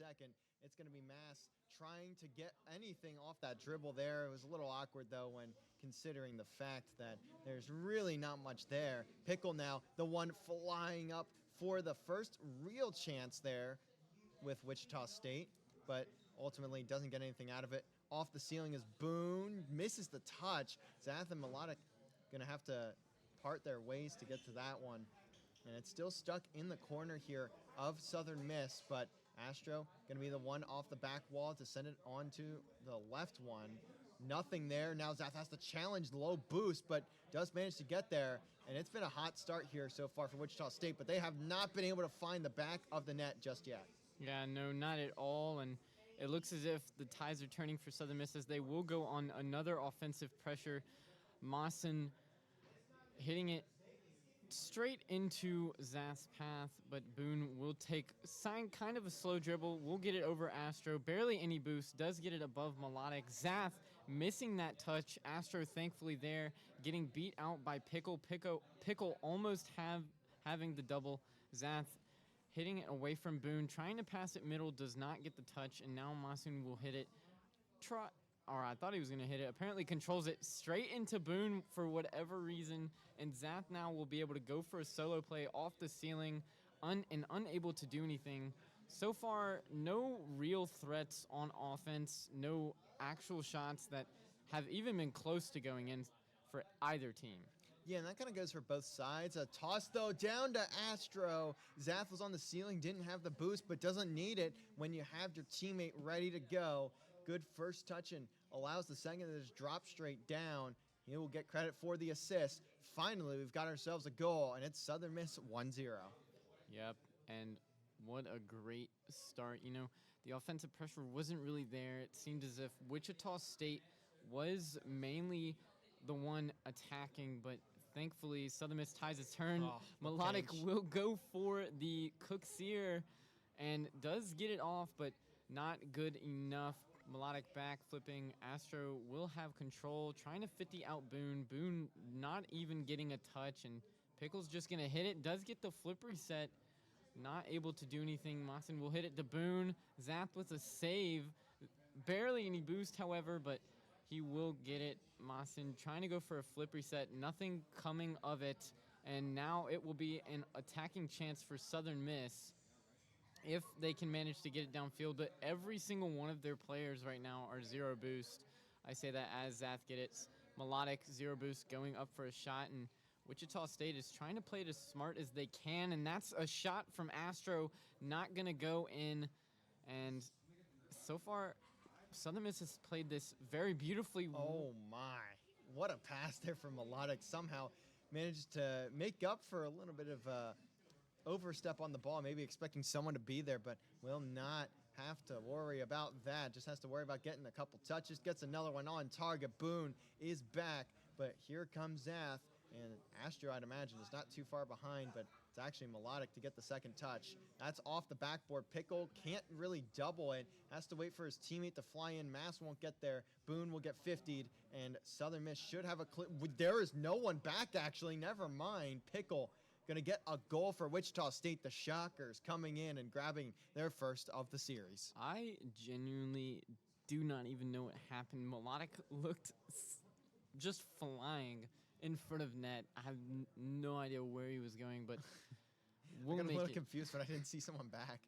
second. It's going to be Mass trying to get anything off that dribble there. It was a little awkward, though, when considering the fact that there's really not much there. Pickle now, the one flying up for the first real chance there with Wichita State, but ultimately doesn't get anything out of it. Off the ceiling is Boone, misses the touch. Zath and Melodic going to have to part their ways to get to that one. And it's still stuck in the corner here of Southern Miss, but Astro going to be the one off the back wall to send it onto the left one. Nothing there. Now Zath has to challenge the low boost, but does manage to get there. And it's been a hot start here so far for Wichita State, but they have not been able to find the back of the net just yet. Yeah, no, not at all. And it looks as if the tides are turning for Southern Miss as they will go on another offensive pressure. Mawson hitting it straight into Zath's path, but Boone will take kind of a slow dribble. We'll get it over Astro. Barely any boost. Does get it above Melodic. Zath missing that touch. Astro thankfully there, getting beat out by Pickle. Pickle almost having the double. Zath hitting it away from Boone, trying to pass it middle, does not get the touch, and now Masoon will hit it. I thought he was going to hit it. Apparently controls it straight into Boone for whatever reason, and Zath now will be able to go for a solo play off the ceiling and unable to do anything. So far, no real threats on offense, no actual shots that have even been close to going in for either team. Yeah, and that kind of goes for both sides. A toss, though, down to Astro. Zath was on the ceiling, didn't have the boost, but doesn't need it when you have your teammate ready to go. Good first touch and allows the second to just drop straight down. He will get credit for the assist. Finally, we've got ourselves a goal, and it's Southern Miss 1-0. Yep, and what a great start. You know, the offensive pressure wasn't really there. It seemed as if Wichita State was mainly the one attacking, but thankfully Southern Miss ties its turn. Melodic will go for the Cook-Sear and does get it off, but not good enough. Melodic back flipping. Astro will have control, trying to 50 out Boone. Boone not even getting a touch, and Pickle's just going to hit it. Does get the flip reset. Not able to do anything. Mawson will hit it to Boone. Zath with a save. Barely any boost, however, but he will get it. Mawson trying to go for a flip reset. Nothing coming of it. And now it will be an attacking chance for Southern Miss if they can manage to get it downfield. But every single one of their players right now are zero boost. I say that as Zath gets it. Melodic, zero boost, going up for a shot. And Wichita State is trying to play it as smart as they can. And that's a shot from Astro. Not going to go in. And so far, Southern Miss has played this very beautifully. Oh, my. What a pass there from Melodic. Somehow managed to make up for a little bit of overstep on the ball, maybe expecting someone to be there, but will not have to worry about that. Just has to worry about getting a couple touches. Gets another one on target. Boone is back, but here comes Zath. And Astro, I'd imagine, is not too far behind, but it's actually Melodic to get the second touch. That's off the backboard. Pickle can't really double it. Has to wait for his teammate to fly in. Mass won't get there. Boone will get 50'd, and Southern Miss should have a there is no one back, actually. Never mind. Pickle going to get a goal for Wichita State. The Shockers coming in and grabbing their first of the series. I genuinely do not even know what happened. Melodic looked just flying in front of net. I have no idea where he was going, but we'll I got a little confused when I didn't see someone back.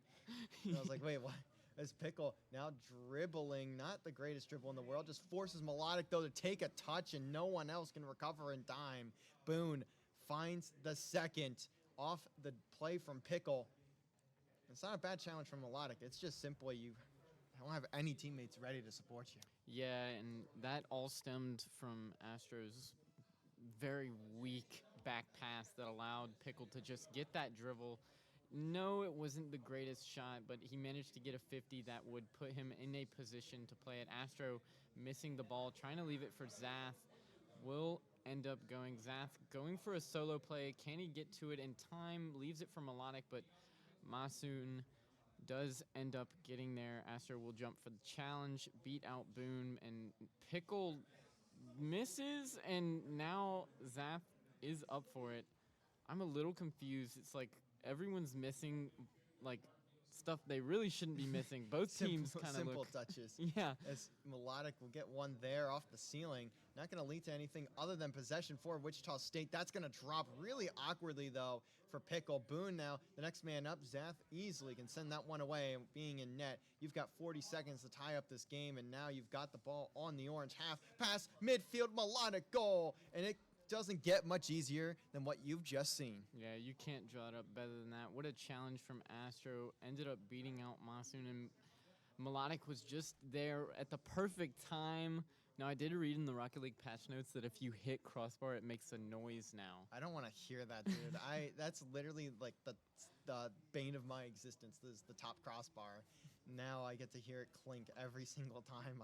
And I was like, wait, what? As Pickle now dribbling, not the greatest dribble in the world, just forces Melodic, though, to take a touch, and no one else can recover in time. Boone finds the second off the play from Pickle. It's not a bad challenge from Melodic. It's just simply you don't have any teammates ready to support you. Yeah, and that all stemmed from Astro's very weak back pass that allowed Pickle to just get that dribble. No, it wasn't the greatest shot, but he managed to get a 50 that would put him in a position to play it. Astro missing the ball, trying to leave it for Zath. Will end up going. Zath going for a solo play. Can he get to it in time? Leaves it for Melodic, but Masoon does end up getting there. Astro will jump for the challenge, beat out Boone, and Pickle misses, and now Zath is up for it. I'm a little confused. It's like everyone's missing like stuff they really shouldn't be missing. Both teams kind of simple look. touches. Yeah. As Melodic will get one there off the ceiling. Not going to lead to anything other than possession for Wichita State. That's going to drop really awkwardly, though, for Pickle. Boone now, the next man up. Zath easily can send that one away, being in net. You've got 40 seconds to tie up this game, and now you've got the ball on the orange half. Pass, midfield, Melodic, goal. And it doesn't get much easier than what you've just seen. Yeah, you can't draw it up better than that. What a challenge from Astro. Ended up beating out Masoon, and Melodic was just there at the perfect time. Now, I did read in the Rocket League patch notes that if you hit crossbar, it makes a noise now. I don't want to hear that, dude. That's literally like the bane of my existence. This is the top crossbar. Now I get to hear it clink every single time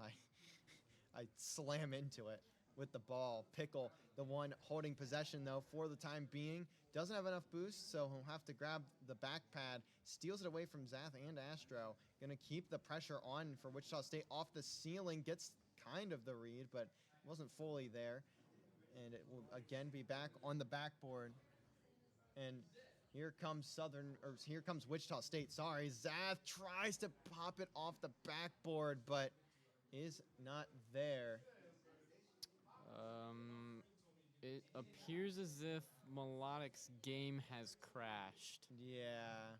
I slam into it with the ball. Pickle, the one holding possession, though, for the time being, doesn't have enough boost, so he'll have to grab the back pad, steals it away from Zath and Astro. Going to keep the pressure on for Wichita State off the ceiling, gets kind of the read, but wasn't fully there. And it will again be back on the backboard. And here comes Wichita State. Sorry, Zath tries to pop it off the backboard, but is not there. It appears as if Melodic's game has crashed. Yeah.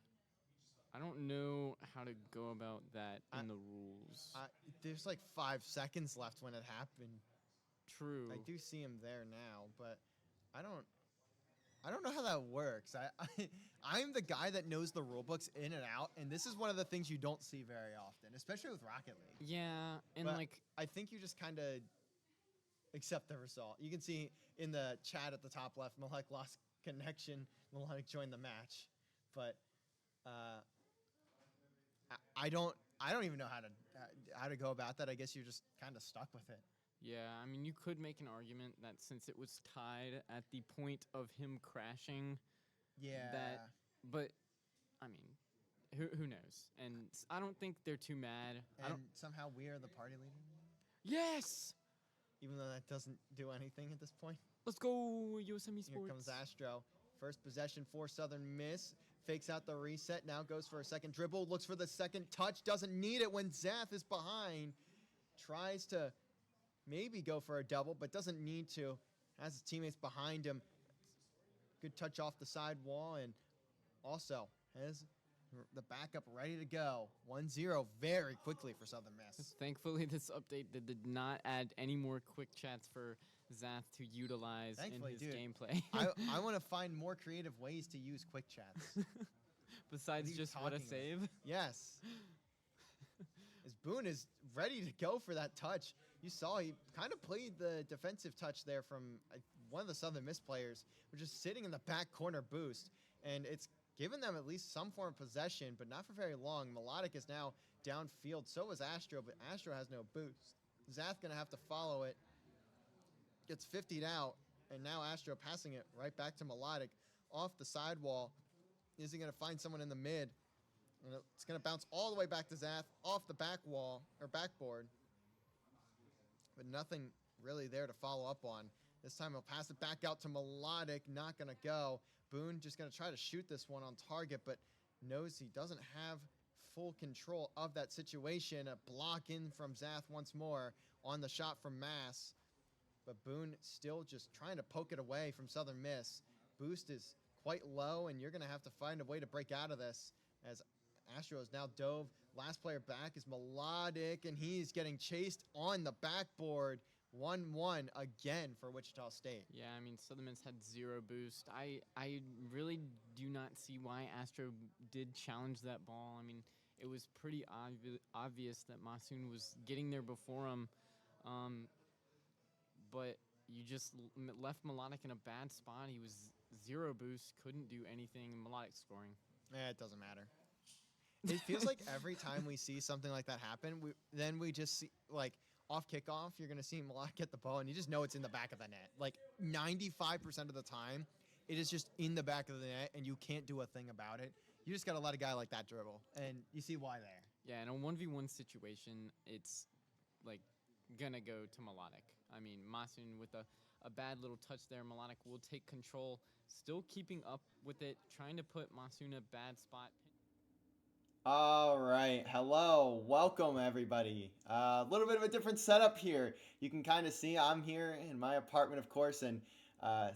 I don't know how to go about that in the rules. There's like 5 seconds left when it happened. True. I do see him there now, but I don't know how that works. I'm the guy that knows the rule books in and out, and this is one of the things you don't see very often, especially with Rocket League. Yeah, and But like I think you just kind of accept the result. You can see in the chat at the top left, Malek lost connection. Malek joined the match, but I don't even know how to go about that. I guess you're just kind of stuck with it. yeah, I mean, you could make an argument that since it was tied at the point of him crashing, Yeah. but I mean, who knows? And I don't think they're too mad. And somehow we are the party leader. Yes! Even though that doesn't do anything at this point. Let's go, Yosemite Sports. Here comes Astro. First possession for Southern Miss. Fakes out the reset. Now goes for a second dribble. Looks for the second touch. Doesn't need it when Zath is behind. Tries to maybe go for a double, but doesn't need to. Has his teammates behind him. Good touch off the side wall, and also has the backup ready to go. 1-0 very quickly for Southern Miss. Thankfully, this update did not add any more quick chats for Zath to utilize Thankfully, in his dude. gameplay. I want to find more creative ways to use quick chats. Besides just what a save. Yes. As Boone is ready to go for that touch. You saw he kind of played the defensive touch there from one of the Southern Miss players, which is sitting in the back corner boost. And it's given them at least some form of possession, but not for very long. Melodic is now downfield. So is Astro, but Astro has no boost. Zath going to have to follow it. Gets 50'd out, and now Astro passing it right back to Melodic off the sidewall. Is he going to find someone in the mid? And it's going to bounce all the way back to Zath off the back wall or backboard. But nothing really there to follow up on. This time he'll pass it back out to Melodic. Not going to go. Boone just going to try to shoot this one on target, but knows he doesn't have full control of that situation. A block in from Zath once more on the shot from Mass. But Boone still just trying to poke it away from Southern Miss. Boost is quite low, and you're going to have to find a way to break out of this as Astro has now dove. Last player back is Melodic, and he's getting chased on the backboard. 1-1 again for Wichita State. Yeah, I mean, Southern Miss had 0 boost. I really do not see why Astro did challenge that ball. I mean, it was pretty obvious that Masoon was getting there before him. But you just left Melodic in a bad spot. He was 0 boost, couldn't do anything. Melodic scoring. It doesn't matter. It feels like every time we see something like that happen, we just see, like, off kickoff, you're going to see Melodic get the ball, and you just know it's in the back of the net. Like, 95% of the time, it is just in the back of the net, and you can't do a thing about it. You just got to let a guy like that dribble, and you see why there. Yeah, in a 1v1 situation, it's, like, going to go to Melodic. I mean, Masoon with a bad little touch there. Melodic will take control, still keeping up with it, trying to put Masoon in a bad spot. All right. Hello. Welcome, everybody. A little bit of a different setup here. You can kind of see I'm here in my apartment, of course, and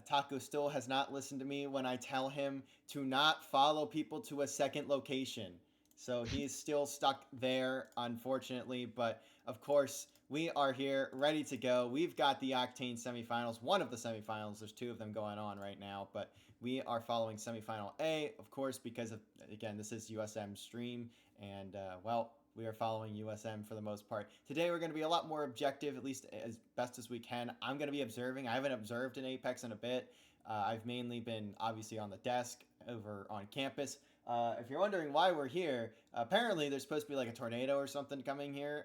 Taco still has not listened to me when I tell him to not follow people to a second location. So he's still stuck there, unfortunately. But of course, we are here ready to go. We've got the Octane semifinals, one of the semifinals. There's two of them going on right now, but we are following semifinal A, of course, because of, again, this is USM stream, and well, we are following USM for the most part. Today we're going to be a lot more objective, at least as best as we can. I'm going to be observing. I haven't observed in Apex in a bit. I've mainly been obviously on the desk over on campus. If you're wondering why we're here, apparently there's supposed to be like a tornado or something coming here.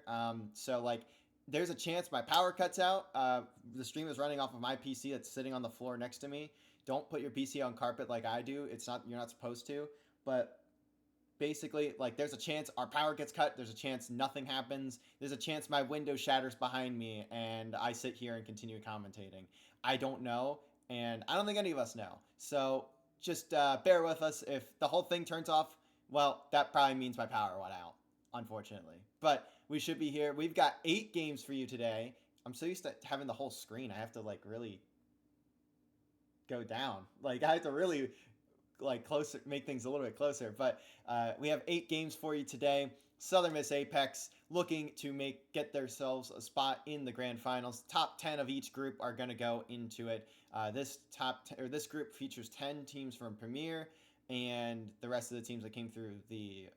So like there's a chance my power cuts out. The stream is running off of my PC that's sitting on the floor next to me. Don't put your PC on carpet like I do. It's not, you're not supposed to. But basically, like, there's a chance our power gets cut. There's a chance nothing happens. There's a chance my window shatters behind me and I sit here and continue commentating. I don't know, and I don't think any of us know. So just bear with us. If the whole thing turns off, well, that probably means my power went out, unfortunately. But we should be here. We've got 8 games for you today. I'm so used to having the whole screen. I have to like really go down. Like I have to really like closer, make things a little bit closer. But we have 8 games for you today. Southern Miss Apex looking to get themselves a spot in the grand finals. Top 10 of each group are going to go into it. This group features 10 teams from Premier and the rest of the teams that came through the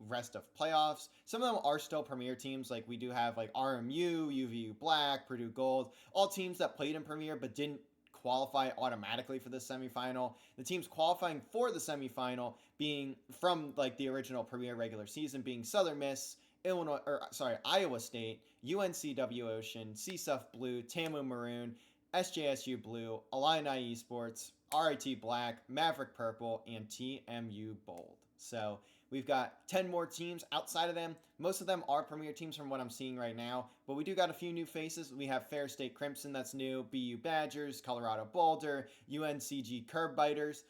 rest of playoffs. Some of them are still Premier teams. Like we do have like RMU, UVU Black, Purdue Gold, all teams that played in Premier but didn't qualify automatically for the semifinal. The teams qualifying for the semifinal being from like the original Premier regular season being Southern Miss, Iowa State, UNCW Ocean, CSUF Blue, TAMU Maroon, SJSU Blue, Illini Esports, RIT Black, Maverick Purple, and TMU Bold. So we've got 10 more teams outside of them. Most of them are Premier teams from what I'm seeing right now, but we do got a few new faces. We have Fair State Crimson, that's new, BU Badgers, Colorado Boulder, UNCG Curb Biters.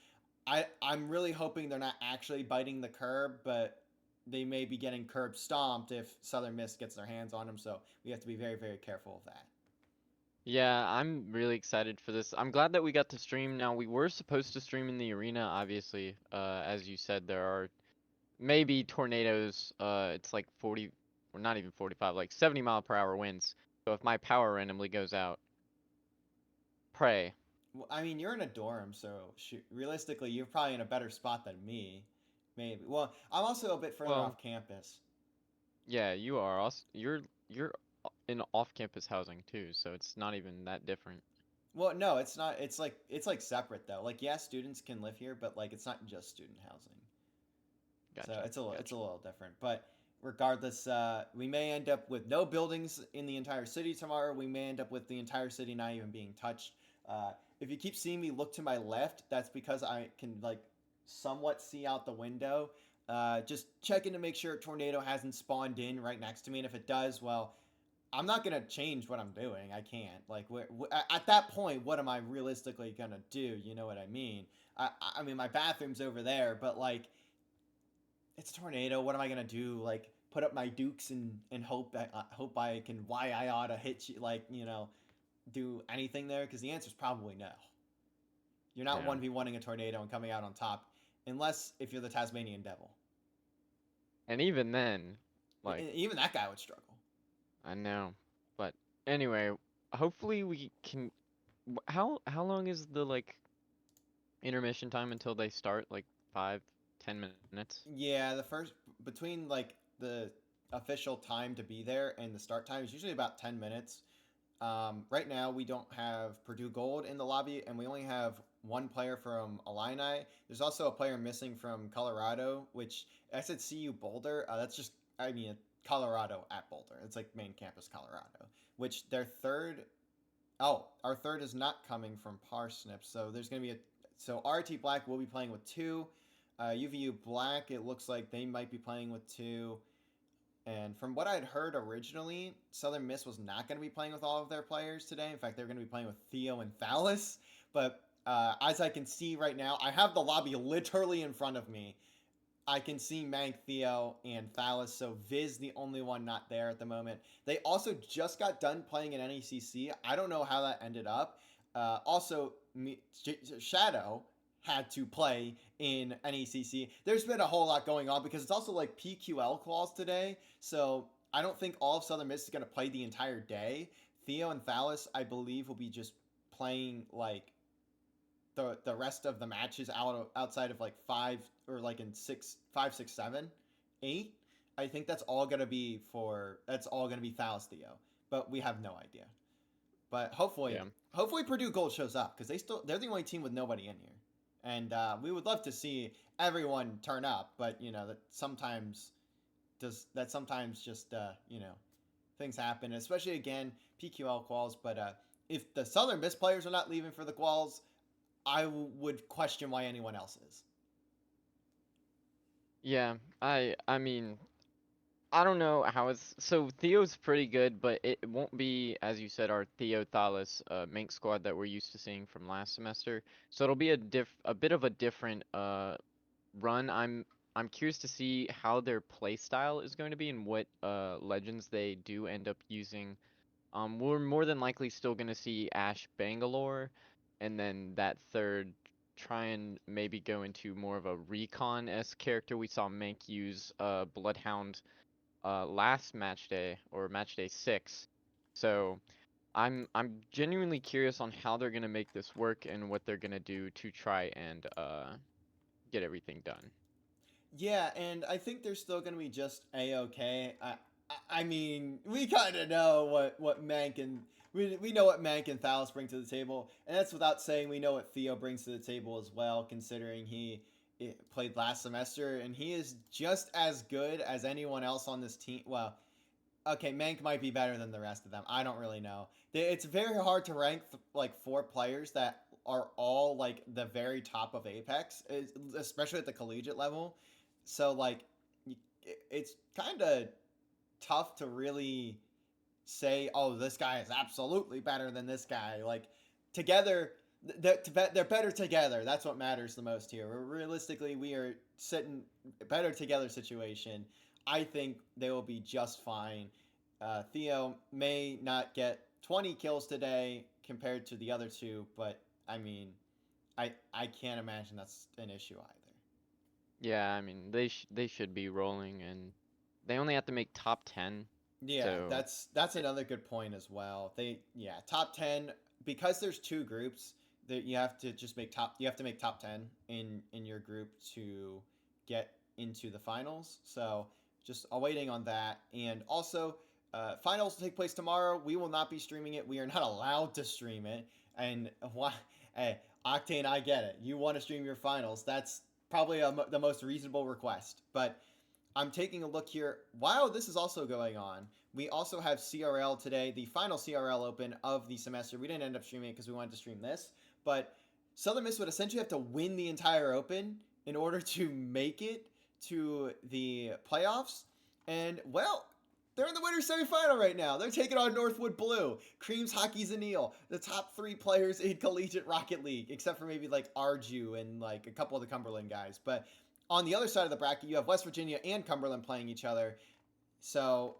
I'm really hoping they're not actually biting the curb, but they may be getting curb stomped if Southern Miss gets their hands on them, so we have to be very, very careful of that. Yeah, I'm really excited for this. I'm glad that we got to stream. Now, we were supposed to stream in the arena, obviously. As you said, there are maybe tornadoes. It's like 40, or not even 45, like 70-mile-per-hour winds. So if my power randomly goes out, pray. Well, I mean, you're in a dorm, so realistically, you're probably in a better spot than me. Maybe. Well, I'm also a bit further Well, off campus. yeah, you are. Also, you're in off-campus housing too, so it's not even that different. Well, no, it's not. It's like separate though. Like, yeah, students can live here, but like it's not just student housing. So Gotcha, it's a gotcha. little different. But regardless, we may end up with no buildings in the entire city tomorrow. We may end up with the entire city not even being touched. If you keep seeing me look to my left, that's because I can like somewhat see out the window. Just checking to make sure a tornado hasn't spawned in right next to me, and if it does, well, I'm not gonna change what I'm doing. I can't. Like, at that point, what am I realistically gonna do? You know what I mean? I mean, my bathroom's over there, but like, it's a tornado. What am I gonna do? Like, put up my dukes and hope I can I ought to hit you. Like, do anything there? Because the answer is probably no. You're not Yeah. 1v1ing a tornado and coming out on top, unless if you're the Tasmanian Devil. And even then, like, Even that guy would struggle. I know. But anyway, hopefully we can. How long is the like intermission time until they start? Like 5, 10 minutes? Yeah, the first between like the official time to be there and the start time is usually about 10 minutes. Right now, we don't have Purdue Gold in the lobby, and we only have one player from Illini. There's also a player missing from Colorado, which I said CU Boulder. That's just, I mean, Colorado at Boulder. It's like main campus Colorado, which their third. Oh, our third is not coming from Parsnip, so there's going to be a. So RT Black will be playing with 2. UVU Black, it looks like they might be playing with 2. And from what I'd heard originally, Southern Miss was not going to be playing with all of their players today. In fact, they're going to be playing with Theo and Thalis. But as I can see right now, I have the lobby literally in front of me. I can see Mank, Theo, and Thales. So Viz the only one not there at the moment. They also just got done playing in NECC. I don't know how that ended up. Also, Shadow had to play in NECC. There's been a whole lot going on because it's also like PQL calls today. So I don't think all of Southern Miss is going to play the entire day. Theo and Thales, I believe, will be just playing like the rest of the matches outside of like five or like in six, five, six, seven, eight. I think that's all gonna be Thales Theo, but we have no idea. But Yeah. hopefully Purdue Gold shows up because they're the only team with nobody in here, and we would love to see everyone turn up. But that sometimes just things happen, especially again PQL quals. But if the Southern Miss players are not leaving for the quals, I would question why anyone else is. Yeah, I mean, I don't know how it's so Theo's pretty good, but it won't be, as you said, our Theo Thales Mink squad that we're used to seeing from last semester. So it'll be a bit of a different run. I'm curious to see how their play style is going to be and what legends they do end up using. We're more than likely still gonna see Ash Bangalore, and then that third try and maybe go into more of a recon-esque character. We saw Mank use Bloodhound last match day or match day 6. So I'm genuinely curious on how they're gonna make this work and what they're gonna do to try and get everything done. Yeah, and I think they're still going to be just a okay. I mean, we kind of know what Mank and we know what Mank and Thales bring to the table, and that's without saying we know what Theo brings to the table as well. Considering he played last semester, and he is just as good as anyone else on this team. Well, okay, Mank might be better than the rest of them. I don't really know. It's very hard to rank like four players that are all like the very top of Apex, especially at the collegiate level. So like, it's kind of tough to really say, oh, this guy is absolutely better than this guy. Like together, they're better together. That's what matters the most here. Realistically, we are sitting better together situation. I think they will be just fine. Theo may not get 20 kills today compared to the other two, but I mean, I can't imagine that's an issue either. Yeah, I mean they should be rolling, and they only have to make top 10. Yeah, So that's another good point as well. Top 10 because there's two groups that you have to just make top you have to make top 10 in your group to get into the finals. So just awaiting on that, and also finals will take place tomorrow. We will not be streaming it. We are not allowed to stream it. And why? Hey, Octane, I get it. You want to stream your finals. That's probably the most reasonable request, but I'm taking a look here. Wow, this is also going on. We also have CRL today, the final CRL Open of the semester. We didn't end up streaming it because we wanted to stream this, but Southern Miss would essentially have to win the entire Open in order to make it to the playoffs. And, well, they're in the winner's semifinal right now. They're taking on Northwood Blue, Creams Hockey Zanil, the top three players in Collegiate Rocket League, except for maybe like Arju and like a couple of the Cumberland guys. But on the other side of the bracket, you have West Virginia and Cumberland playing each other. So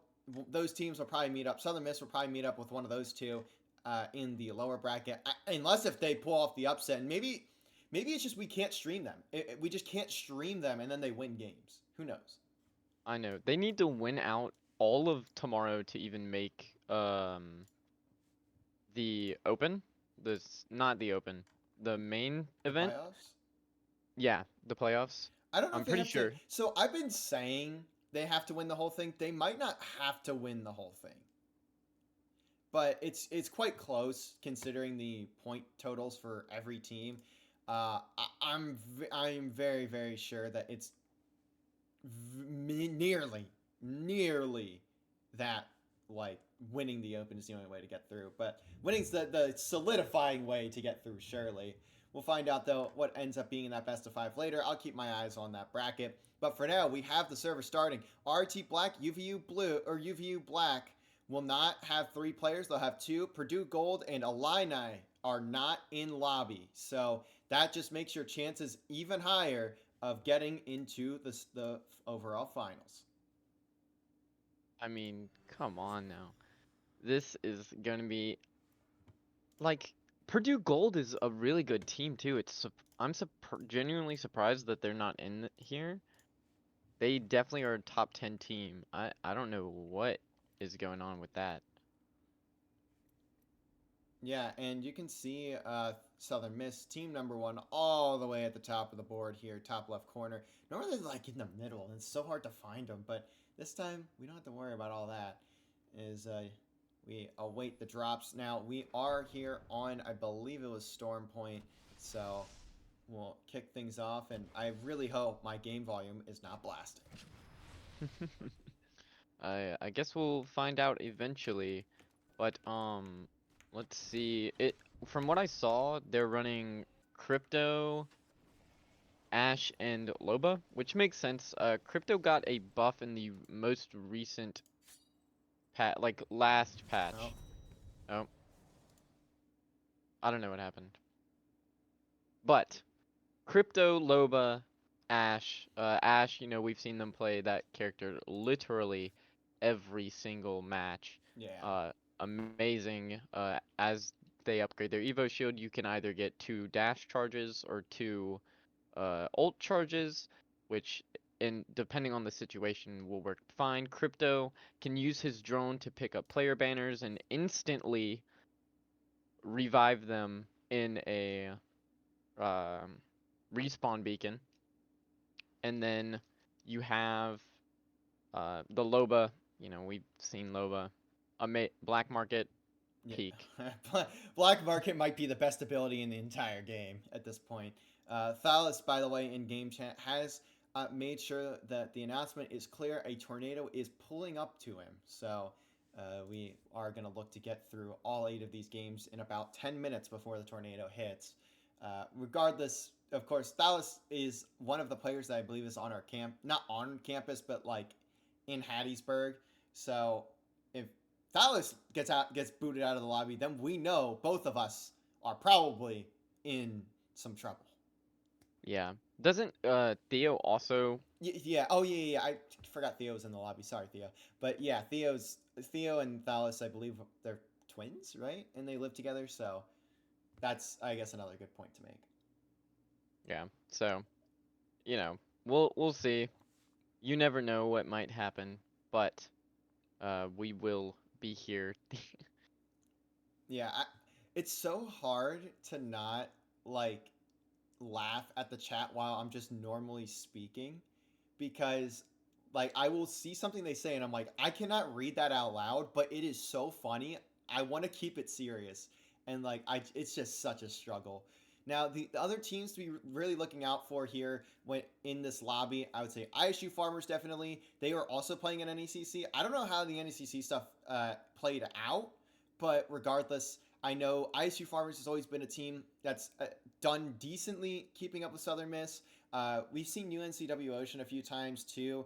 those teams will probably meet up. Southern Miss will probably meet up with one of those two in the lower bracket, unless if they pull off the upset. And maybe it's just we can't stream them. We just can't stream them, and then they win games. Who knows? I know they need to win out all of tomorrow to even make the open. This not the open, the main The event. playoffs? Yeah, the playoffs. I don't know I'm if they pretty have to. sure. So I've been saying they have to win the whole thing. They might not have to win the whole thing, but it's quite close considering the point totals for every team. I'm very sure that it's nearly that like winning the open is the only way to get through. But winning's the solidifying way to get through. Surely we'll find out though what ends up being in that best of five later. I'll keep my eyes on that bracket. But for now, we have the server starting. RT Black, UVU Blue, or UVU Black will not have three players. They'll have two. Purdue Gold and Illini are not in lobby. So that just makes your chances even higher of getting into the overall finals. I mean, come on now. This is gonna be like Purdue Gold is a really good team too. Genuinely surprised that they're not in here. They definitely are a top 10 team. I don't know what is going on with that. Yeah, and you can see Southern Miss, team number one, all the way at the top of the board here, top left corner. Normally, they're like in the middle, and it's so hard to find them. But this time, we don't have to worry about all that. Is we await the drops. Now we are here on, I believe it was Storm Point, so we'll kick things off. And I really hope my game volume is not blasting. I guess we'll find out eventually. But let's see. It from what I saw, they're running Crypto, Ash, and Loba, which makes sense. Crypto got a buff in the most recent like last Oh, patch. Oh, I don't know what happened. But Crypto, Loba, Ash, Ash, we've seen them play that character literally every single match. yeah, Uh, Amazing. As they upgrade their Evo shield, you can either get 2 dash charges or 2 ult charges, which, depending on the situation, will work fine. Crypto can use his drone to pick up player banners and instantly revive them in a um, respawn beacon, and then you have the Loba. We've seen Loba, Black Market yeah. peak. Black Market might be the best ability in the entire game at this point. Thalos, by the way, in game chat has made sure that the announcement is clear. A tornado is pulling up to him, so we are going to look to get through all 8 of these games in about 10 minutes before the tornado hits. Regardless, of course, Thalos is one of the players that I believe is on our not on campus, but like in Hattiesburg. So if Thalos gets booted out of the lobby, then we know both of us are probably in some trouble. Yeah. Doesn't Theo also? Yeah. Oh yeah. I forgot Theo was in the lobby. Sorry, Theo. But yeah, Theo and Thalos. I believe they're twins, right? And they live together. So that's, I guess, another good point to make. Yeah. So we'll see. You never know what might happen, but we will be here. Yeah. It's so hard to not like laugh at the chat while I'm just normally speaking, because like I will see something they say and I'm like, I cannot read that out loud, but it is so funny. I want to keep it serious, and like it's just such a struggle. Now the other teams to be really looking out for here when in this lobby, I would say ISU Farmers definitely. They are also playing in NECC. I don't know how the NECC stuff played out, but regardless, I know ISU Farmers has always been a team that's done decently keeping up with Southern Miss. We've seen UNCW Ocean a few times too,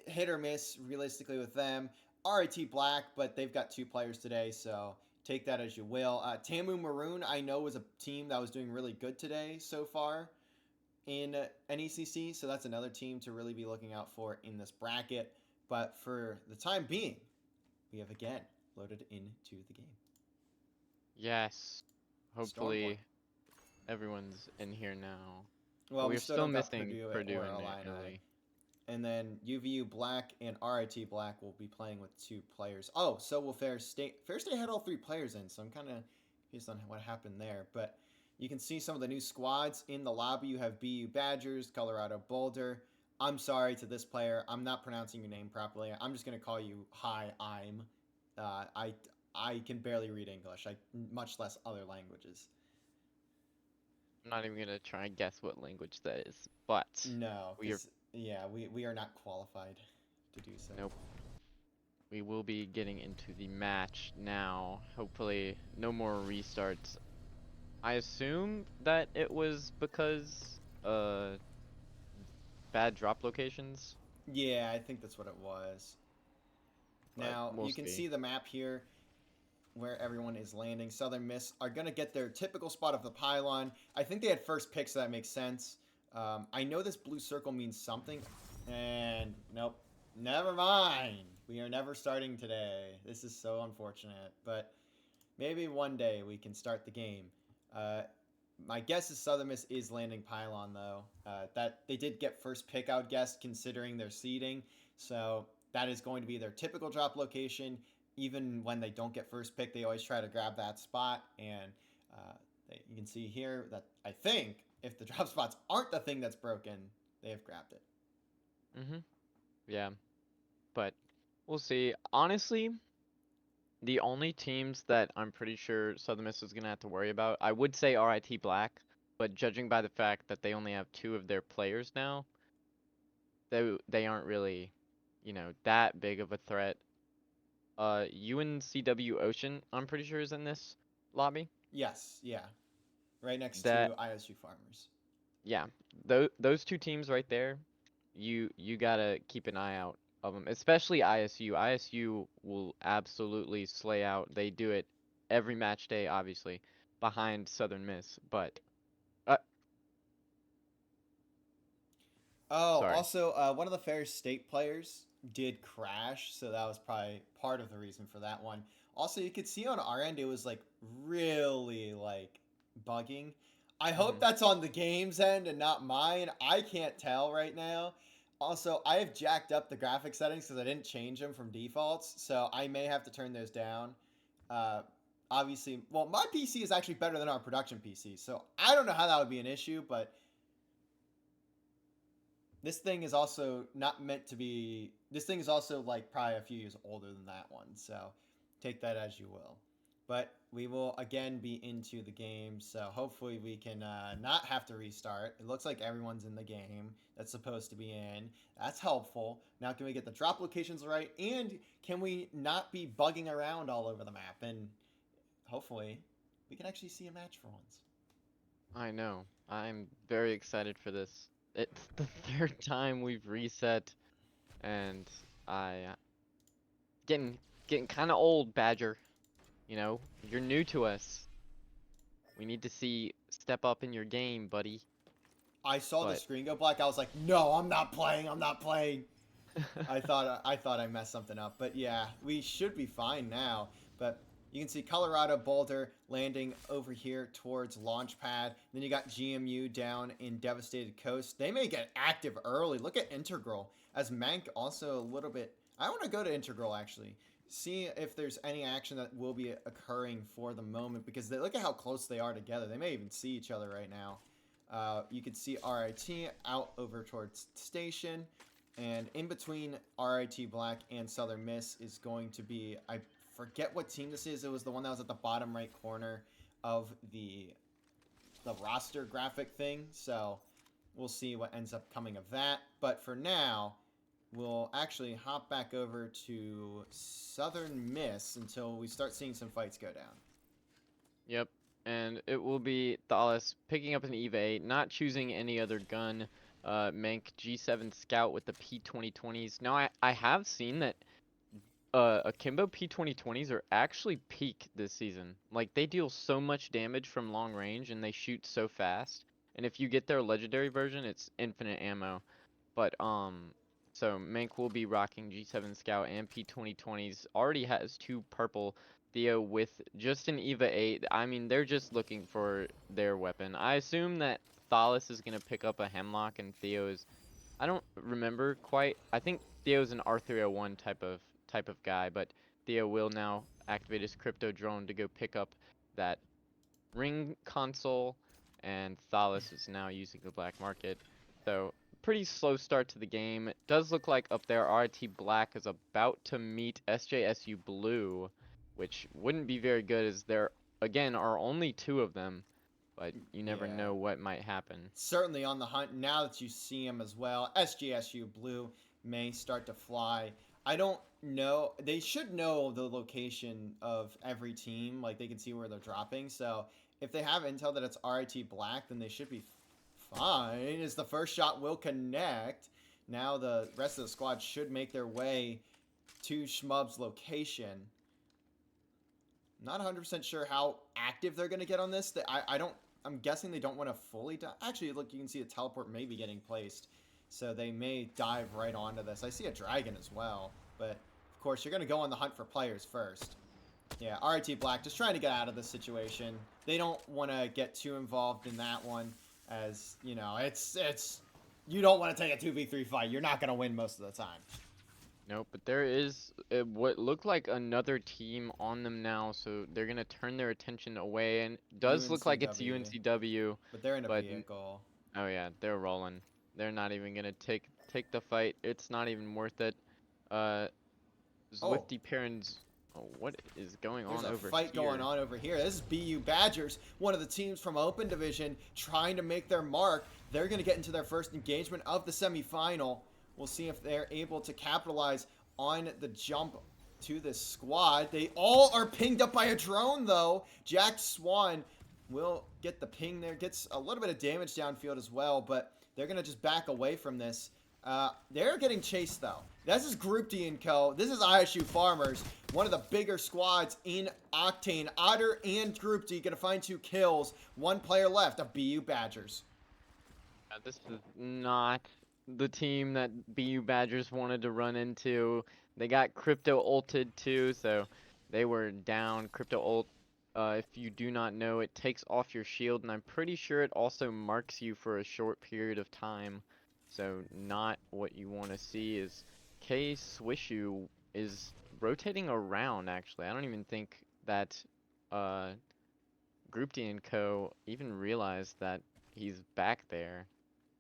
hit or miss realistically with them. RIT Black, but they've got 2 players today, so take that as you will. Tamu Maroon, I know, was a team that was doing really good today so far in NECC, so that's another team to really be looking out for in this bracket. But for the time being, we have again loaded into the game. Yes. Storm Point. Hopefully everyone's in here now. But Well, we we're still still don't got missing Purdue Purdue or and Illini. Italy. And then UVU Black and RIT Black will be playing with 2 players. Oh, so will Fair State. Fair State had all 3 players in, so I'm kind of confused on what happened there. But you can see some of the new squads in the lobby. You have BU Badgers, Colorado Boulder. I'm sorry to this player. I'm not pronouncing your name properly. I'm just going to call you Hi, I'm. I can barely read English, much less other languages. I'm not even gonna try and guess what language that is, but No, we are because, yeah, we are not qualified to do so. nope. We will be getting into the match now. Hopefully, no more restarts. I assume that it was because bad drop locations, Yeah, I think that's what it was. but Now, we'll you can see. see the map here where everyone is landing. Southern Miss are going to get their typical spot of the pylon. I think they had first pick, so that makes sense. I know this blue circle means something, and nope, never mind. We are never starting today. This is so unfortunate, but maybe one day we can start the game. Uh, my guess is Southern Miss is landing pylon though. That they did get first pick, I would guess, considering their seeding. So that is going to be their typical drop location. Even when they don't get first pick, they always try to grab that spot. And you can see here that I think if the drop spots aren't the thing that's broken, they have grabbed it. Mhm. Yeah, but we'll see. Honestly, the only teams that I'm pretty sure Southern Miss is gonna have to worry about, I would say RIT Black, but judging by the fact that they only have two of their players now, they aren't really, that big of a threat. UNCW Ocean, I'm pretty sure is in this lobby. Yes, yeah, right next That to ISU Farmers. Yeah, those two teams right there, you gotta keep an eye out of them, especially ISU. ISU will absolutely slay out. They do it every match day, obviously, behind Southern Miss. But uh, Oh, sorry. also, one of the Ferris State players did crash, so that was probably part of the reason for that one. Also, you could see on our end it was like really like bugging. I hope Hmm. that's on the game's end and not mine. I can't tell right now. Also, I have jacked up the graphic settings because I didn't change them from defaults, so I may have to turn those down. Uh, Obviously, well, my PC is actually better than our production PC, so I don't know how that would be an issue, but this thing is also not meant to be. This thing is also like probably a few years older than that one, so take that as you will. But we will again be into the game, so hopefully we can not have to restart. It looks like everyone's in the game that's supposed to be in. That's helpful. Now, can we get the drop locations right, and can we not be bugging around all over the map? And hopefully, we can actually see a match for once. I know. I'm very excited for this. It's the third time we've reset, and I getting getting kind of old, Badger. You're new to us. We need to see step up in your game, buddy. I saw the But screen go black. I was like, "No, I'm not playing. I'm not playing." I thought I messed something up, but yeah, we should be fine now. But you can see Colorado Boulder landing over here towards Launchpad. Then you got GMU down in Devastated Coast. They may get active early. Look at Integral as Mank also a little bit. I want to go to Integral actually. See if there's any action that will be occurring for the moment because look at how close they are together. They may even see each other right now. You can see RIT out over towards Station. And in between RIT Black and Southern Miss is going to be, I forget what team this is. It was the one that was at the bottom right corner of the roster graphic thing. So we'll see what ends up coming of that. But for now, we'll actually hop back over to Southern Miss until we start seeing some fights go down. Yep, and it will be Thalas picking up an EVA 8, not choosing any other gun. Mank G7 Scout with the P2020s. Now, I have seen that Akimbo P2020s are actually peak this season. Like, they deal so much damage from long range and they shoot so fast. And if you get their legendary version, it's infinite ammo. But so Mank will be rocking G7 Scout and P2020s. Already has two purple. Theo with just an EVA 8. I mean, they're just looking for their weapon. I assume that Thalas is gonna pick up a Hemlock and Theo is. I don't remember quite. I think Theo's an R301 type of guy, but Theo will now activate his crypto drone to go pick up that ring console, and Thalas is now using the black market. So pretty slow start to the game. It does look like up there RT Black is about to meet SJSU Blue, which wouldn't be very good as there again are only two of them, but you never Yeah. know what might happen. Certainly on the hunt now that you see him as well. SGSU Blue may start to fly. I don't know. They should know the location of every team. Like they can see where they're dropping. So if they have intel that it's RIT Black, then they should be fine. As the first shot will connect. Now the rest of the squad should make their way to Schmub's location. Not 100% sure how active they're going to get on this. I don't I'm guessing they don't want to fully die. Actually, look, you can see a teleport may be getting placed. So they may dive right onto this. I see a dragon as well. But, of course, you're going to go on the hunt for players first. Yeah, RIT Black just trying to get out of this situation. They don't want to get too involved in that one. As, you know, it's you don't want to take a 2v3 fight. You're not going to win most of the time. Nope, but there is what looked like another team on them now, so they're gonna turn their attention away, and does look like it's UNCW. UNCW, But they're in a but vehicle. oh yeah, they're rolling. They're not even gonna take the fight. It's not even worth it. Uh, Oh, Zwifty Parents, oh, what is going there's on a over fight here? going on over here. This is BU Badgers, one of the teams from Open Division, trying to make their mark. They're going to get into their first engagement of the semifinal. We'll see if they're able to capitalize on the jump to this squad. They all are pinged up by a drone, though. Jack Swan will get the ping there. Gets a little bit of damage downfield as well, but they're going to just back away from this. They're getting chased, though. This is Group D & Co. This is ISU Farmers, one of the bigger squads in Octane. Otter and Group D going to find 2 kills. 1 player left of BU Badgers. This is not the team that BU Badgers wanted to run into. They got crypto ulted too, so they were down. Crypto ult, if you do not know, it takes off your shield, and I'm pretty sure it also marks you for a short period of time. So not what you want to see. Is K Swishu is rotating around, actually. I don't even think that Group D & Co. even realized that he's back there.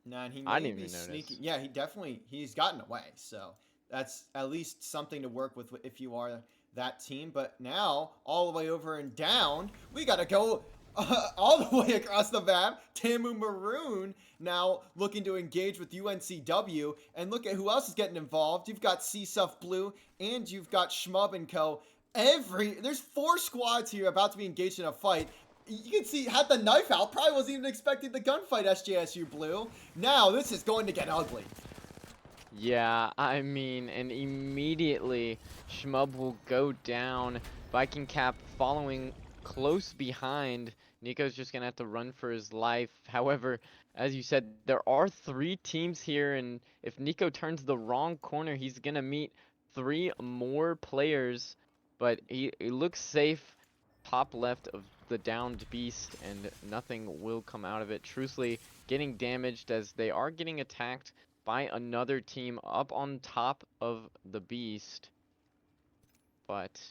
Nah, and he I may didn't be even sneaking. notice. Yeah, he's gotten away. So that's at least something to work with if you are that team. But now, all the way over and down, we got to go all the way across the map. Tamu Maroon now looking to engage with UNCW. And look at who else is getting involved. You've got CSUF Blue and you've got Schmub & Co. There's 4 squads here about to be engaged in a fight. You can see, had the knife out, probably wasn't even expecting the gunfight, SJSU Blue. Now, this is going to get ugly. Yeah, I mean, and immediately Schmub will go down. Viking Cap following close behind. Nico's just gonna have to run for his life. However, as you said, there are 3 teams here, and if Nico turns the wrong corner, he's gonna meet 3 more players. But he looks safe top left of the downed beast, and nothing will come out of it. Truthfully, getting damaged as they are getting attacked by another team up on top of the beast. But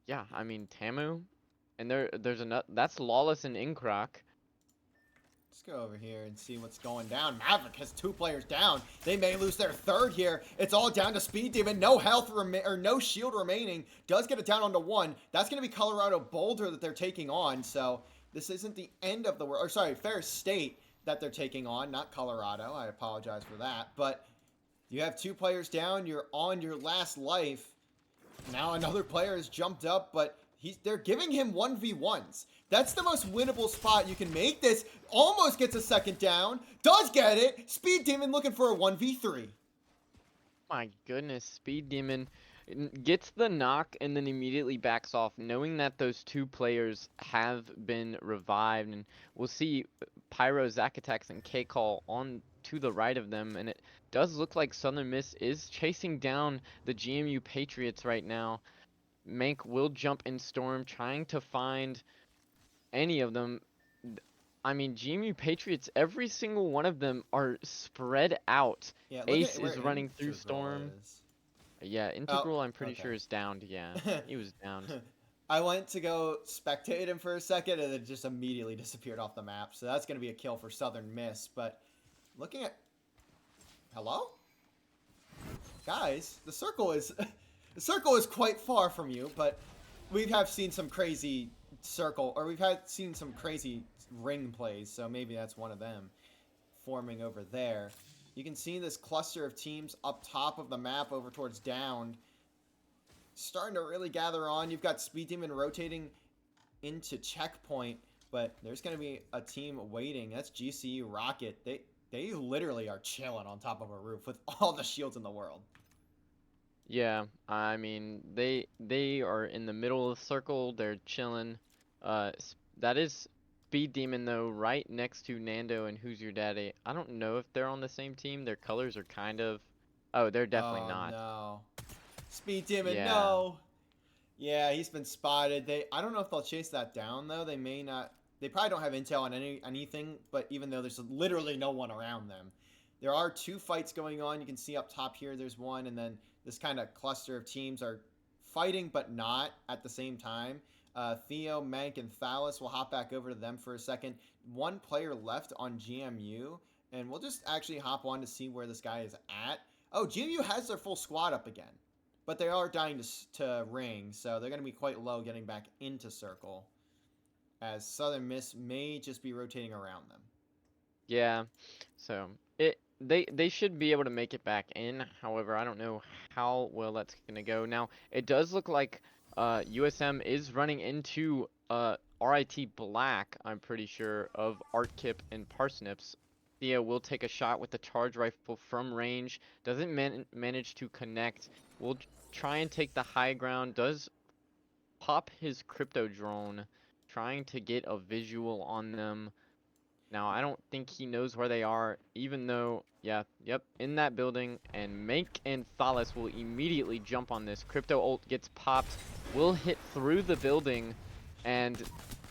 yeah, I mean Tamu, and there's another, that's Lawless and Inkrock. Let's go over here and see what's going down. Maverick has 2 players down. They may lose their 3rd here. It's all down to Speed Demon. No health or no shield remaining. Does get it down onto 1. That's going to be Colorado Boulder that they're taking on. So this isn't the end of the world. Or sorry, Fair State that they're taking on, not Colorado. I apologize for that. But you have 2 players down. You're on your last life. Now another player has jumped up, but they're giving him 1v1s. That's the most winnable spot you can make this. Almost gets a 2nd down. Does get it. Speed Demon looking for a 1v3. My goodness, Speed Demon gets the knock and then immediately backs off, knowing that those 2 players have been revived. And we'll see Pyro, Zacatax, and K-Call on to the right of them. And it does look like Southern Miss is chasing down the GMU Patriots right now. Mank will jump in Storm, trying to find any of them. I mean, GMU Patriots, every single one of them are spread out. Yeah, Ace is running through Storm. Is. Yeah, Integral I'm pretty okay. sure is downed, yeah. He was downed. I went to go spectate him for a second and it just immediately disappeared off the map. So that's going to be a kill for Southern Miss. But looking at... Hello? Guys, the circle is... The circle is quite far from you, but we have seen some crazy circle, or we've seen some crazy ring plays, so maybe that's one of them forming over there. You can see this cluster of teams up top of the map over towards downed, starting to really gather on. You've got Speed Demon rotating into checkpoint, but there's going to be a team waiting. That's GCU Rocket. They literally are chilling on top of a roof with all the shields in the world. Yeah, I mean, they are in the middle of the circle. They're chilling. That is Speed Demon though, right next to Nando and Who's Your Daddy. I don't know if they're on the same team. Their colors are kind of. Oh, they're definitely Oh not. no. Speed Demon, Yeah. no. Yeah, he's been spotted. I don't know if they'll chase that down though. They may not. They probably don't have intel on anything. But even though there's literally no one around them, there are 2 fights going on. You can see up top here. There's one, and then this kind of cluster of teams are fighting but not at the same time. Theo, Mank, and Thalas will hop back over to them for a second. 1 player left on GMU, and we'll just actually hop on to see where this guy is at. Oh, GMU has their full squad up again. But they are dying to ring, so they're going to be quite low getting back into circle, as Southern Miss may just be rotating around them. Yeah. So they should be able to make it back in. However, I don't know how well that's gonna go. Now it does look like USM is running into RIT Black. I'm pretty sure of Artkip and Parsnips. Theo will take a shot with the charge rifle from range. Doesn't manage to connect. Will try and take the high ground. Does pop his crypto drone, trying to get a visual on them. Now, I don't think he knows where they are, even though, yeah, yep, in that building, and Mank and Thalas will immediately jump on this. Crypto ult gets popped, will hit through the building, and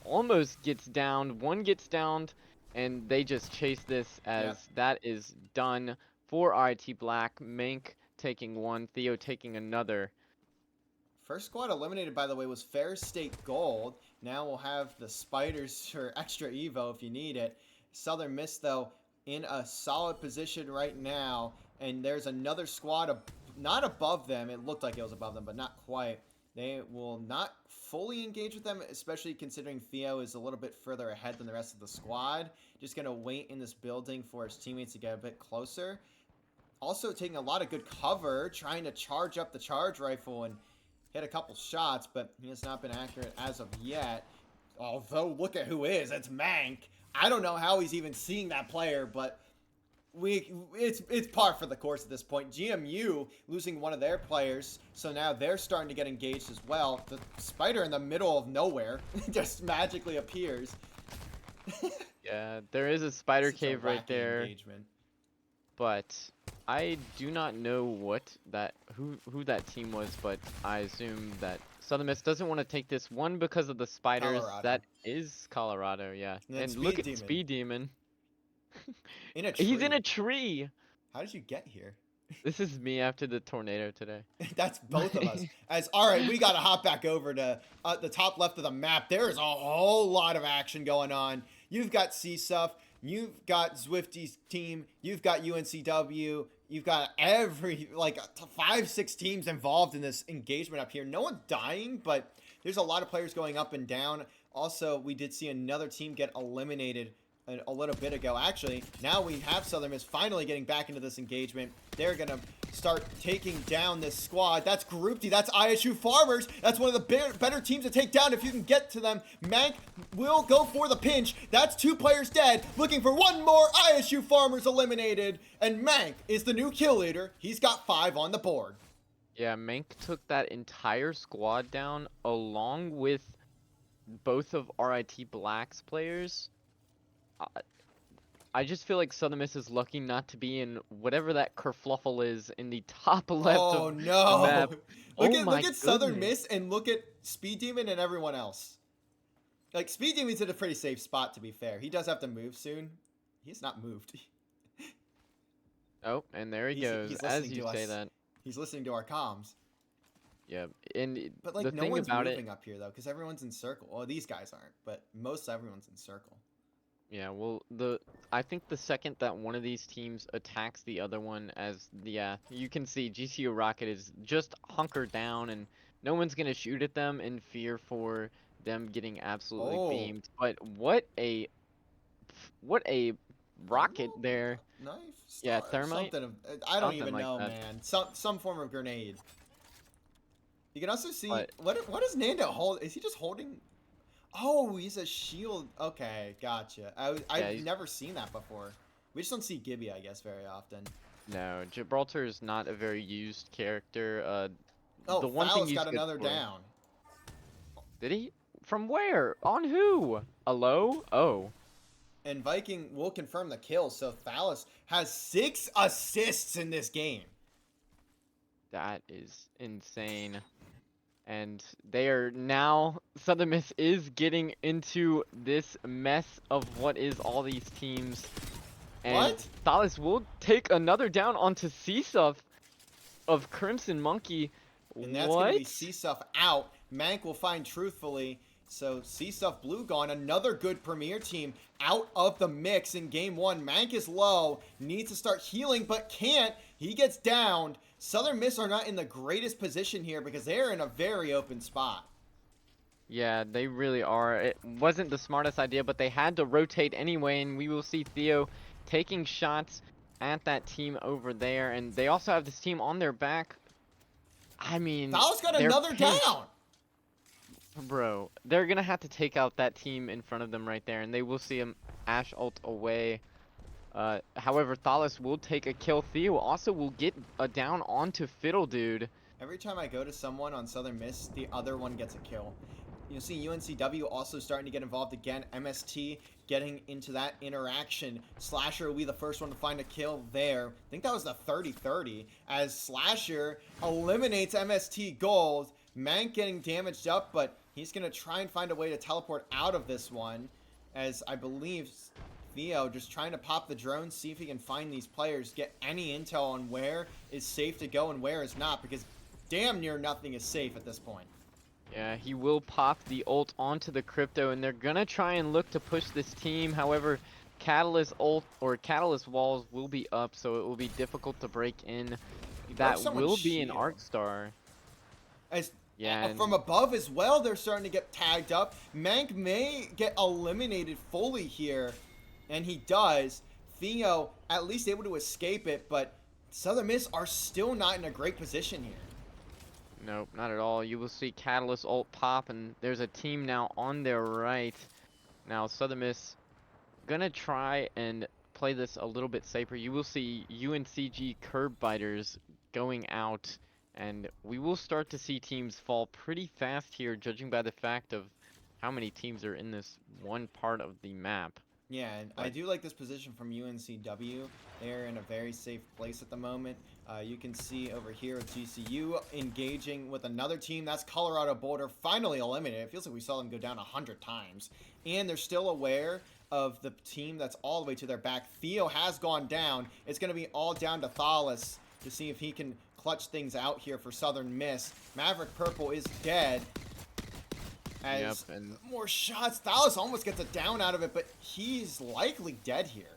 almost gets downed. One gets downed, and they just chase this as that is done for IT Black. Mank taking one, Theo taking another. First squad eliminated, by the way, was Fair State Gold. Now we'll have the Spiders for extra Evo if you need it. Southern Miss, though, in a solid position right now. And there's another squad not above them. It looked like it was above them, but not quite. They will not fully engage with them, especially considering Theo is a little bit further ahead than the rest of the squad. Just going to wait in this building for his teammates to get a bit closer. Also taking a lot of good cover, trying to charge up the charge rifle and hit a couple shots, but he has not been accurate as of yet. Although, look at who is. It's Mank. I don't know how he's even seeing that player, but it's par for the course at this point. GMU losing one of their players, so now they're starting to get engaged as well. The spider in the middle of nowhere just magically appears. Yeah, there is a spider Such a cave right wacky there. engagement. But I do not know who that team was, but I assume that Southern Miss doesn't want to take this one because of the spiders. Colorado. That is Colorado, yeah. And look Speed at Speed Demon. In a tree. He's in a tree. How did you get here? This is me after the tornado today. That's both of us. All right, we got to hop back over to the top left of the map. There is a whole lot of action going on. You've got CSUF. You've got Zwifty's team. You've got UNCW. You've got 5-6 teams involved in this engagement up here. No one's dying, but there's a lot of players going up and down. Also, we did see another team get eliminated a little bit ago. Actually, now we have Southern Miss finally getting back into this engagement. They're going to start taking down this squad. That's Group D. That's ISU Farmers. That's one of the better teams to take down if you can get to them. Mank will go for the pinch. That's 2 players dead. Looking for one more. ISU Farmers eliminated. And Mank is the new kill leader. He's got 5 on the board. Yeah, Mank took that entire squad down along with both of RIT Black's players. I just feel like Southern Miss is lucky not to be in whatever that kerfluffle is in the top left of the map. Look at Southern Miss and look at Speed Demon and everyone else. Like, Speed Demon's in a pretty safe spot, to be fair. He does have to move soon. He's not moved. Oh, and there he goes, as you say that. He's listening to our comms. Yeah, and but like, no one's moving up here, though, because everyone's in circle. Well, these guys aren't, but most everyone's in circle. Yeah, well, I think the second that one of these teams attacks the other one, you can see GCU Rocket is just hunkered down, and no one's gonna shoot at them in fear for them getting absolutely beamed. But what a rocket there! Knife? Yeah, thermite. I don't even know, man. Some form of grenade. You can also see what does Nando hold? Is he just holding? Oh, he's a shield. Okay, gotcha. I've never seen that before. We just don't see Gibby, I guess, very often. No, Gibraltar is not a very used character. The one thing got another down. Did he? From where? On who? A low? Oh. And Viking will confirm the kill, so Thalos has 6 assists in this game. That is insane. And they are now, Southern Miss is getting into this mess of what is all these teams. And What? Thalos will take another down onto Csuf of Crimson Monkey. And that's What? going to be C-Stuff out. Mank will find Truthfully. So C-Stuff Blue gone. Another good Premier team out of the mix in game 1. Mank is low. Needs to start healing, but can't. He gets downed. Southern Miss are not in the greatest position here because they're in a very open spot. Yeah, they really are. It wasn't the smartest idea, but they had to rotate anyway, and we will see Theo taking shots at that team over there. And they also have this team on their back. I mean, Thalos got they're another pinched. down. Bro, they're gonna have to take out that team in front of them right there, and they will see him Ash ult away. However, Thalos will take a kill. Theo also will get a down onto Fiddle Dude. Every time I go to someone on Southern Miss, the other one gets a kill. You'll see UNCW also starting to get involved again. MST getting into that interaction. Slasher will be the first one to find a kill there. I think that was the 30-30 as Slasher eliminates MST Gold. Mank getting damaged up, but he's going to try and find a way to teleport out of this one, as I believe Theo just trying to pop the drone, see if he can find these players, get any intel on where is safe to go and where is not, because damn near nothing is safe at this point. Yeah, he will pop the ult onto the Crypto, and they're gonna try and look to push this team. However, Catalyst ult or Catalyst walls will be up, so it will be difficult to break in. That will be an Arc Star. As Yeah, from above as well, they're starting to get tagged up. Mank may get eliminated fully here, and he does. Theo at least able to escape it, but Southern Miss are still not in a great position here. Nope, not at all. You will see Catalyst ult pop, and there's a team now on their right. Now, Southern Miss gonna try and play this a little bit safer. You will see UNCG Curb Biters going out, and we will start to see teams fall pretty fast here, judging by the fact of how many teams are in this one part of the map. Yeah, and I do like this position from UNCW. They're in a very safe place at the moment. You can see over here with GCU engaging with another team. That's Colorado Boulder, finally eliminated. It feels like we saw them go down 100 times. And they're still aware of the team that's all the way to their back. Theo has gone down. It's going to be all down to Thalos to see if he can clutch things out here for Southern Miss. Maverick Purple is dead. As and more shots, Thalos almost gets a down out of it, but he's likely dead here.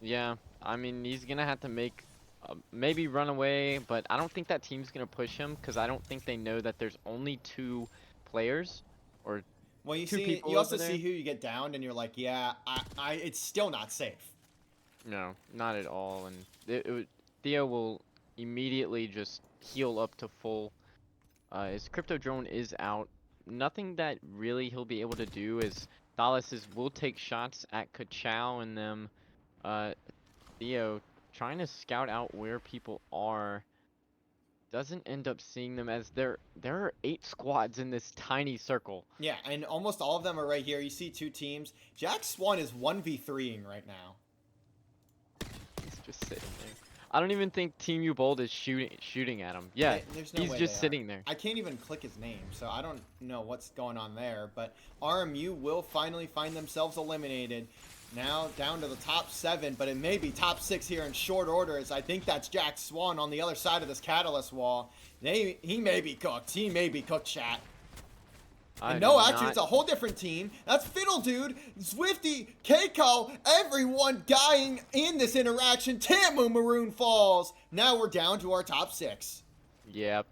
yeah, I mean, he's gonna have to make maybe run away, but I don't think that team's gonna push him because I don't think they know that there's only 2 players or Well, you 2 see, people you also over there. see who you get downed, and you're like, yeah, it's still not safe. No, not at all. And Theo will immediately just heal up to full. His Crypto Drone is out. Nothing that really he'll be able to do is Thalos will take shots at Kachow and them. Theo trying to scout out where people are. Doesn't end up seeing them as there are 8 squads in this tiny circle. Yeah, and almost all of them are right here. You see 2 teams. Jack Swan is 1v3ing right now. He's just sitting there. I don't even think Team U Bold is shooting at him. Yeah, There's no he's way just they sitting are. there. I can't even click his name, so I don't know what's going on there. But RMU will finally find themselves eliminated. Now down to the top 7, but it may be top 6 here in short order, as I think that's Jack Swan on the other side of this Catalyst wall. He may be cooked. He may be cooked, chat. And no, actually, it's a whole different team. That's Fiddle Dude, Swifty, Keiko, everyone dying in this interaction. Tamu Maroon falls. Now we're down to our top 6. Yep.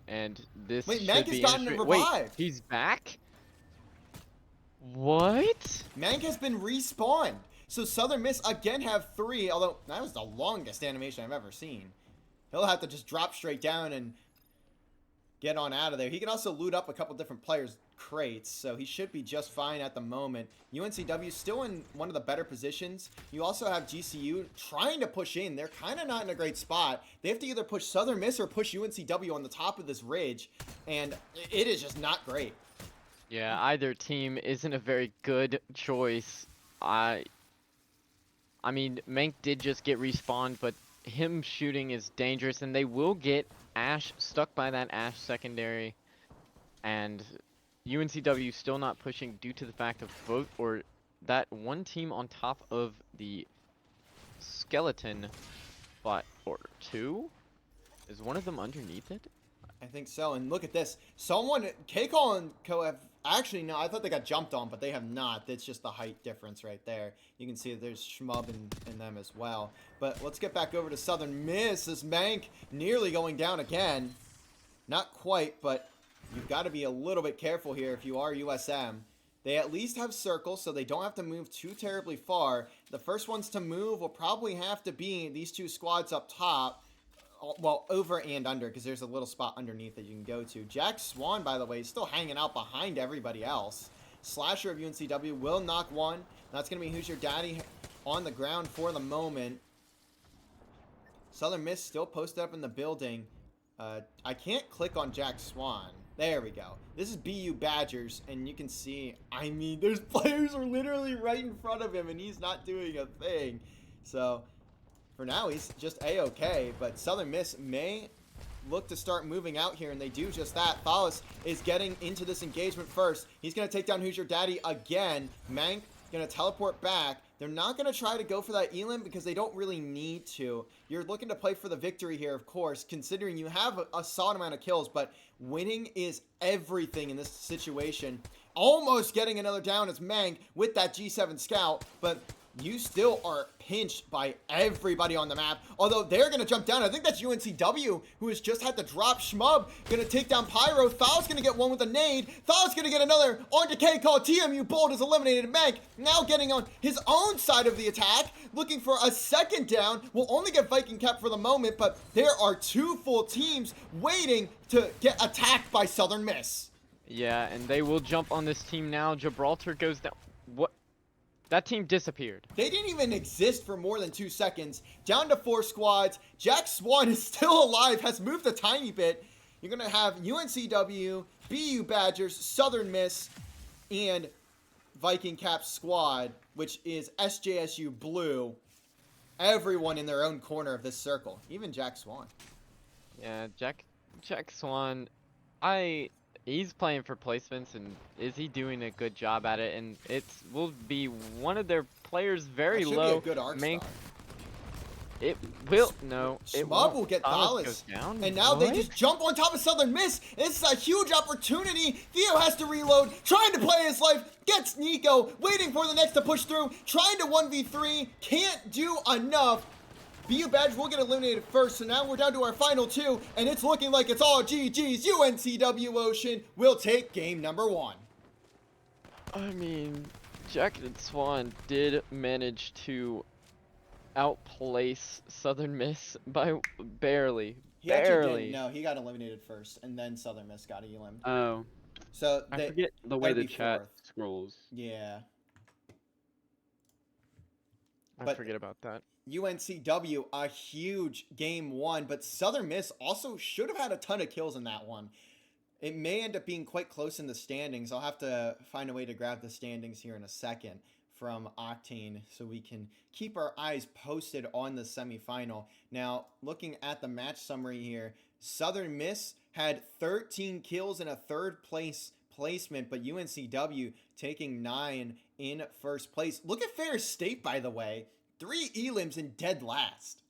And this Wait, should Mank be has gotten interesting. revived. Wait, he's back? What? Mank has been respawned. So Southern Miss again have 3, although that was the longest animation I've ever seen. He'll have to just drop straight down and get on out of there. He can also loot up a couple different players' crates, so he should be just fine at the moment. UNCW still in one of the better positions. You also have GCU trying to push in. They're kind of not in a great spot. They have to either push Southern Miss or push UNCW on the top of this ridge, and it is just not great. Yeah, either team isn't a very good choice. I I mean, Mank did just get respawned, but him shooting is dangerous, and they will get Ash stuck by that Ash secondary, and UNCW still not pushing due to the fact of both, or that one team on top of the skeleton bot, or two? Is one of them underneath it? I think so. And look at this. Someone, K-Call and Co have actually, no, I thought they got jumped on, but they have not. It's just the height difference right there. You can see that there's Shmub in them as well. But let's get back over to Southern Miss. This Mank nearly going down again. Not quite, but you've got to be a little bit careful here if you are USM. They at least have circles, so they don't have to move too terribly far. The first ones to move will probably have to be these two squads up top. Well, over and under, because there's a little spot underneath that you can go to. Jack Swan, by the way, is still hanging out behind everybody else. Slasher of UNCW will knock one. That's going to be Who's Your Daddy on the ground for the moment. Southern Miss still posted up in the building. I can't click on Jack Swan. There we go. This is BU Badgers, and you can see, I mean, there's players are literally right in front of him, and he's not doing a thing. So, for now, he's just A-okay, but Southern Miss may look to start moving out here, and they do just that. Fallis is getting into this engagement first. He's going to take down Who's Your Daddy again. Mank going to teleport back. They're not going to try to go for that elim because they don't really need to. You're looking to play for the victory here, of course, considering you have a solid amount of kills, but winning is everything in this situation. Almost getting another down as Mank with that G7 scout, but you still are pinched by everybody on the map. Although they're going to jump down. I think that's UNCW, who has just had to drop Shmub. Going to take down Pyro. Thal's going to get one with a nade. Thal's going to get another onto K-Call. TMU Bold is eliminated. Meg now getting on his own side of the attack. Looking for a second down. Will only get Viking Cap for the moment, but there are two full teams waiting to get attacked by Southern Miss. Yeah, and they will jump on this team now. Gibraltar goes down. What? That team disappeared. They didn't even exist for more than 2 seconds. Down to 4 squads. Jack Swan is still alive, has moved a tiny bit. You're going to have UNCW, BU Badgers, Southern Miss, and Viking Cap squad, which is SJSU Blue. Everyone in their own corner of this circle, even Jack Swan. Yeah, Jack Swan, he's playing for placements, and is he doing a good job at it? And it will be one of their players very That should low. be a good arc star. It will no. Shmub will get Dallas. And now they just jump on top of Southern Miss. This is a huge opportunity. Theo has to reload, trying to play his life. Gets Nico, waiting for the next to push through. Trying to 1v3. Can't do enough. BU Badge will get eliminated first, so now we're down to our final 2, and it's looking like it's all GG's. UNCW Ocean will take game number 1. I mean, Jack Swan did manage to outplace Southern Miss by barely. He actually didn't. No, he got eliminated first, and then Southern Miss got eliminated. Oh. So I forget the way the chat scrolls. Yeah. I forget about that. UNCW, a huge game 1, but Southern Miss also should have had a ton of kills in that one. It may end up being quite close in the standings. I'll have to find a way to grab the standings here in a second from Octane so we can keep our eyes posted on the semifinal. Now, looking at the match summary here, Southern Miss had 13 kills in a third place placement, but UNCW taking 9 in first place. Look at Ferris State, by the way. 3 elims in dead last.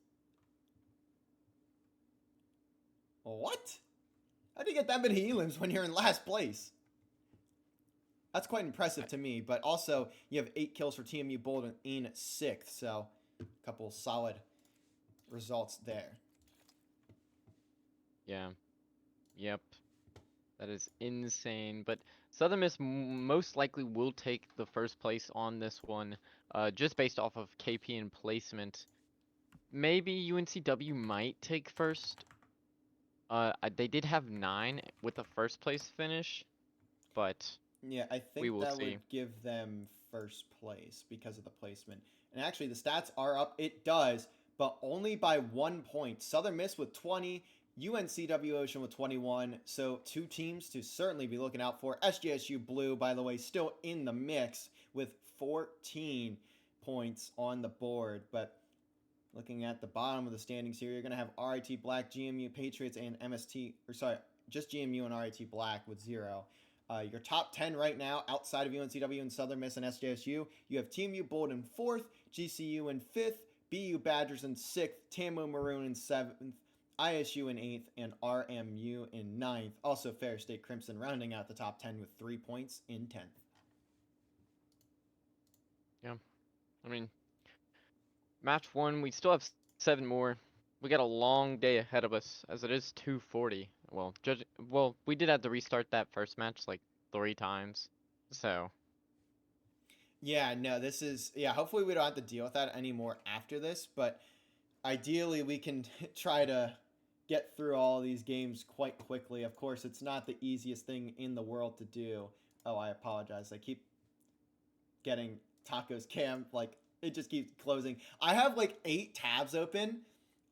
What? How do you get that many elims when you're in last place? That's quite impressive to me, but also you have 8 kills for TMU Bold in 6th, so a couple solid results there. Yeah. Yep. That is insane, but Southern Miss most likely will take the first place on this one, just based off of KP and placement. Maybe UNCW might take first. They did have 9 with the first place finish, but yeah, I think that would give them first place because of the placement. And actually, the stats are up. It does, but only by 1 point. Southern Miss with 20, UNCW Ocean with 21. So two teams to certainly be looking out for. SJSU Blue, by the way, still in the mix with 14 points on the board. But looking at the bottom of the standings here, you're going to have RIT Black, GMU Patriots, and MST, or sorry, just GMU and RIT Black with 0. Your top 10 right now, outside of UNCW and Southern Miss and SJSU, you have TMU Bold in 4th, GCU in 5th, BU Badgers in 6th, TAMO Maroon in 7th, ISU in 8th, and RMU in 9th. Also, Ferris State Crimson rounding out the top 10 with 3 points in 10th. Yeah. I mean, match 1, we still have 7 more. We got a long day ahead of us, as it is 2:40. Well, we did have to restart that first match like 3 times, so. Yeah, no, this is, hopefully we don't have to deal with that anymore after this, but ideally we can try to get through all these games quite quickly. Of course, it's not the easiest thing in the world to do. Oh, I apologize. I keep getting Taco's cam, like, it just keeps closing. I have like 8 tabs open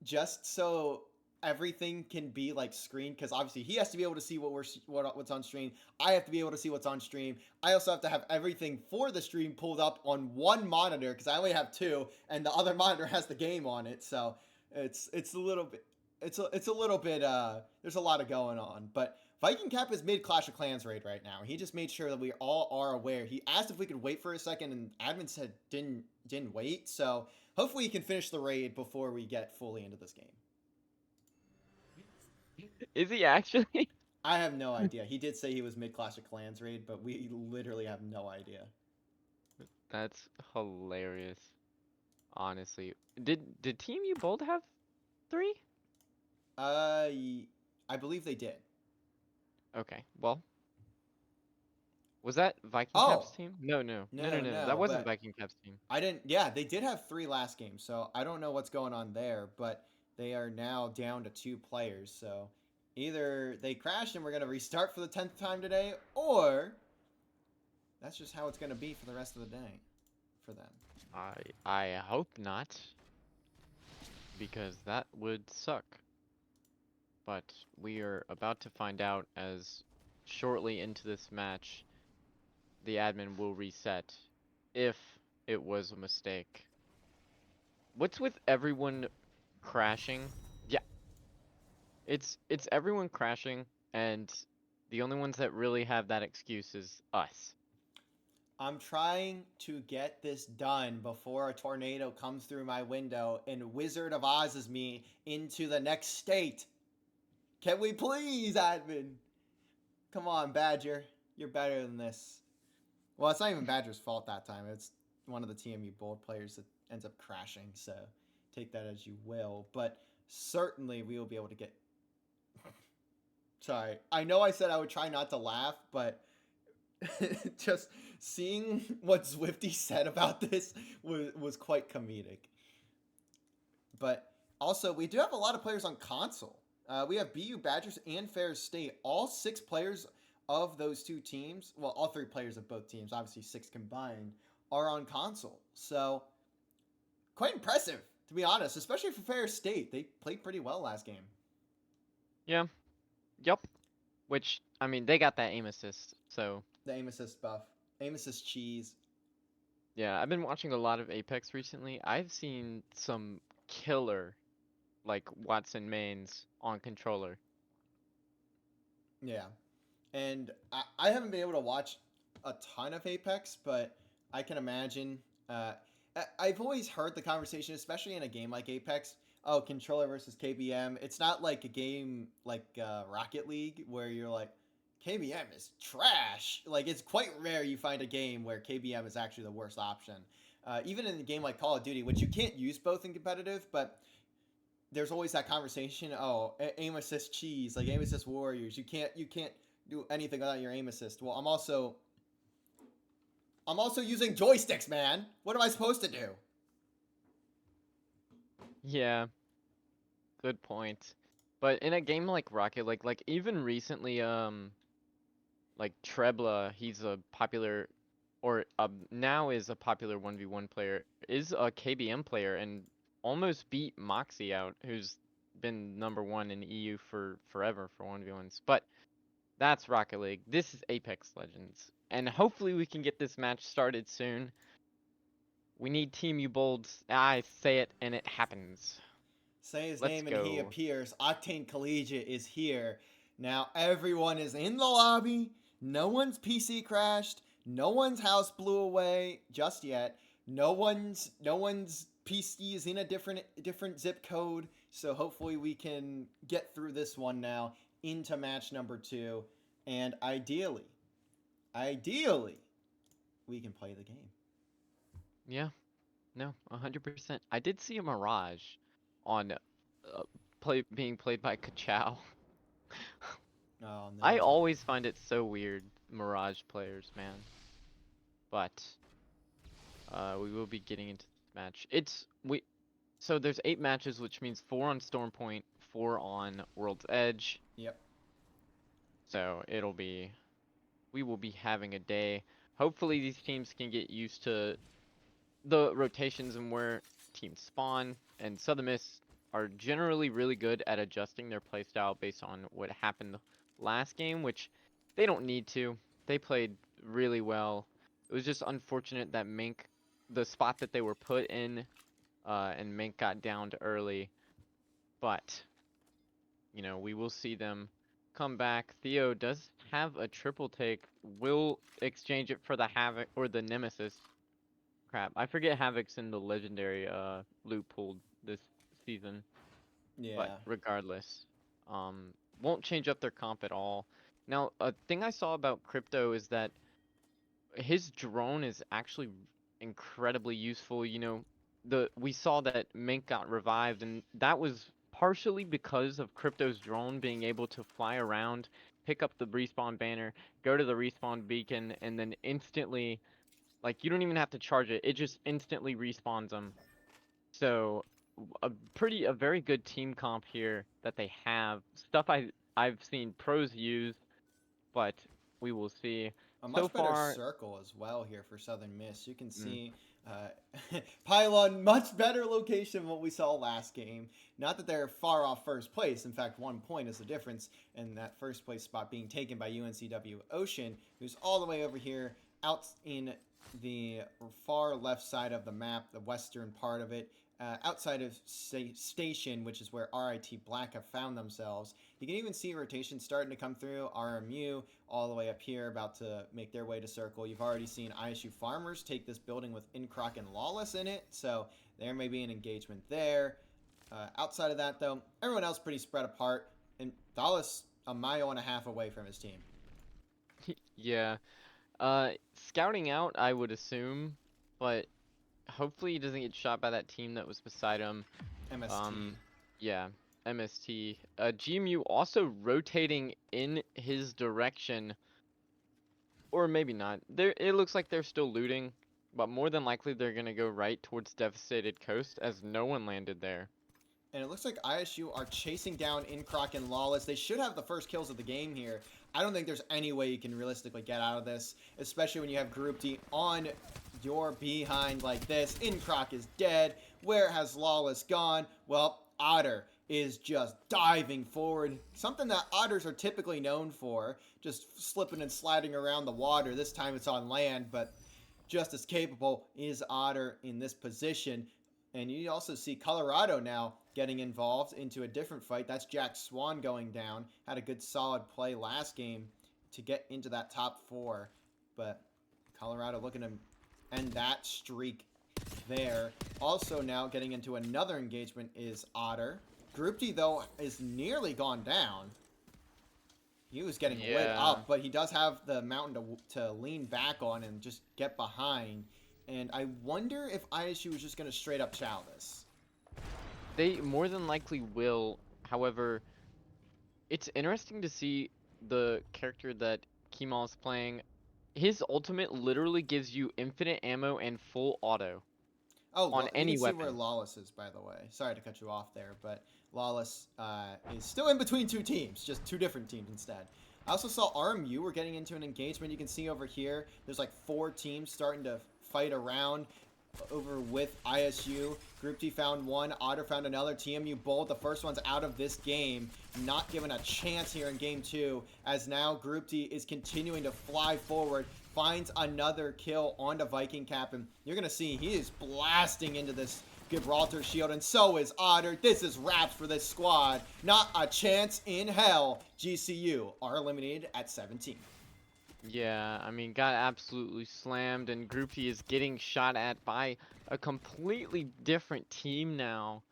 just so everything can be like screened, because obviously he has to be able to see what's on stream. I have to be able to see what's on stream. I also have to have everything for the stream pulled up on one monitor, because I only have 2, and the other monitor has the game on it. So it's a little bit there's a lot of going on. But Viking Cap is mid Clash of Clans raid right now. He just made sure that we all are aware. He asked if we could wait for a second, and admin said didn't wait. So hopefully he can finish the raid before we get fully into this game. Is he actually? I have no idea. He did say he was mid Clash of Clans raid, but we literally have no idea. That's hilarious. Honestly. Did Team U Bold have 3? I believe they did. Okay. Well, was that Viking Cap's team? No. No, That wasn't Viking Cap's team. I didn't. Yeah, they did have 3 last game, so I don't know what's going on there, but they are now down to 2 players. So either they crashed and we're gonna restart for the 10th time today, or that's just how it's gonna be for the rest of the day for them. I hope not, because that would suck. But we are about to find out, as shortly into this match, the admin will reset if it was a mistake. What's with everyone crashing? Yeah. It's everyone crashing, and the only ones that really have that excuse is us. I'm trying to get this done before a tornado comes through my window and Wizard of Oz's me into the next state. Can we please, admin? Come on, Badger. You're better than this. Well, it's not even Badger's fault that time. It's one of the TMU Bold players that ends up crashing, so take that as you will. But certainly we will be able to get... Sorry. I know I said I would try not to laugh, but just seeing what Zwifty said about this was quite comedic. But also, we do have a lot of players on console. We have BU Badgers and Ferris State. All 6 players of those 2 teams, well, all 3 players of both teams, obviously 6 combined, are on console. So, quite impressive, to be honest, especially for Ferris State. They played pretty well last game. Yeah. Yep. Which, I mean, they got that aim assist, so... The aim assist buff. Aim assist cheese. Yeah, I've been watching a lot of Apex recently. I've seen some killer, like, Watson mains on controller. Yeah. And I haven't been able to watch a ton of Apex, but I can imagine. I've always heard the conversation, especially in a game like Apex. Oh, controller versus KBM. It's not like a game like Rocket League where you're like, KBM is trash. Like, it's quite rare you find a game where KBM is actually the worst option. Even in a game like Call of Duty, which you can't use both in competitive, but there's always that conversation. Oh, aim assist cheese, like aim assist warriors. You can't do anything without your aim assist. Well, I'm also using joysticks, man. What am I supposed to do? Yeah, good point. But in a game like Rocket, like even recently, like Trebla, he's a popular, or now is a popular 1v1 player, is a KBM player and almost beat Moxie out, who's been #1 in EU for forever for 1v1s. But that's Rocket League. This is Apex Legends. And hopefully we can get this match started soon. We need Team Ubolds. I say it and it happens. Say his Let's name and he go. appears. Octane Collegiate is here. Now everyone is in the lobby. No one's PC crashed. No one's house blew away just yet. No one's PC is in a different zip code. So hopefully we can get through this one now into match number 2, and ideally, we can play the game. Yeah, no, 100%. I did see a Mirage on being played by Kachow. Oh no. I always find it so weird, Mirage players, man. But we will be getting into this match. So there's 8 matches, which means 4 on Stormpoint, 4 on World's Edge. Yep. So we will be having a day. Hopefully these teams can get used to the rotations and where teams spawn, and Southern Miss are generally really good at adjusting their playstyle based on what happened last game, which they don't need to. They played really well. It was just unfortunate that Mink, the spot that they were put in, and Mink got downed early. But, you know, we will see them come back. Theo does have a triple take, will exchange it for the Havoc or the Nemesis. Crap, I forget Havoc's in the legendary loot pool this season. Yeah. But regardless, won't change up their comp at all. Now, a thing I saw about Crypto is that his drone is actually incredibly useful. You know, we saw that Mink got revived, and that was partially because of Crypto's drone being able to fly around, pick up the respawn banner, go to the respawn beacon, and then instantly, like, you don't even have to charge it. It just instantly respawns them. So a very good team comp here that they have. Stuff I've seen pros use, but we will see. A So much better far, circle as well here for Southern Miss. You can see Pylon, much better location than what we saw last game. Not that they're far off first place. In fact, 1 point is the difference in that first place spot being taken by UNCW Ocean, who's all the way over here out in the far left side of the map, the western part of it. Outside of Station, which is where RIT Black have found themselves. You can even see rotation starting to come through. RMU all the way up here about to make their way to circle. You've already seen ISU Farmers take this building with Incroc and Lawless in it, so there may be an engagement there. Outside of that, though, everyone else pretty spread apart, and Dallas a mile and a half away from his team. yeah. Scouting out, I would assume, but hopefully he doesn't get shot by that team that was beside him. MST. Yeah, MST. GMU also rotating in his direction, or maybe not. It looks like they're still looting, but more than likely they're gonna go right towards Devastated Coast, as no one landed there. And it looks like ISU are chasing down Incroc and Lawless. They should have the first kills of the game here. I don't think there's any way you can realistically get out of this, especially when you have Group D on your behind like this. Incroc is dead. Where has Lawless gone? Well, Otter is just diving forward. Something that otters are typically known for, just slipping and sliding around the water. This time it's on land, but just as capable is Otter in this position. And you also see Colorado now getting involved into a different fight. That's Jack Swan going down. Had a good solid play last game to get into that top 4. But Colorado looking to end that streak there. Also now getting into another engagement is Otter. Group D, though, is nearly gone down. He was getting lit up, but he does have the mountain to lean back on and just get behind. And I wonder if ISU is just going to straight up chow this. They more than likely will. However, it's interesting to see the character that Kemal is playing. His ultimate literally gives you infinite ammo and full auto. Oh, on any you can weapon. see where Lawless is, by the way. Sorry to cut you off there, but Lawless is still in between 2 teams, just 2 different teams instead. I also saw RMU were getting into an engagement. You can see over here, there's like 4 teams starting to fight around. over with ISU. Group D found one, Otter found another. TMU bold, the first one's out of this game. Not given a chance here in game 2, as now Group D is continuing to fly forward. Finds another kill onto Viking Cap, and you're going to see he is blasting into this Gibraltar shield, and so is Otter. This is wraps for this squad. Not a chance in hell. GCU are eliminated at 17. Yeah, I mean, got absolutely slammed, and Group D is getting shot at by a completely different team now.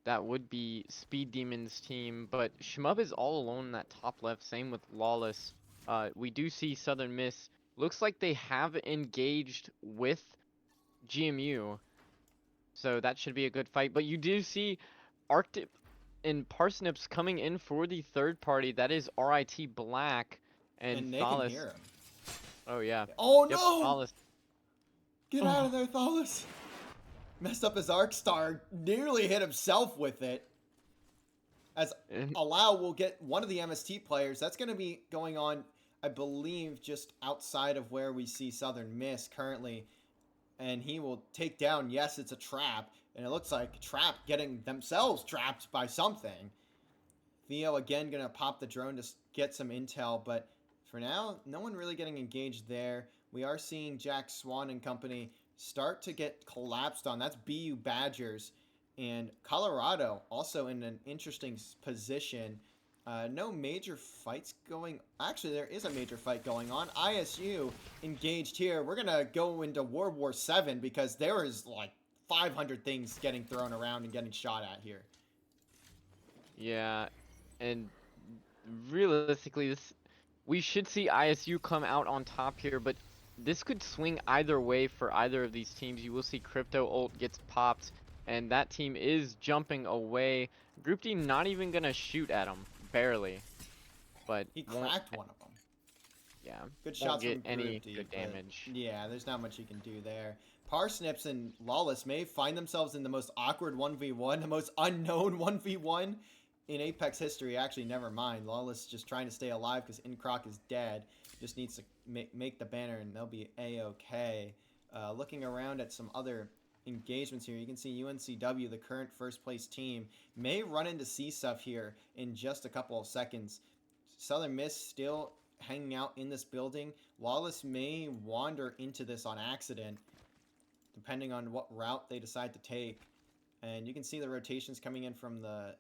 That would be Speed Demon's team, but Shmub is all alone in that top left, same with Lawless. We do see Southern Miss. Looks like they have engaged with GMU, so that should be a good fight. But you do see Arctic and Parsnips coming in for the third party. That is RIT Black and they Thalas. can hear him. Oh yeah. Oh Yep, no! Thalas. Get out of there, Thalas. Messed up his arc star. Nearly hit himself with it. As Allow will get one of the MST players. That's going to be going on, I believe, just outside of where we see Southern Miss currently. And he will take down, yes, it's a trap. And it looks like Trap getting themselves trapped by something. Theo again going to pop the drone to get some intel. But for now, no one really getting engaged there. We are seeing Jack Swan and company start to get collapsed on. That's BU Badgers. And Colorado also in an interesting position. No major fights going. Actually, there is a major fight going on. ISU engaged here. We're going to go into World War VII because there is like 500 things getting thrown around and getting shot at here. Yeah, and realistically, we should see ISU come out on top here, but this could swing either way for either of these teams. You will see Crypto ult gets popped, and that team is jumping away. Group D not even gonna shoot at him, barely. But he cracked one of them. Yeah, good shots get from any Group D, good damage. Yeah, there's not much you can do there. Parsnips and Lawless may find themselves in the most awkward 1v1, the most unknown 1v1 in Apex history. Actually, never mind. Lawless just trying to stay alive because Incroc is dead. Just needs to make the banner and they'll be a-okay. Looking around at some other engagements here, you can see UNCW, the current first place team, may run into C-Stuff here in just a couple of seconds. Southern Miss still hanging out in this building. Lawless may wander into this on accident, depending on what route they decide to take. And you can see the rotations coming in from the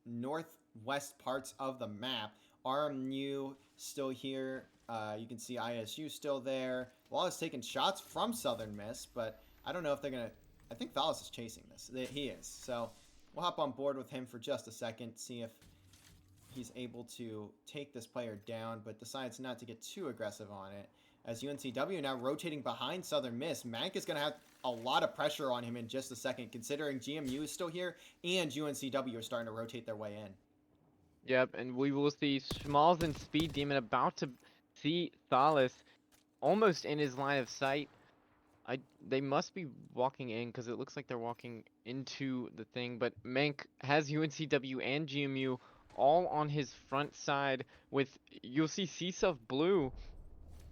northwest parts of the map. RMU still here. You can see ISU still there. Lawless taking shots from Southern Miss, but I don't know if they're going to... I think Thalas is chasing this. He is. So we'll hop on board with him for just a second, see if he's able to take this player down, but decides not to get too aggressive on it. As UNCW now rotating behind Southern Miss, Mank is going to have a lot of pressure on him in just a second, considering GMU is still here and UNCW are starting to rotate their way in. Yep, and we will see Schmalz and Speed Demon about to see Thalas almost in his line of sight. They must be walking in because it looks like they're walking into the thing, but Mank has UNCW and GMU all on his front side with, you'll see C-Self Blue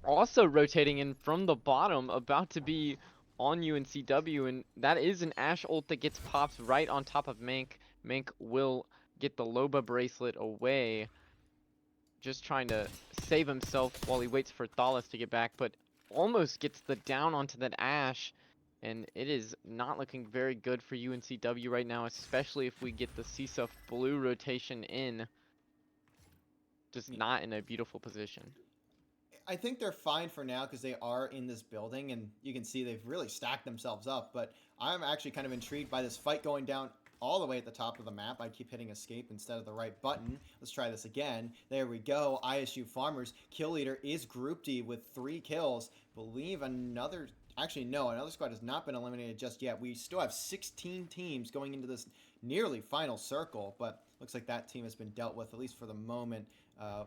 also rotating in from the bottom, about to be on UNCW, and that is an Ash ult that gets popped right on top of Mank. Mank will get the Loba bracelet away, just trying to save himself while he waits for Thalas to get back, but almost gets the down onto that Ash, and it is not looking very good for UNCW right now, especially if we get the C-Self Blue rotation in. Just not in a beautiful position. I think they're fine for now because they are in this building, and you can see they've really stacked themselves up, but I'm actually kind of intrigued by this fight going down all the way at the top of the map. I keep hitting escape instead of the right button. Let's try this again. There we go. ISU Farmers. Kill leader is Group D with 3 kills. Believe another... Actually, no. Another squad has not been eliminated just yet. We still have 16 teams going into this nearly final circle, but looks like that team has been dealt with, at least for the moment.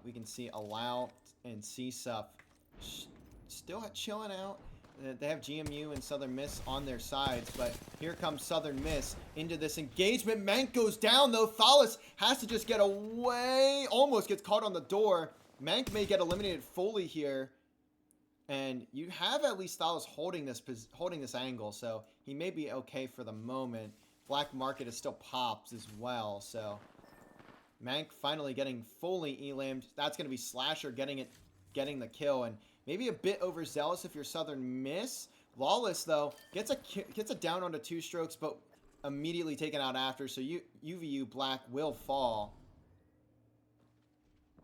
We can see Allow and C-Sup still chilling out. They have GMU and Southern Miss on their sides, but here comes Southern Miss into this engagement. Mank goes down, though. Thalas has to just get away. Almost gets caught on the door. Mank may get eliminated fully here. And you have at least Thalos holding this angle, so he may be okay for the moment. Black Market is still pops as well, so Mank finally getting fully elimmed. That's going to be Slasher getting the kill, and maybe a bit overzealous if you're Southern Miss. Lawless, though, gets a down onto 2 strokes, but immediately taken out after, so UVU Black will fall.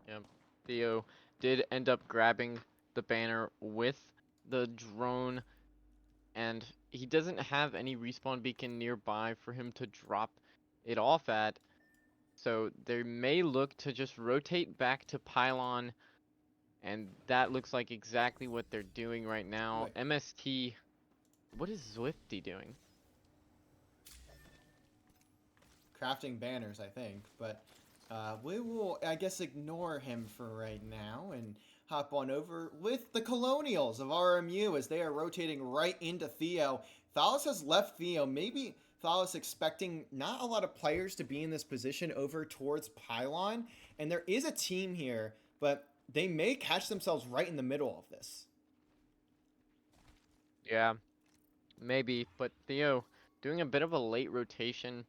Yep. Theo did end up grabbing the banner with the drone, and he doesn't have any respawn beacon nearby for him to drop it off at. So they may look to just rotate back to Pylon, and that looks like exactly what they're doing right now. Wait. MST, what is Zwifty doing? Crafting banners, I think, but we will, I guess, ignore him for right now and hop on over with the Colonials of RMU as they are rotating right into Theo. Thalos has left Theo. Maybe Thalos expecting not a lot of players to be in this position over towards Pylon, and there is a team here, but they may catch themselves right in the middle of this. Yeah, maybe, but Theo doing a bit of a late rotation,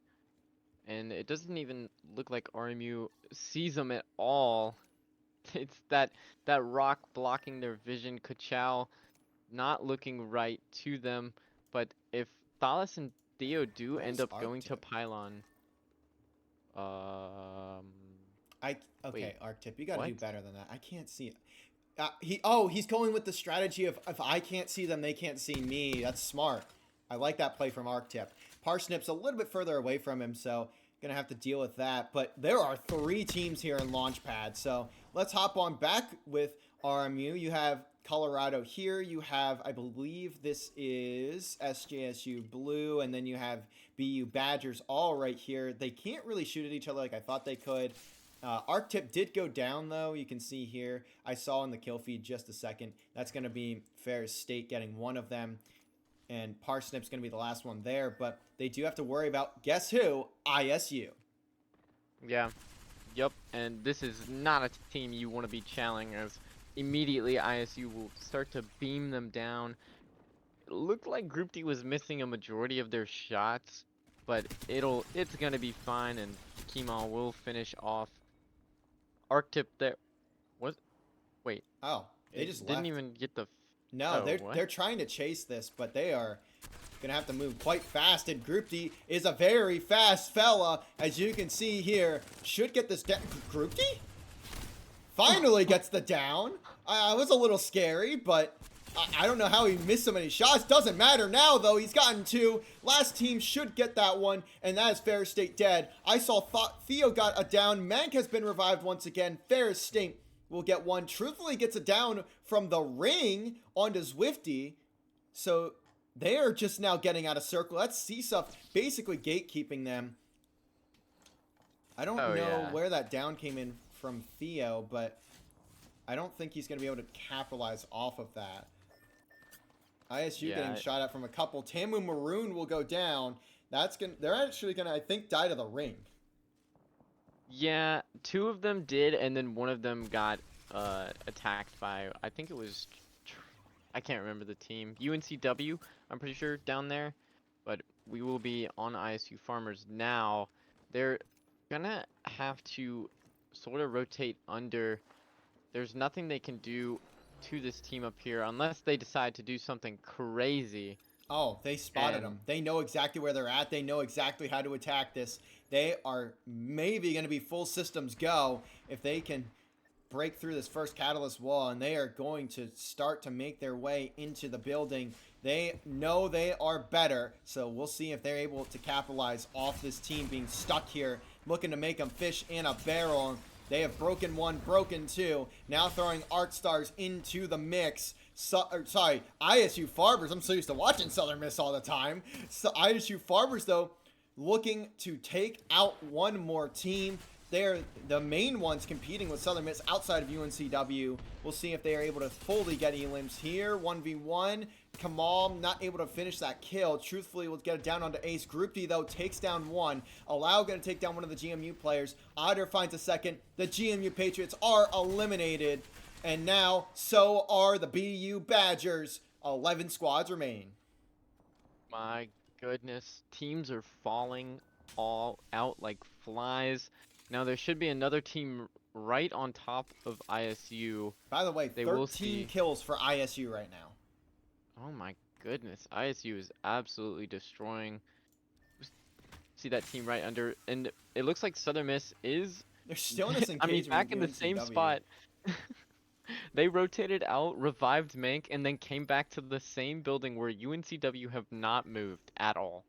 and it doesn't even look like RMU sees them at all. It's that rock blocking their vision. Kachow not looking right to them, but if Thalos and Theo do Where's end up going to Arctip? Pylon, Okay, wait, Arctip, you gotta do what? better than that. I can't see it. He's going with the strategy of if I can't see them, they can't see me. That's smart. I like that play from Arctip. Parsnip's a little bit further away from him, so gonna have to deal with that. But there are 3 teams here in Launchpad, so let's hop on back with RMU. You have Colorado here. You have, I believe this is SJSU Blue, and then you have BU Badgers all right here. They can't really shoot at each other like I thought they could. Arctip did go down, though. You can see here. I saw in the kill feed just a second. That's going to be Ferris State getting one of them. And Parsnip's going to be the last one there. But they do have to worry about, guess who? ISU. Yeah, yep, and this is not a team you want to be challenging, as immediately ISU will start to beam them down. It looked like Group D was missing a majority of their shots, but it's gonna be fine, and Kemal will finish off. Arctip there. What? Wait. Oh, they just didn't left. even get the. No, Oh, they're trying to chase this, but they are gonna have to move quite fast. And Group D is a very fast fella, as you can see here. Should get this down. Group D finally gets the down. I was a little scary, but I don't know how he missed so many shots. Doesn't matter now, though. He's gotten 2. Last team should get that one, and that is Ferris State dead. I saw Theo got a down. Mank has been revived once again. Ferris State will get one. Truthfully, gets a down from the ring onto Zwifty. So they are just now getting out of circle. That's CSUF basically gatekeeping them. I don't know where that down came in from Theo, but I don't think he's going to be able to capitalize off of that. ISU getting shot at from a couple. Tamu Maroon will go down. They're actually gonna, I think, die to the ring. Yeah, 2 of them did, and then one of them got attacked by, I think it was, I can't remember the team. UNCW, I'm pretty sure, down there. But we will be on ISU Farmers now. They're gonna have to sort of rotate under. There's nothing they can do to this team up here unless they decide to do something crazy. Oh, they spotted them. They know exactly where they're at. They know exactly how to attack this. They are maybe going to be full systems go if they can break through this first catalyst wall, and they are going to start to make their way into the building. They know they are better, so we'll see if they're able to capitalize off this team being stuck here, looking to make them fish in a barrel. They have broken 1, broken 2. Now throwing Art Stars into the mix. ISU Farmers. I'm so used to watching Southern Miss all the time. So ISU Farmers, though, looking to take out one more team. They're the main ones competing with Southern Miss outside of UNCW. We'll see if they are able to fully get elims here. 1v1. Kamal not able to finish that kill. Truthfully, we'll get it down onto Ace. Group D, though, takes down 1. Allow going to take down one of the GMU players. Otter finds a second. The GMU Patriots are eliminated. And now, so are the BU Badgers. 11 squads remain. My goodness, teams are falling all out like flies. Now there should be another team right on top of ISU. By the way, They will 13 see. kills for ISU right now. Oh my goodness, ISU is absolutely destroying. See that team right under, and it looks like Southern Miss is, They're still in this I mean, engagement back in the with same UNCW. spot. They rotated out, revived Mank, and then came back to the same building where UNCW have not moved at all.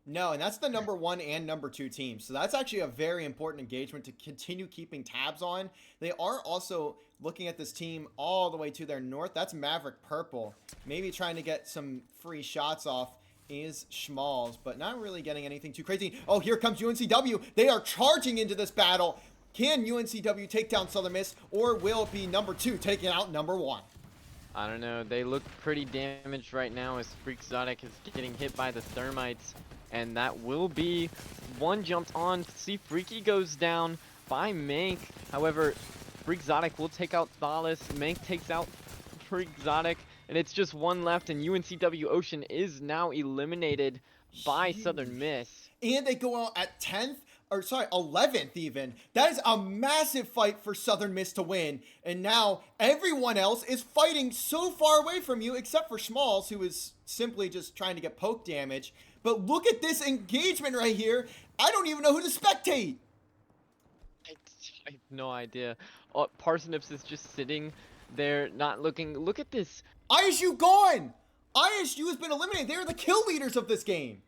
No, and that's the number 1 and number 2 team. So that's actually a very important engagement to continue keeping tabs on. They are also looking at this team all the way to their north. That's Maverick Purple. Maybe trying to get some free shots off is Schmalls, but not really getting anything too crazy. Oh, here comes UNCW. They are charging into this battle. Can UNCW take down Southern Miss, or will it be number 2 taking out number 1? I don't know. They look pretty damaged right now as Freak Exotic is getting hit by the thermites. And that will be one jumped on. See, Freaky goes down by Mank. However, Freak Exotic will take out Thalas. Mank takes out Freak Exotic. And it's just one left. And UNCW Ocean is now eliminated by Southern Miss. And they go out at 10th, or sorry, 11th even. That is a massive fight for Southern Miss to win. And now everyone else is fighting so far away from you, except for Schmalls, who is simply just trying to get poke damage. But look at this engagement right here. I don't even know who to spectate. I have no idea. Parsnips is just sitting there, not looking. Look at this. ISU gone. ISU has been eliminated. They are the kill leaders of this game.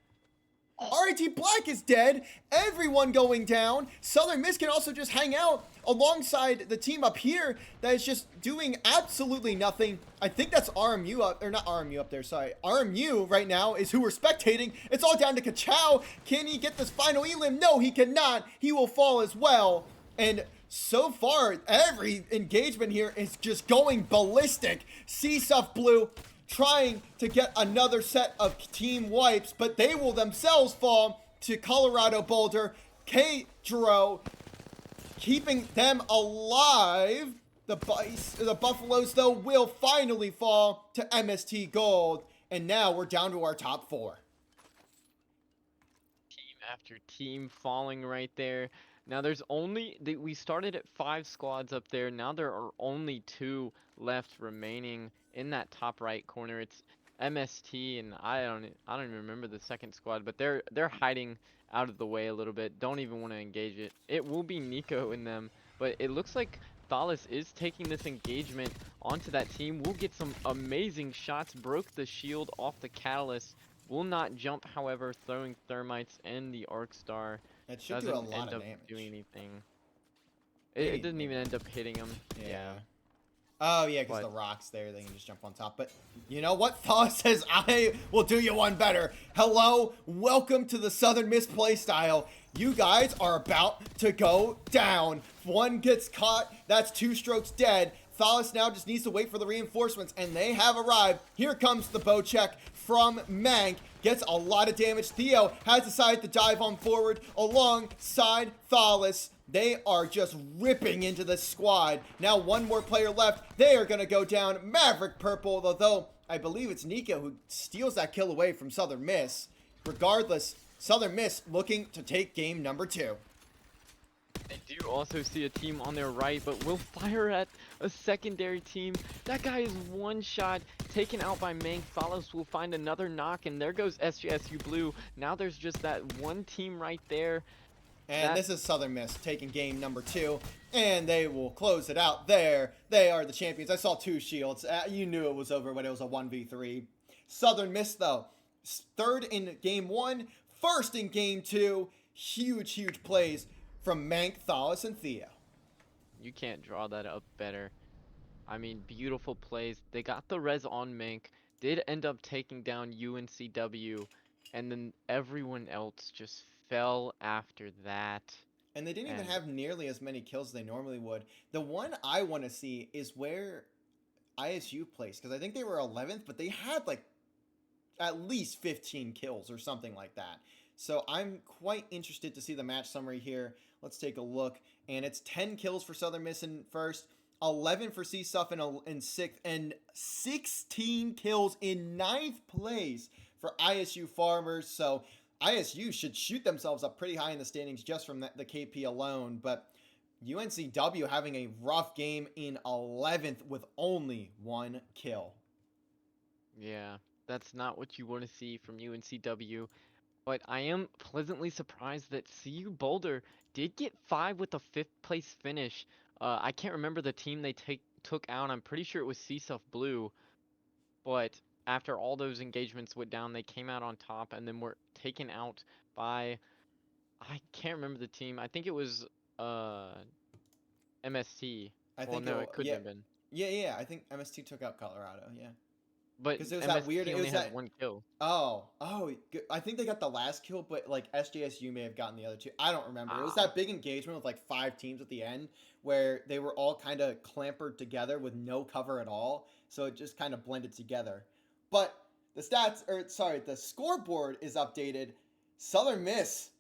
RIT Black is dead. Everyone going down. Southern Miss can also just hang out alongside the team up here that is just doing absolutely nothing. I think that's RMU up, or not RMU up there, sorry. RMU right now is who we're spectating. It's all down to Kachow. Can he get this final elim? No, he cannot. He will fall as well. And so far, every engagement here is just going ballistic. CSUF Blue trying to get another set of team wipes, but they will themselves fall to Colorado Boulder. K. Dro keeping them alive. The Buffaloes, though, will finally fall to MST Gold. And now we're down to our top 4. Team after team falling right there. Now there's only, we started at 5 squads up there. Now there are only 2 left remaining in that top right corner. It's MST and I don't even remember the second squad, but they're hiding out of the way a little bit. Don't even want to engage it. It will be Nico in them, but it looks like Thalas is taking this engagement onto that team. We'll get some amazing shots. Broke the shield off the Catalyst. Will not jump, however, throwing thermites and the Arc Star. That should Doesn't do a lot end of up damage. doing anything. It doesn't even end up hitting him. Yeah. Oh, yeah, because But- the rock's there. They can just jump on top. But you know what? Thaw says, I will do you one better. Hello. Welcome to the Southern Miss playstyle. You guys are about to go down. If one gets caught, that's 2 strokes dead. Thalas now just needs to wait for the reinforcements, and they have arrived. Here comes the bow check from Mank. Gets a lot of damage. Theo has decided to dive on forward alongside Thalas. They are just ripping into the squad. Now 1 more player left. They are going to go down. Maverick Purple, although I believe it's Nico who steals that kill away from Southern Miss. Regardless, Southern Miss looking to take game number 2. I do also see a team on their right, but will fire at a secondary team. That guy is one shot, taken out by Mank. Thalas will find another knock, and there goes SJSU Blue. Now there's just that one team right there. And this is Southern Miss taking game number 2, and they will close it out there. They are the champions. I saw 2 shields. You knew it was over when it was a 1v3. Southern Miss, though, 3rd in game 1, 1st in game 2. Huge, huge plays from Mank, Thalas, and Theo. You can't draw that up better. I mean, beautiful plays. They got the res on Mank, did end up taking down UNCW, and then everyone else just fell after that. And they didn't even have nearly as many kills as they normally would. The one I want to see is where ISU placed, because I think they were 11th, but they had like at least 15 kills or something like that. So I'm quite interested to see the match summary here. Let's take a look. And it's 10 kills for Southern Miss in first, 11 for CSUF in 6th, and 16 kills in 9th place for ISU Farmers. So ISU should shoot themselves up pretty high in the standings just from the KP alone. But UNCW having a rough game in 11th with only 1 kill. Yeah, that's not what you want to see from UNCW. But I am pleasantly surprised that CU Boulder did get 5 with a 5th place finish. I can't remember the team they took out. I'm pretty sure it was CSUF Blue. But after all those engagements went down, they came out on top and then were taken out by, I can't remember the team. I think it was uh MST. I Well, think no, it couldn't have been. yeah. I think MST took out Colorado. Yeah, But because it was that weird. MST It only was has that. 1 kill. I think they got the last kill, but like SJSU may have gotten the other 2. I don't remember. It was Ah, that big engagement with like 5 teams at the end where they were all kind of clampered together with no cover at all, so it just kind of blended together. But the scoreboard is updated. Southern Miss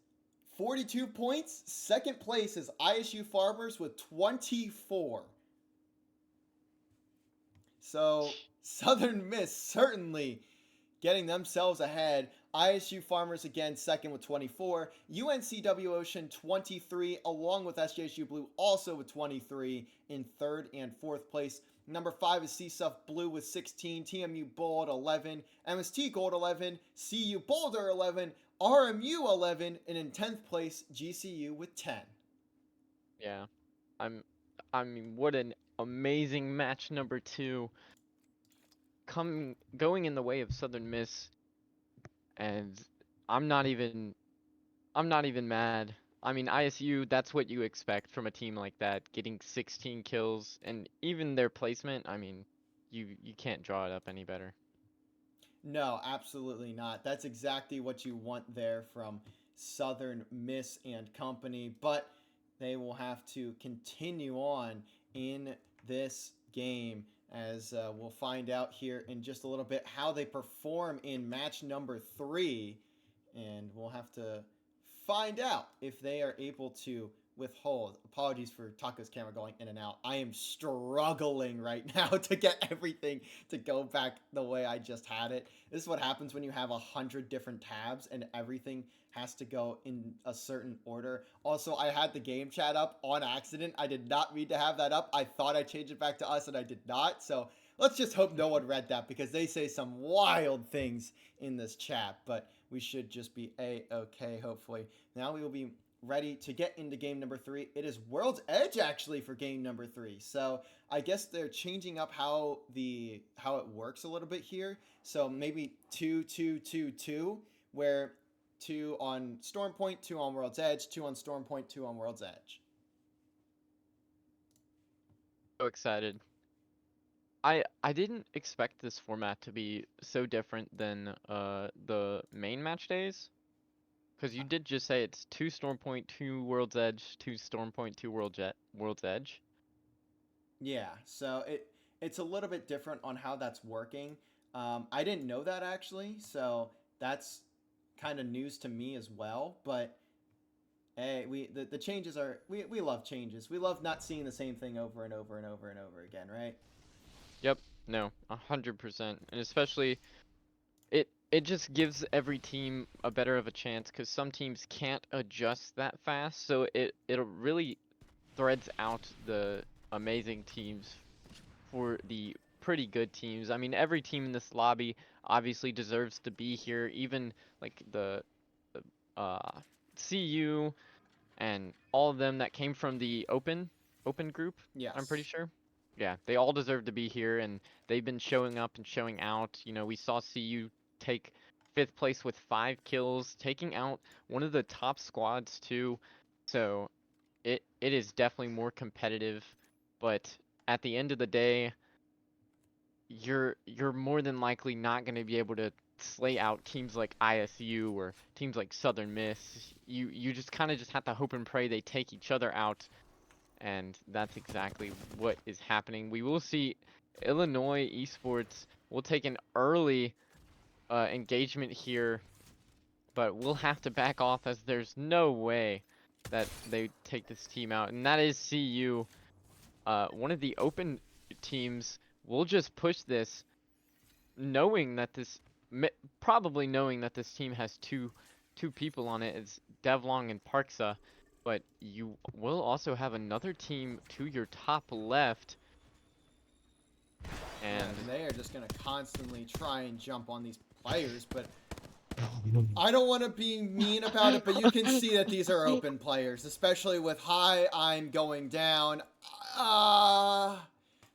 42 points. Second place is ISU Farmers with 24. So Southern Miss certainly getting themselves ahead. ISU Farmers again second with 24. UNCW Ocean 23, along with SJSU Blue also with 23 in third and fourth place. Number 5 is CSUF Blue with 16, TMU Bold 11, MST Gold 11, CU Boulder 11, RMU 11, and in 10th place GCU with 10. yeah. I'm I mean, what an amazing match number 2 going in the way of Southern Miss, and I'm not even I'm not even mad. I mean, ISU, that's what you expect from a team like that, getting 16 kills, and even their placement, I mean, you can't draw it up any better. No, absolutely not. That's exactly what you want there from Southern Miss and company, but they will have to continue on in this game as we'll find out here in just a little bit how they perform in match number 3, and we'll have to find out if they are able to withhold. Apologies for Taco's camera going in and out. I am struggling right now to get everything to go back the way I just had it. This is what happens when you have 100 different tabs and everything has to go in a certain order. Also, I had the game chat up on accident. I did not mean to have that up. I thought I changed it back to us and I did not. So let's just hope no one read that because they say some wild things in this chat. But we should just be a-okay, hopefully. Now we will be ready to get into game number 3. It is World's Edge actually for game number 3. So I guess they're changing up how it works a little bit here. So maybe 2-2-2-2, where 2 on Storm Point, 2 on World's Edge, 2 on Storm Point, 2 on World's Edge. So excited. I didn't expect this format to be so different than the main match days. Because you did just say it's 2 Storm Point, 2 World's Edge, 2 Storm Point, 2 World's Edge. Yeah, so it's a little bit different on how that's working. I didn't know that actually, so that's kind of news to me as well. But hey, the changes are we love changes. We love not seeing the same thing over and over and over and over again, right? Yep, no, 100%. And especially it just gives every team a better of a chance because some teams can't adjust that fast, so it'll really threads out the amazing teams for the pretty good teams. I mean, every team in this lobby obviously deserves to be here, even like the CU and all of them that came from the open group, I'm pretty Yes. sure. Yeah, they all deserve to be here and they've been showing up and showing out. You know, we saw CU take 5th place with 5 kills, taking out one of the top squads too. So, it is definitely more competitive, but at the end of the day, you're more than likely not going to be able to slay out teams like ISU or teams like Southern Miss. You just kind of just have to hope and pray they take each other out, and that's exactly what is happening. We will see Illinois Esports will take an early engagement here, but we'll have to back off as there's no way that they take this team out, and that is CU. one of the open teams will just push this, knowing that probably knowing that this team has two people on it. It's Devlong and Parksa, but you will also have another team to your top left, and they are just gonna constantly try and jump on these players, but I don't want to be mean about it, but you can see that these are open players, especially with High I'm going down.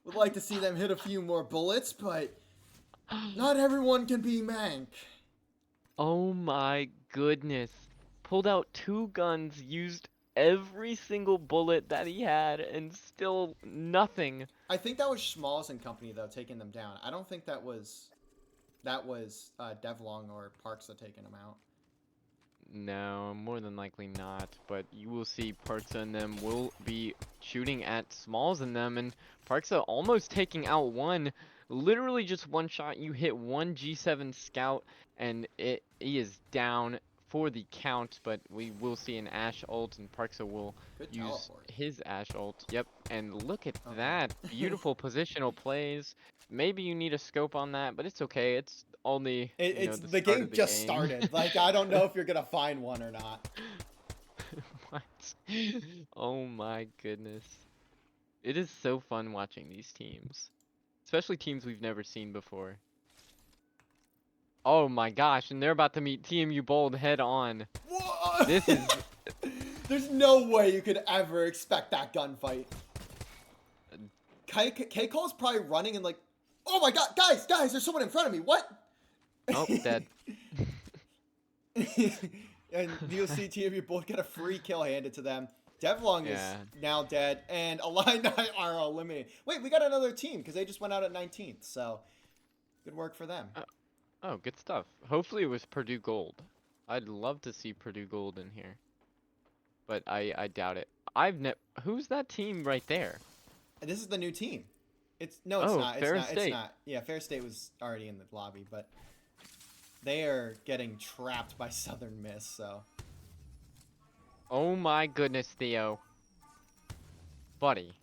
Would like to see them hit a few more bullets, but not everyone can be Mank. oh my goodness. Pulled out 2 guns, used every single bullet that he had, and still nothing. I think that was Schmalz and company, though, taking them down. I don't think that was Devlong or Parksa taking them out. No, more than likely not. But you will see Parksa and them will be shooting at Smalls and them, and Parksa almost taking out one. Literally just one shot. You hit one G7 scout, and he is down for the count. But we will see an Ashe ult, and Parksa will use teleport. his Ashe ult. Yep, and look at that. Beautiful positional plays. Maybe you need a scope on that, but it's okay. It's only the game just started. Like, I don't know if you're gonna find one or not. What? Oh my goodness. It is so fun watching these teams. Especially teams we've never seen before. Oh my gosh, and they're about to meet TMU Bold head on. Whoa! This is... There's no way you could ever expect that gunfight. K-Call's probably running and like, oh my god, guys, there's someone in front of me, what? Oh, dead. And you'll see TMU both get a free kill handed to them. Devlong is now dead, and Illini are eliminated. Wait, we got another team, because they just went out at 19th, so good work for them. Oh, good stuff. Hopefully it was Purdue Gold. I'd love to see Purdue Gold in here. But I doubt it. Who's that team right there? This is the new team. It's not. It's not. Yeah, Fair State was already in the lobby, but they are getting trapped by Southern Miss, so. Oh my goodness, Theo. Buddy.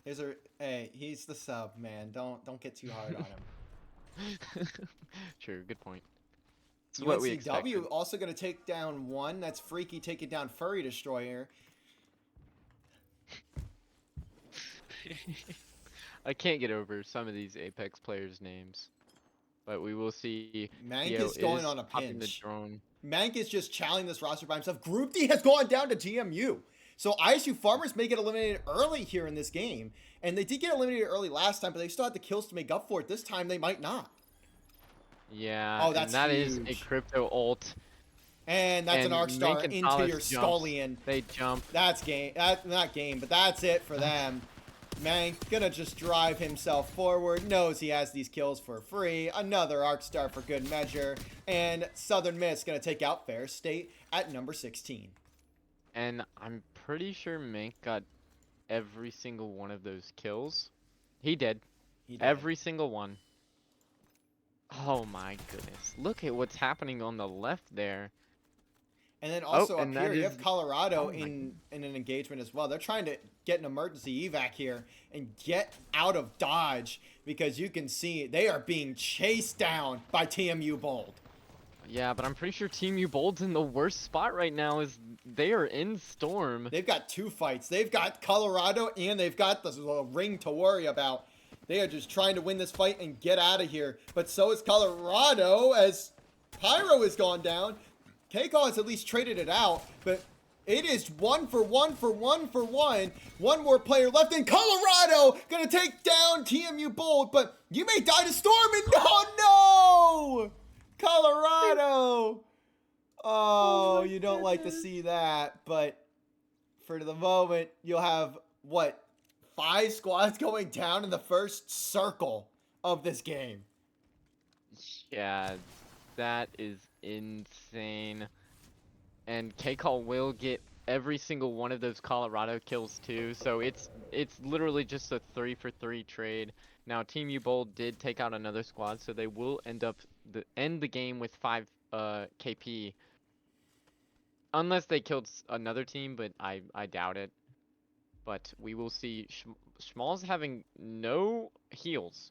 Hey, he's the sub, man. Don't get too hard on him. True, good point. This is what we expected. UNCW also going to take down one. That's Freaky taking down Furry Destroyer. I can't get over some of these Apex players' names. But we will see. Mank is going on a pinch. The drone. Mank is just challenging this roster by himself. Group D has gone down to TMU. So ISU Farmers may get eliminated early here in this game. And they did get eliminated early last time, but they still had the kills to make up for it. This time they might not. Yeah, oh, that is a crypto ult. And that's an Arc Star into your Scullion. They jump. That's game. Not game, but that's it for them. Mank gonna just drive himself forward, knows he has these kills for free. Another Arc Star for good measure. And Southern Miss gonna take out Fair State at number 16. And I'm pretty sure Mank got every single one of those kills. He did. Every single one. Oh my goodness. Look at what's happening on the left there. And then also up here, you have Colorado in an engagement as well. They're trying to get an emergency evac here and get out of Dodge because you can see they are being chased down by TMU Bold. Yeah, but I'm pretty sure TMU Bold's in the worst spot right now. They are in Storm. They've got 2 fights. They've got Colorado and they've got the ring to worry about. They are just trying to win this fight and get out of here. But so is Colorado as Pyro has gone down. K-Call has at least traded it out, but it is 1 for 1 for 1 for 1. One more player left, and Colorado gonna take down TMU Bold, but you may die to Storm, and no! Colorado! Oh, you don't like to see that, but for the moment, you'll have, 5 squads going down in the first circle of this game. Yeah, that is insane. And K-Call will get every single one of those Colorado kills too, so it's literally just a 3 for 3 trade. Now Team U Bold did take out another squad, so they will end the game with 5 KP. Unless they killed another team, but I doubt it. But we will see Schmal's having no heals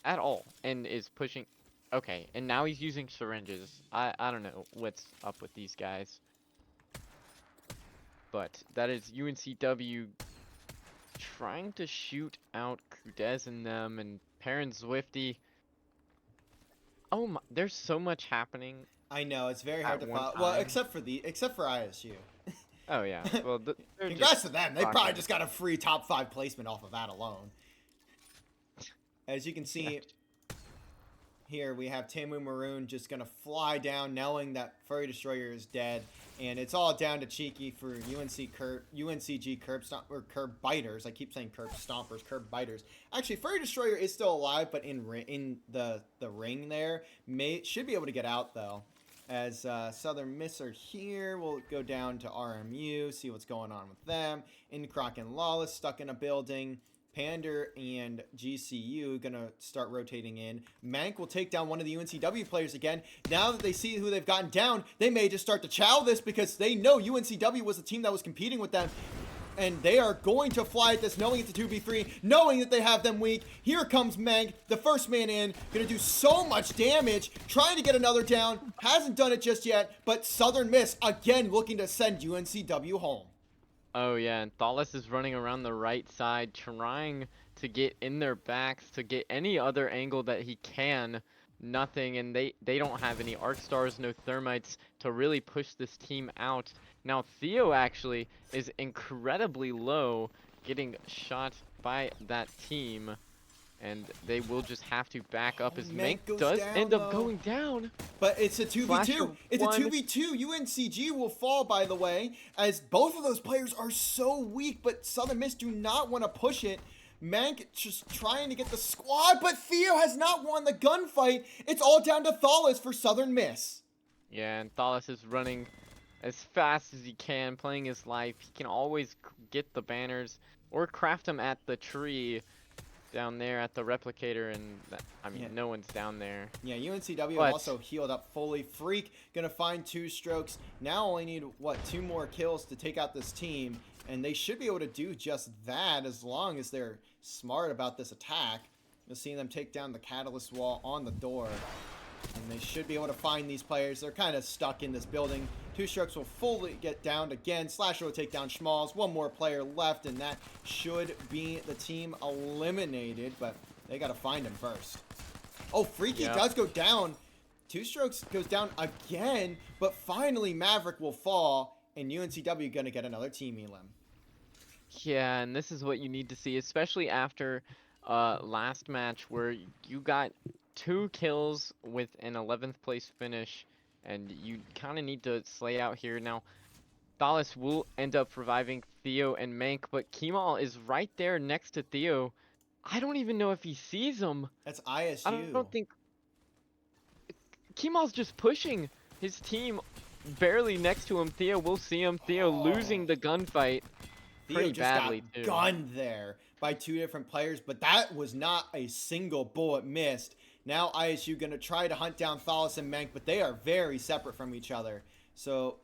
at all and is pushing. Okay, and now he's using syringes. I don't know what's up with these guys. But that is UNCW trying to shoot out Kudez and them, and Perrin Zwifty. Oh my, there's so much happening I know it's very hard at to one follow. Well, time. except for ISU. Oh yeah, well they're Congrats just to them. They rocking probably it. just got a free top 5 placement off of that alone. As you can see here, we have Tamu Maroon just going to fly down knowing that Furry Destroyer is dead. And it's all down to Cheeky for UNCG curb biters. I keep saying curb stompers, curb biters. Actually, Furry Destroyer is still alive, but in the ring there, should be able to get out though. As Southern Miss are here, we'll go down to RMU, see what's going on with them. Croc and Lawless stuck in a building. Pander and GCU gonna start rotating in. Mank will take down one of the UNCW players again. Now that they see who they've gotten down, they may just start to chow this because they know UNCW was the team that was competing with them. And they are going to fly at this, knowing it's a 2v3, knowing that they have them weak. Here comes Mank, the first man in, gonna do so much damage, trying to get another down. Hasn't done it just yet, but Southern Miss, again, looking to send UNCW home. Oh yeah, and Thales is running around the right side trying to get in their backs to get any other angle that he can. Nothing, and they don't have any arc stars, no thermites to really push this team out. Now Theo actually is incredibly low, getting shot by that team, and they will just have to back up as Mank does end up going down. But it's a 2v2. It's a one. 2v2. UNCG will fall, by the way, as both of those players are so weak, but Southern Miss do not want to push it. Mank just trying to get the squad, but Theo has not won the gunfight. It's all down to Thales for Southern Miss. Yeah, and Thales is running as fast as he can, playing his life. He can always get the banners or craft them at the tree down there at the replicator, and no one's down there. Yeah, UNCW also healed up fully. Freak gonna find 2 strokes. Now only need, what, 2 more kills to take out this team, and they should be able to do just that as long as they're smart about this attack. You'll see them take down the catalyst wall on the door, and they should be able to find these players. They're kind of stuck in this building. 2 strokes will fully get downed again. Slasher will take down Schmalz. 1 more player left, and that should be the team eliminated, but they got to find him first. Oh, Freaky does go down. 2 strokes goes down again, but finally Maverick will fall, and UNCW going to get another team elim. Yeah, and this is what you need to see, especially after last match where you got 2 kills with an 11th place finish, and you kind of need to slay out here. Now, Thales will end up reviving Theo and Mank, but Kemal is right there next to Theo. I don't even know if he sees him. That's ISU. I don't think... Kemal's just pushing his team barely next to him. Theo will see him. Theo losing the gunfight pretty badly, too. Gunned there by 2 different players, but that was not a single bullet missed. Now ISU going to try to hunt down Thales and Mank, but they are very separate from each other. So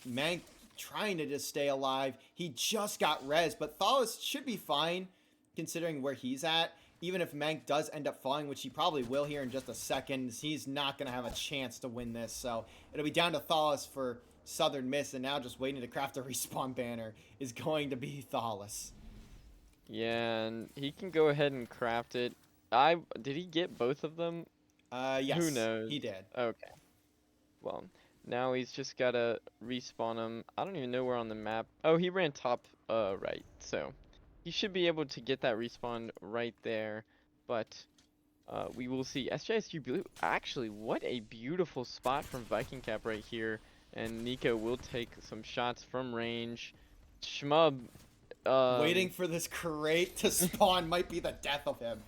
Mank trying to just stay alive. He just got res, but Thales should be fine considering where he's at. Even if Mank does end up falling, which he probably will here in just a second, he's not going to have a chance to win this. So it'll be down to Thales for Southern Miss, and now just waiting to craft a respawn banner is going to be Thales. Yeah, and he can go ahead and craft it. Did he get both of them? Yes. Who knows? He did. Okay. Well, now he's just gotta respawn him. I don't even know where on the map. Oh, he ran top right, so he should be able to get that respawn right there. But we will see. SJSU Blue. Actually, what a beautiful spot from Viking Cap right here. And Nico will take some shots from range. Shmub. Waiting for this crate to spawn might be the death of him.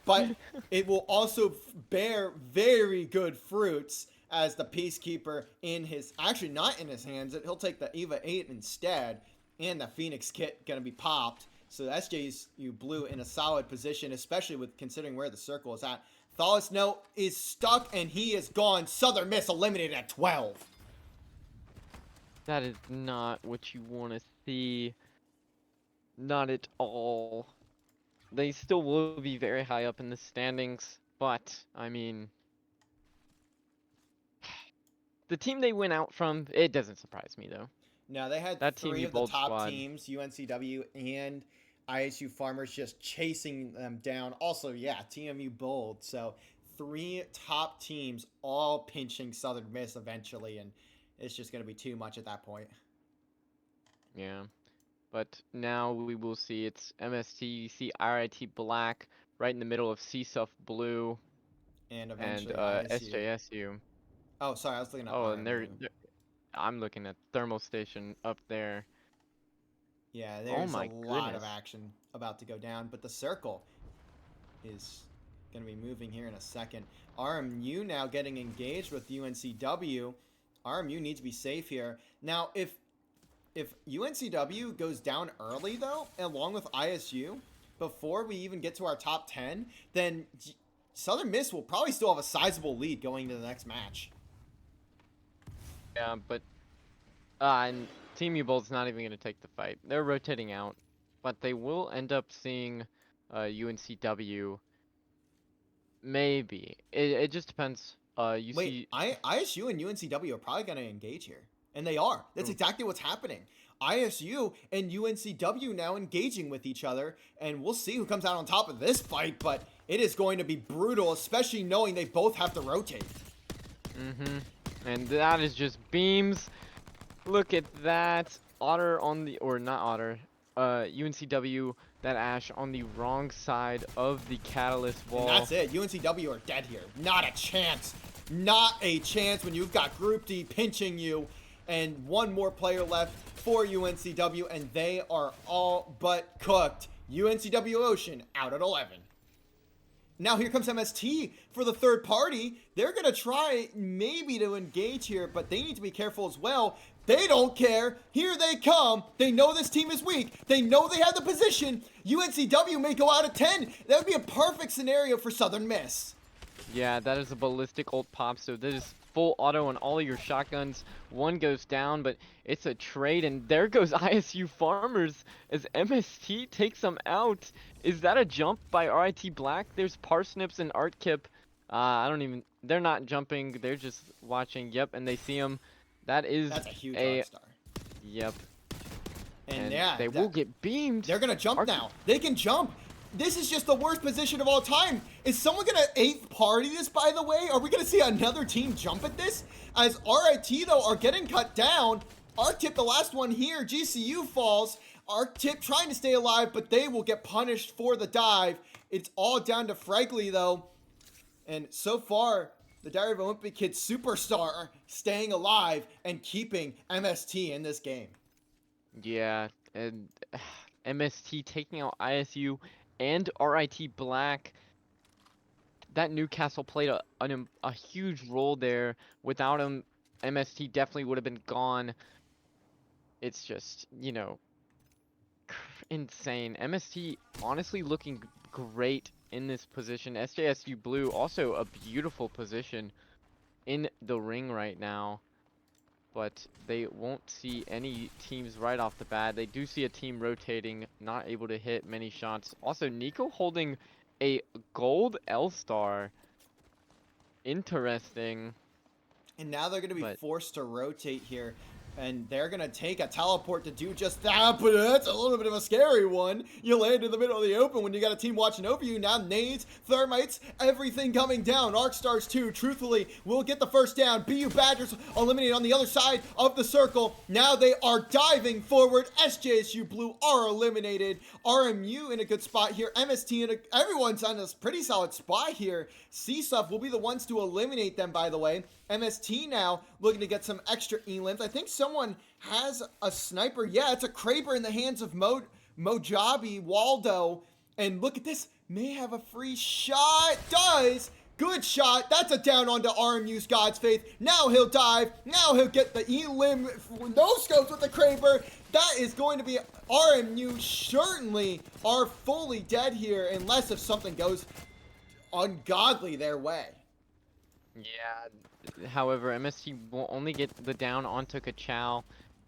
But it will also bear very good fruits as the Peacekeeper in his... Actually, not in his hands. He'll take the EVA 8 instead. And the Phoenix kit going to be popped. So SJSU Blue in a solid position, especially with considering where the circle is at. Thales is stuck and he is gone. Southern Miss eliminated at 12. That is not what you want to see. Not at all. they still will be very high up in the standings, but I mean, the team they went out from, it doesn't surprise me though. Now they had That Team three U of the Bold top squad. teams, UNCW and ISU Farmers, just chasing them down. Also, yeah, TMU Bold. So three top teams all pinching Southern Miss eventually, and it's just going to be too much at that point. Yeah. But now we will see it's MST, you see RIT Black right in the middle of CSUF Blue And and eventually ISU. SJSU. Oh, sorry, I was looking at Oh, and RMU. I'm looking at Thermal Station up there. Yeah, Oh there's a my lot of goodness. action about to go down, but the circle is going to be moving here in a second. RMU now getting engaged with UNCW. RMU needs to be safe here. Now, if UNCW goes down early, though, along with ISU, before we even get to our top 10, then Southern Miss will probably still have a sizable lead going into the next match. Yeah, but and Team U Bold's not even going to take the fight. They're rotating out, but they will end up seeing UNCW. Maybe. It just depends. You Wait, see. ISU and UNCW are probably going to engage here. And they are. That's Ooh, exactly what's happening. ISU and UNCW now engaging with each other, and we'll see who comes out on top of this fight, but it is going to be brutal, especially knowing they both have to rotate. And that is just beams. Look at that. Otter on the, or not Otter, UNCW, that Ash on the wrong side of the catalyst wall. And that's it. UNCW are dead here. Not a chance. Not a chance when you've got Group D pinching you and one more player left for UNCW, and they are all but cooked. UNCW Ocean out at 11. Now here comes MST for the third party. They're going to try maybe to engage here, but they need to be careful as well. They don't care. Here they come. They know this team is weak. They know they have the position. UNCW may go out at 10. That would be a perfect scenario for Southern Miss. Yeah, that is a ballistic ult pop, so that is full auto on all of your shotguns. One goes down, but it's a trade, and there goes ISU Farmers as MST takes them out. Is that a jump by RIT Black? There's Parsnips and Artkip. They're not jumping, they're just watching. Yep, and they see him. That's a huge arc star. Yep. And yeah, they will get beamed. They're going to jump now. They can jump. This is just the worst position of all time. Is someone going to 8th party this, by the way? Are we going to see another team jump at this? As RIT, though, are getting cut down. Arctip, the last one here. GCU falls. Arctip trying to stay alive, but they will get punished for the dive. It's all down to Fragley, though. And so far, the Diary of Olympic Kid superstar staying alive and keeping MST in this game. Yeah, and MST taking out ISU and RIT Black. That Newcastle played a huge role there. Without him, MST definitely would have been gone. It's just, insane. MST honestly looking great in this position. SJSU Blue also a beautiful position in the ring right now. But they won't see any teams right off the bat. They do see a team rotating, not able to hit many shots. Also, Nico holding a gold L-Star. Interesting. And now they're going to be forced to rotate here. And they're going to take a teleport to do just that, but that's a little bit of a scary one. You land in the middle of the open when you got a team watching over you. Now nades, thermites, everything coming down. Arc Stars 2, truthfully, will get the first down. BU Badgers eliminated on the other side of the circle. Now they are diving forward. SJSU Blue are eliminated. RMU in a good spot here. MST, everyone's on a pretty solid spot here. CSUF will be the ones to eliminate them, by the way. MST now looking to get some extra elims. I think someone has a sniper. Yeah, it's a Kraber in the hands of Mojabi Waldo. And look at this. May have a free shot. Does. Good shot. That's a down onto RMU's God's Faith. Now he'll dive. Now he'll get the elim. No scopes with the Kraber. That is going to be RMU certainly are fully dead here unless if something goes ungodly their way. Yeah, however, MST will only get the down onto Kachow,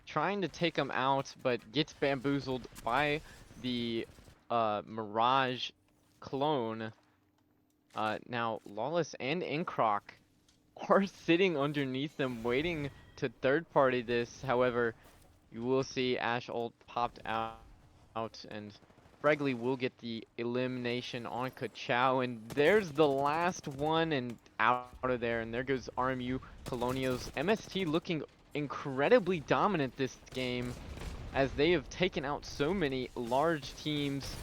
trying to take him out, but gets bamboozled by the Mirage clone. Now Lawless and Inkroc are sitting underneath them, waiting to third party this. However, you will see Ash ult popped out, and Fregley will get the elimination on Kachao, and there's the last one, and out of there, and there goes RMU Colonials. MST looking incredibly dominant this game, as they have taken out so many large teams,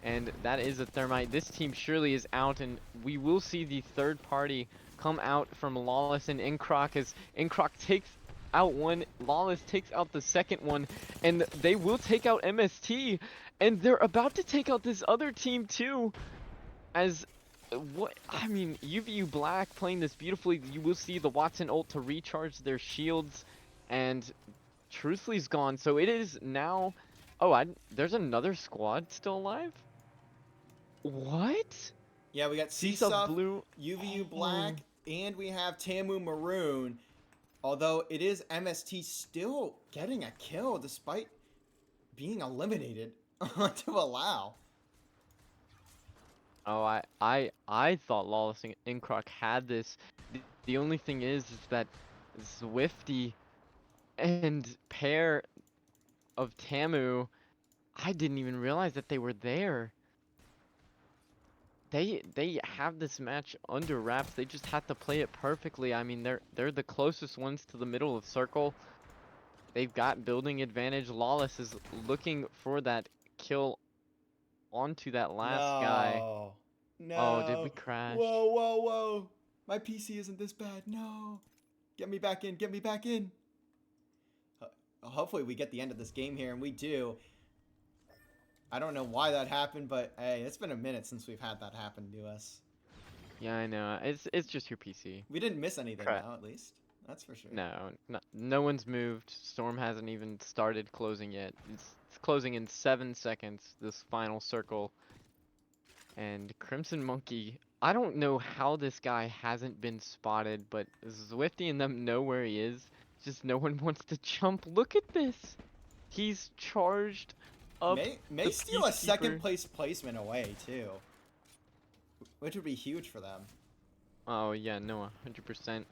and that is a Thermite. This team surely is out, and we will see the third party come out from Lawless and Inkroc, as Inkroc takes out one, Lawless takes out the second one, and they will take out MST, and they're about to take out this other team too, as what I mean, UVU Black playing this beautifully. You will see the Watson ult to recharge their shields, and Truthfully's gone, so it is now. Oh, there's another squad still alive. What? Yeah, we got CSUF CSUF, Blue, UVU Black, and we have Tamu Maroon. Although it is MST still getting a kill despite being eliminated onto Allow. Oh, I thought Lawless and Inkroc had this. The only thing is that Zwifty and pair of Tamu, I didn't even realize that they were there. They have this match under wraps. They just have to play it perfectly. I mean, they're the closest ones to the middle of circle. They've got building advantage. Lawless is looking for that kill onto that last guy. No. Oh, did we crash? Whoa. My PC isn't this bad. No. Get me back in. Get me back in. Hopefully we get the end of this game here, and we do. I don't know why that happened, but hey, it's been a minute since we've had that happen to us. Yeah, I know. It's just your PC. We didn't miss anything now, at least. That's for sure. No one's moved. Storm hasn't even started closing yet. It's closing in 7 seconds, this final circle. And Crimson Monkey, I don't know how this guy hasn't been spotted, but Zwifty and them know where he is. Just no one wants to jump. Look at this. He's charged up. May steal a second place placement away too, which would be huge for them. Oh yeah, no, 100%.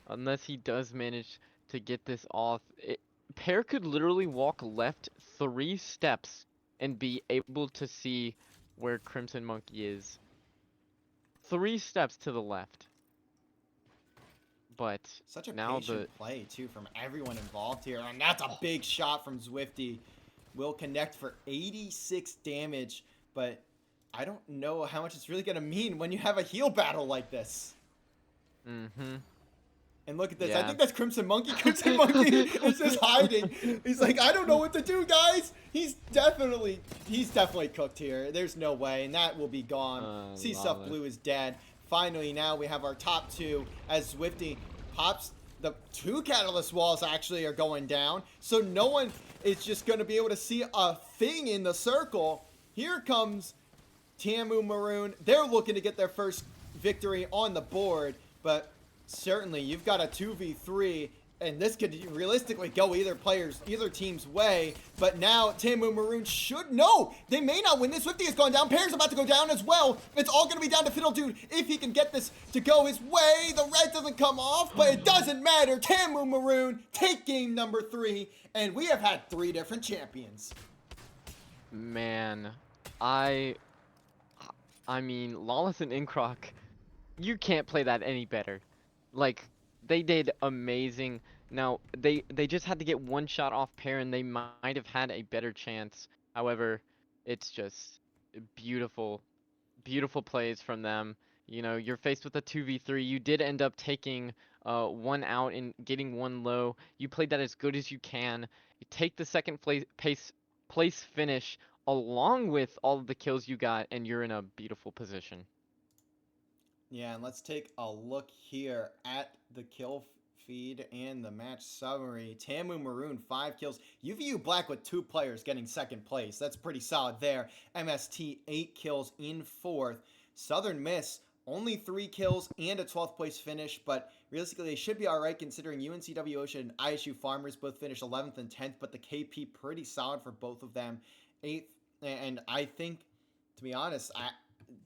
Unless he does manage to get this off, Pear could literally walk left 3 steps and be able to see where Crimson Monkey is. 3 steps to the left. But such a now patient play too from everyone involved here, and that's a big shot from Zwifty. Will connect for 86 damage, but I don't know how much it's really gonna mean when you have a heal battle like this. Mm-hmm. And look at this. Yeah. I think that's Crimson Monkey. Crimson Monkey is just hiding. He's like, I don't know what to do, guys. He's definitely cooked here. There's no way, and that will be gone. CSUF Blue is dead. Finally, now we have our top 2 as Zwifty pops. The 2 catalyst walls actually are going down, so no one is just going to be able to see a thing in the circle. Here comes Tamu Maroon. They're looking to get their first victory on the board, but certainly you've got a 2v3, and this could realistically go either team's way. But now Tamu Maroon should know they may not win this. Swifty has gone down. Pear's about to go down as well. It's all going to be down to Fiddle Dude if he can get this to go his way. The red doesn't come off, but it doesn't matter. Tamu Maroon take game number 3, and we have had 3 different champions. Man, I mean, Lawless and Inkroc, you can't play that any better. Like, they did amazing. Now, they just had to get 1 shot off Pear, and they might have had a better chance. However, it's just beautiful plays from them. You know, you're faced with a 2v3. You did end up taking 1 out and getting 1 low. You played that as good as you can. You take the second place finish along with all of the kills you got, and you're in a beautiful position. Yeah, and let's take a look here at the kill feed and the match summary. Tamu Maroon, 5 kills. UVU Black with 2 players getting second place. That's pretty solid there. MST, 8 kills in 4th. Southern Miss, only 3 kills and a 12th place finish, but realistically they should be alright considering UNCW Ocean and ISU Farmers both finished 11th and 10th, but the KP pretty solid for both of them. 8th, and I think to be honest,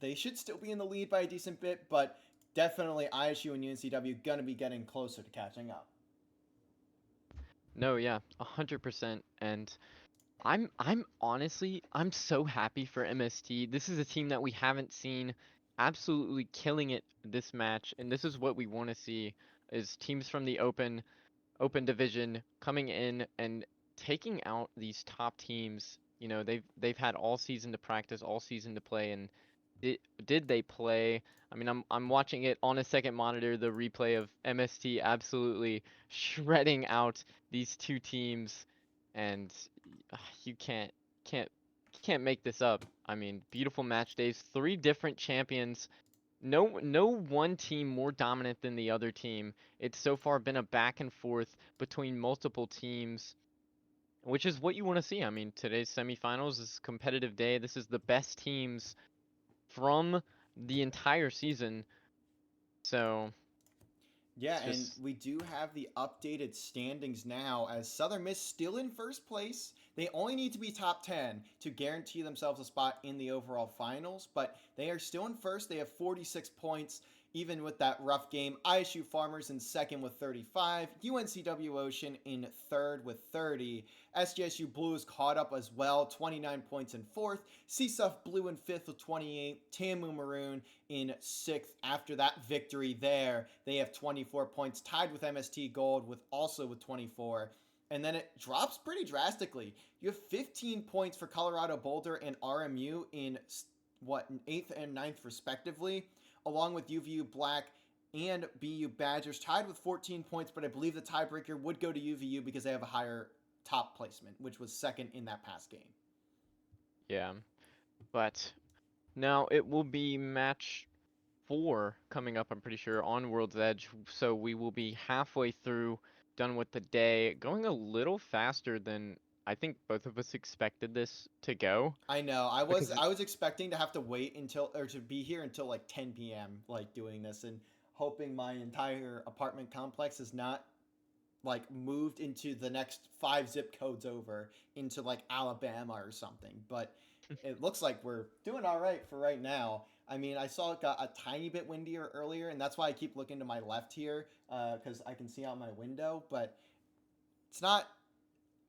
they should still be in the lead by a decent bit, but definitely ISU and UNCW gonna be getting closer to catching up. No, yeah, 100%. And I'm honestly I'm so happy for MST. This is a team that we haven't seen absolutely killing it this match, and this is what we want to see is teams from the open division coming in and taking out these top teams. You know, they've had all season to practice, all season to play, and did they play? I mean, I'm watching it on a second monitor, the replay of MST absolutely shredding out these two teams, and you can't can't make this up. I mean, beautiful match days, three different champions. No one team more dominant than the other team. It's so far been a back and forth between multiple teams, which is what you want to see. I mean, today's semifinals is a competitive day. This is the best teams from the entire season. So Yeah, it's and just we do have the updated standings now as Southern Miss still in first place. They only need to be top 10 to guarantee themselves a spot in the overall finals, but they are still in first. They have 46 points, even with that rough game. ISU Farmers in second with 35, UNCW Ocean in third with 30. SJSU Blues caught up as well, 29 points in fourth. CSUF Blue in fifth with 28. Tamu Maroon in sixth. After that victory there, they have 24 points, tied with MST Gold with 24. And then it drops pretty drastically. You have 15 points for Colorado Boulder and RMU in eighth and ninth respectively, along with UVU Black and BU Badgers tied with 14 points, but I believe the tiebreaker would go to UVU because they have a higher top placement, which was second in that past game. yeah. But now it will be match 4 coming up, I'm pretty sure, on World's Edge. So we will be halfway through, done with the day, going a little faster than I think both of us expected this to go. I know. Because I was expecting to have to wait until or to be here until like 10 p.m. like doing this and hoping my entire apartment complex is not like moved into the next 5 zip codes over into like Alabama or something. But it looks like we're doing all right for right now. I mean, I saw it got a tiny bit windier earlier, and that's why I keep looking to my left here because I can see out my window. But it's not.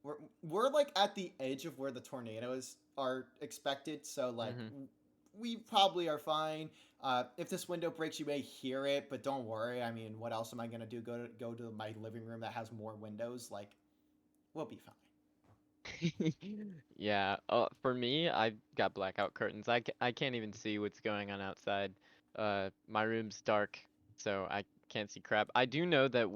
We're we're like at the edge of where the tornadoes are expected, so like hmm we probably are fine. If this window breaks, you may hear it, but don't worry. I mean, what else am I gonna do? Go to my living room that has more windows? Like, we'll be fine. Yeah, for me, I've got blackout curtains. I can't even see what's going on outside. My room's dark, so I can't see crap. I do know that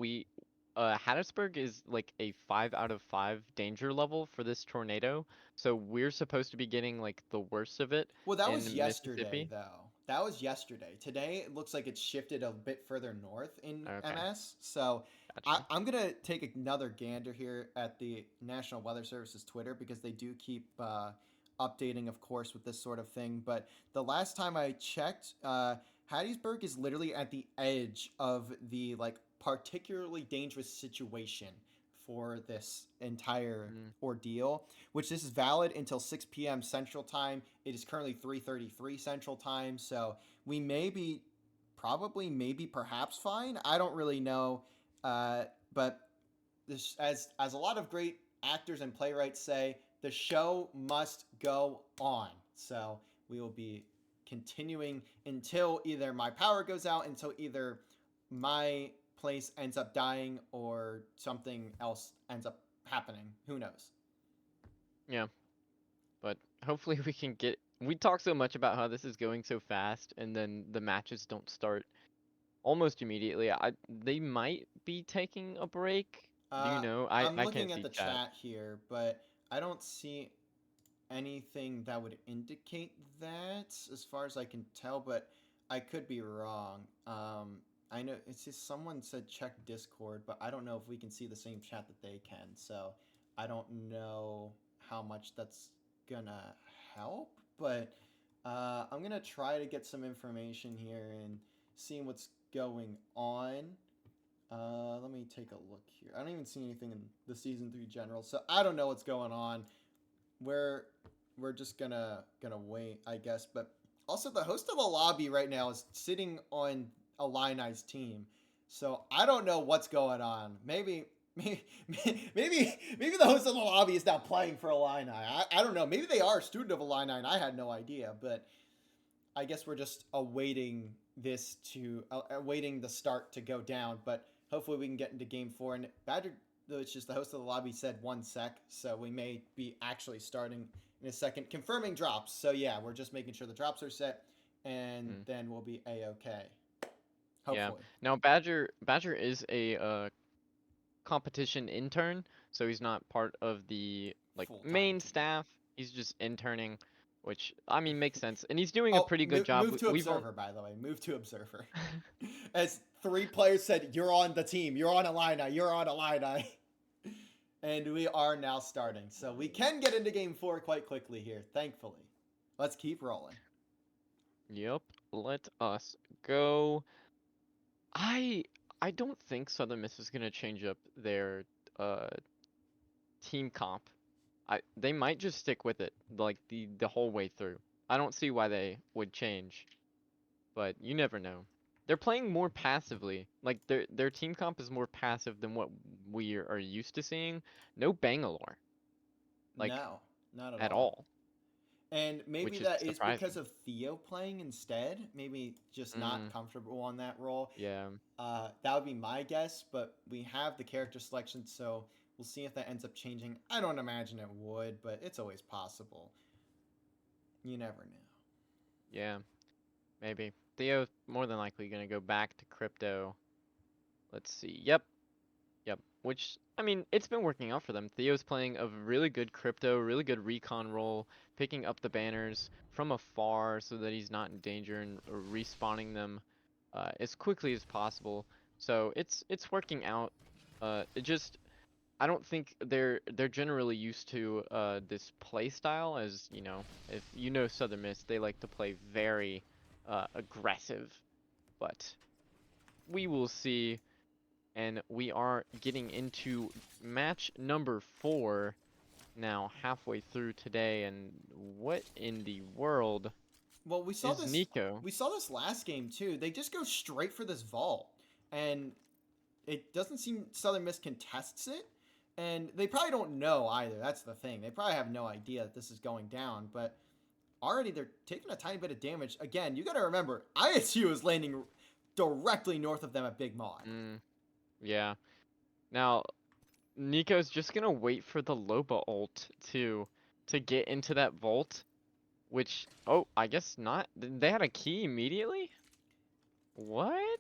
Hattiesburg is like a 5 out of 5 danger level for this tornado, so we're supposed to be getting like the worst of it Well, that was in yesterday, Mississippi. though. That was yesterday. Today, it looks like it's shifted a bit further north in Okay, MS. So gotcha. I'm going to take another gander here at the National Weather Service's Twitter because they do keep updating, of course, with this sort of thing. But the last time I checked, Hattiesburg is literally at the edge of the like particularly dangerous situation for this entire Mm, ordeal, which this is valid until 6 p.m. Central Time. It is currently 3:33 Central Time, so we may be probably, maybe, perhaps fine. I don't really know, but this, as a lot of great actors and playwrights say, the show must go on. So we will be continuing until either my power goes out, until either my place ends up dying or something else ends up happening. Who knows? yeah, but hopefully we can get. We talk so much about how this is going so fast, and then the matches don't start almost immediately. They might be taking a break. Do you Uh, know? I'm I can't looking at see the chat. chat here, but I don't see anything that would indicate that, as far as I can tell. But I could be wrong. I know it's just someone said check Discord, but I don't know if we can see the same chat that they can. So I don't know how much that's gonna help. But I'm gonna try to get some information here and see what's going on. Let me take a look here. I don't even see anything in the season 3 general, so I don't know what's going on. We're we're just gonna wait, I guess. But also, the host of the lobby right now is sitting on Illini's team, so I don't know what's going on. Maybe the host of the lobby is now playing for Illini. I don't know. Maybe they are a student of Illini, and I had no idea. But I guess we're just awaiting awaiting the start to go down. But hopefully we can get into game 4. And Badger, which is the host of the lobby, said 1 sec, so we may be actually starting in a second, confirming drops. So yeah, we're just making sure the drops are set, and then we'll be a-okay. Hopefully. Yeah. Now Badger is a competition intern, so he's not part of the Full-time main team. staff. He's just interning, which I mean makes sense, and he's doing a pretty good job. Move to observer, by the way. Move to observer. As 3 players said, you're on the team. You're on Illini. You're on Illini. And we are now starting. So we can get into game 4 quite quickly here, thankfully. Let's keep rolling. Yep, let us go. I don't think Southern Miss is gonna change up their team comp. They might just stick with it like the whole way through. I don't see why they would change, but you never know. They're playing more passively. Like their team comp is more passive than what we are used to seeing. No Bangalore. Like no, not at all. And maybe Which is that is surprising. because of Theo playing instead. Maybe just not comfortable on that role. Yeah. That would be my guess, but we have the character selection, so we'll see if that ends up changing. I don't imagine it would, but it's always possible. You never know. Yeah. Maybe. Theo's more than likely gonna go back to crypto. Let's see. Yep. Which, I mean, it's been working out for them. Theo's playing a really good crypto, really good recon role, picking up the banners from afar so that he's not in danger and respawning them as quickly as possible. So it's working out. I don't think they're generally used to this play style, as you know, if you know Southern Miss, they like to play very aggressive. But we will see. And we are getting into match number 4 now, halfway through today. And what in the world Well, we saw is this. Nico? We saw this last game too. They just go straight for this vault, and it doesn't seem Southern Miss contests it, and they probably don't know either. That's the thing. They probably have no idea that this is going down, but already they're taking a tiny bit of damage. Again, you got to remember, ISU is landing directly north of them at Big Mod. Yeah. Now, Nico's just gonna wait for the Loba ult to get into that vault, which, oh, I guess not. They had a key immediately? What?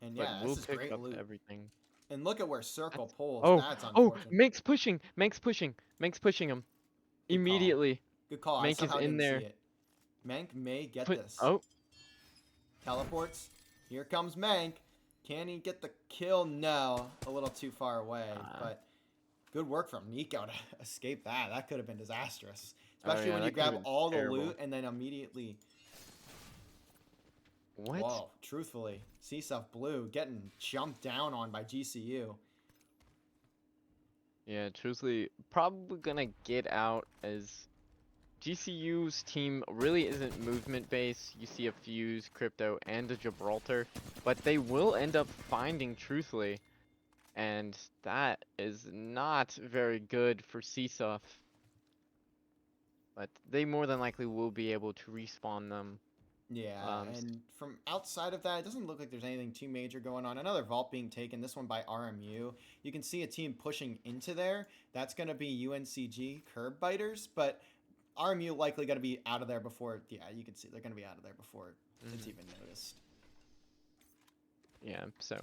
And But yeah, we'll this is pick great up loot. everything. And look at where Circle pulls. Oh, That's oh, unfortunate. Mank's pushing. Mank's pushing him. Good Immediately. Good call. Mank I is somehow in didn't there. see it. Mank may get Put, this. oh, Teleports. Here comes Mank. Can he get the kill? No. A little too far away. But good work from Nico to escape that. That could have been disastrous. Especially when you grab all the loot and then immediately... what? Whoa, truthfully. CSUF Blue getting jumped down on by GCU. Yeah, truthfully, probably gonna get out as GCU's team really isn't movement based. You see a Fuse, Crypto, and a Gibraltar, but they will end up finding Truthfully, and that is not very good for CSUF. But they more than likely will be able to respawn them. Yeah, and from outside of that, it doesn't look like there's anything too major going on. Another vault being taken, this one by RMU. You can see a team pushing into there. That's going to be UNCG Curb Biters, but RMU likely going to be out of there before, yeah, you can see they're going to be out of there before it's even noticed. Yeah, so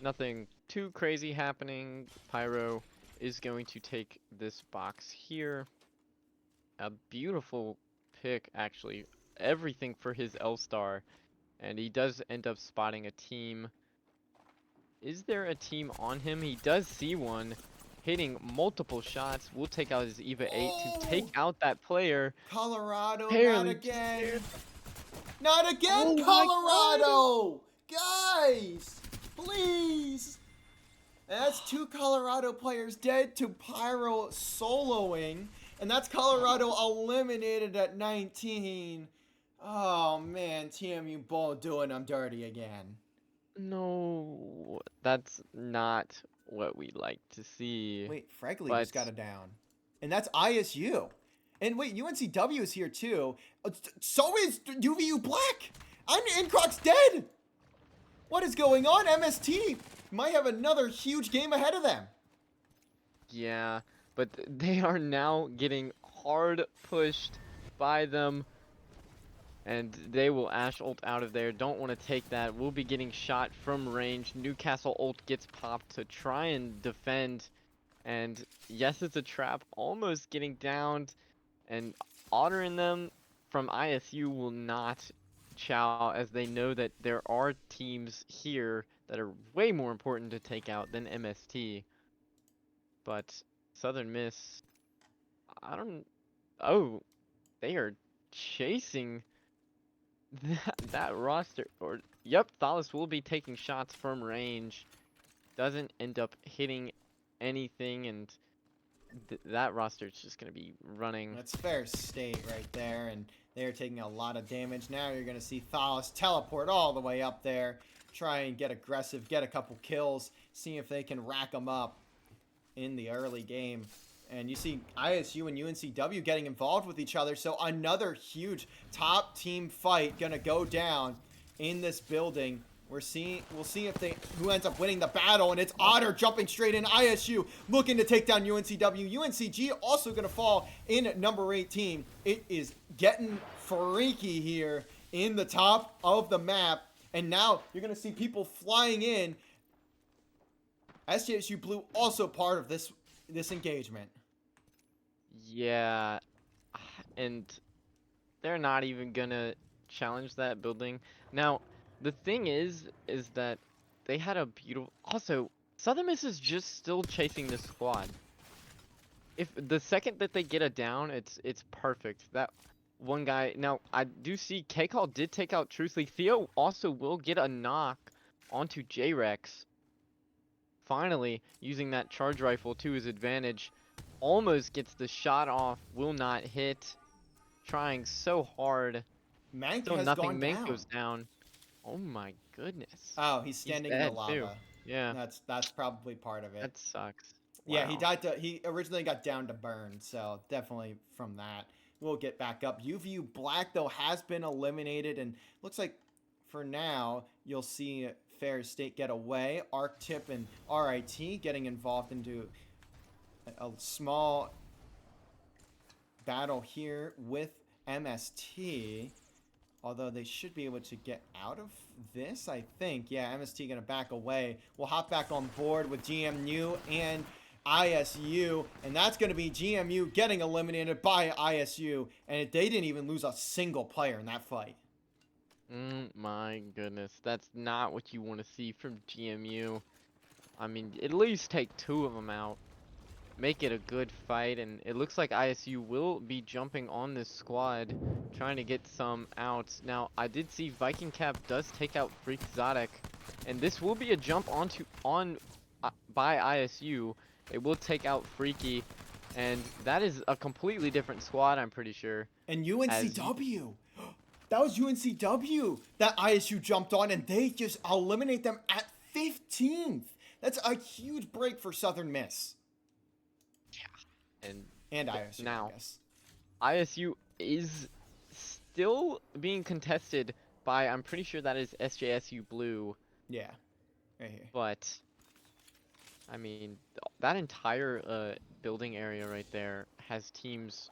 nothing too crazy happening. Pyro is going to take this box here. A beautiful pick, actually. Everything for his L-Star, and he does end up spotting a team. Is there a team on him? He does see one, hitting multiple shots. We'll take out his EVA 8 to take out that player. Colorado, Barely not again. Not again, Oh Colorado! Guys, please. That's 2 Colorado players dead to Pyro soloing. And that's Colorado eliminated at 19. Oh man, TMU Bull doing them dirty again. No, that's not what we like to see. Wait, Fregley But just got it down. And that's ISU. And wait, UNCW is here too. So is UVU Black. I'm Incroc's dead. What is going on? MST might have another huge game ahead of them. yeah, but they are now getting hard pushed by them. And they will Ash ult out of there. Don't want to take that. We'll be getting shot from range. Newcastle ult gets popped to try and defend. And yes, it's a trap. Almost getting downed. And Otter and them from ISU will not chow, as they know that there are teams here that are way more important to take out than MST. But Southern Miss, I don't... Oh, they are chasing that roster. Or yep, Thalas will be taking shots from range. Doesn't end up hitting anything, and that roster is just going to be running. That's fair state right there, and they're taking a lot of damage. Now you're going to see Thalas teleport all the way up there, try and get aggressive, get a couple kills, see if they can rack them up in the early game. And you see ISU and UNCW getting involved with each other, so another huge top team fight going to go down in this building. We'll see who ends up winning the battle, and it's Otter jumping straight in. ISU looking to take down UNCW. UNCG also going to fall in number 18. It is getting freaky here in the top of the map, and now you're going to see people flying in. SJSU Blue also part of this engagement. Yeah, and they're not even gonna challenge that building. Now, the thing is that they had a beautiful... Also, Southern Miss is just still chasing this squad. If the second that they get a down, it's perfect. That one guy... Now, I do see K-Call did take out Truthly. Theo also will get a knock onto J-Rex. Finally, using that charge rifle to his advantage. Almost gets the shot off, will not hit. Trying so hard. Mank Still has nothing. gone Mank down. goes down. Oh my goodness. Oh, he's standing in the dead, lava. too. Yeah. That's probably part of it. That sucks. Yeah, Wow. he originally got down to burn, so definitely from that. We'll get back up. UVU Black, though, has been eliminated, and looks like for now you'll see Fair State get away. Arctip and RIT getting involved into a small battle here with MST. Although they should be able to get out of this, I think. Yeah, MST going to back away. We'll hop back on board with GMU and ISU. And that's going to be GMU getting eliminated by ISU. And they didn't even lose a single player in that fight. My goodness. That's not what you want to see from GMU. I mean, at least take 2 of them out. Make it a good fight, and it looks like ISU will be jumping on this squad, trying to get some outs. Now, I did see Viking Cap does take out Freak Exotic, and this will be a jump by ISU. It will take out Freaky, and that is a completely different squad, I'm pretty sure. And UNCW. That was UNCW that ISU jumped on, and they just eliminate them at 15th. That's a huge break for Southern Miss. And ISU, now, I guess. ISU is still being contested by, I'm pretty sure that is SJSU Blue. Yeah, right here. But, I mean, that entire building area right there has teams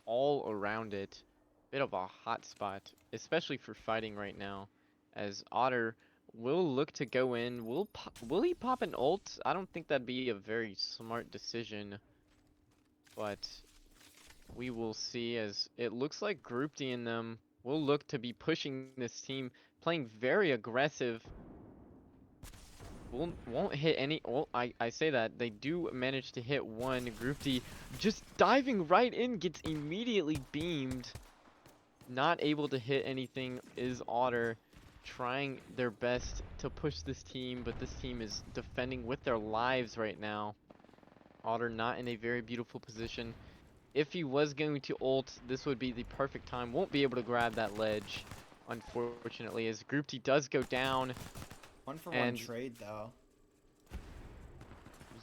all around it. Bit of a hot spot, especially for fighting right now, as Otter will look to go in. Will he pop an ult? I don't think that'd be a very smart decision. But we will see, as it looks like Group D and them will look to be pushing this team, playing very aggressive. Won't hit any. Well, I say that they do manage to hit one. Group D just diving right in, gets immediately beamed. Not able to hit anything is Otter, trying their best to push this team, but this team is defending with their lives right now. Otter not in a very beautiful position. if he was going to ult, this would be the perfect time. Won't be able to grab that ledge, unfortunately, as Group T does go down. 1-for-1 And trade though.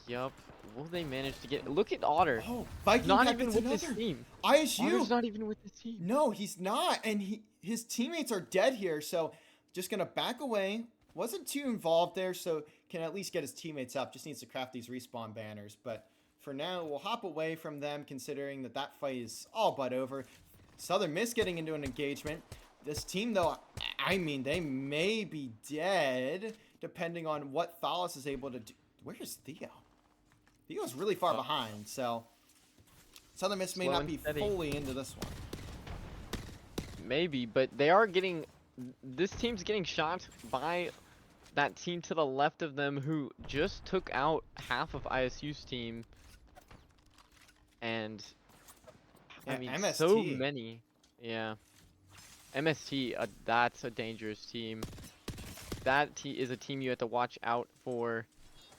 yup, will they manage to get? Look at Otter. Oh, Viking Not Tech even gets with another. this team. ISU. Otter's not even with this team. No, he's not, and his teammates are dead here. So just gonna back away. Wasn't too involved there, so can at least get his teammates up. Just needs to craft these respawn banners. But for now, we'll hop away from them, considering that fight is all but over. Southern Miss getting into an engagement. This team, though, I mean, they may be dead, depending on what Thalos is able to do. Where's Theo? Theo's really far behind, so Southern Miss may Slow not and be steady. fully into this one. Maybe, but they are getting. This team's getting shot by that team to the left of them who just took out half of ISU's team. And I Yeah, mean, MST. so many. Yeah. MST, that's a dangerous team. That is a team you have to watch out for.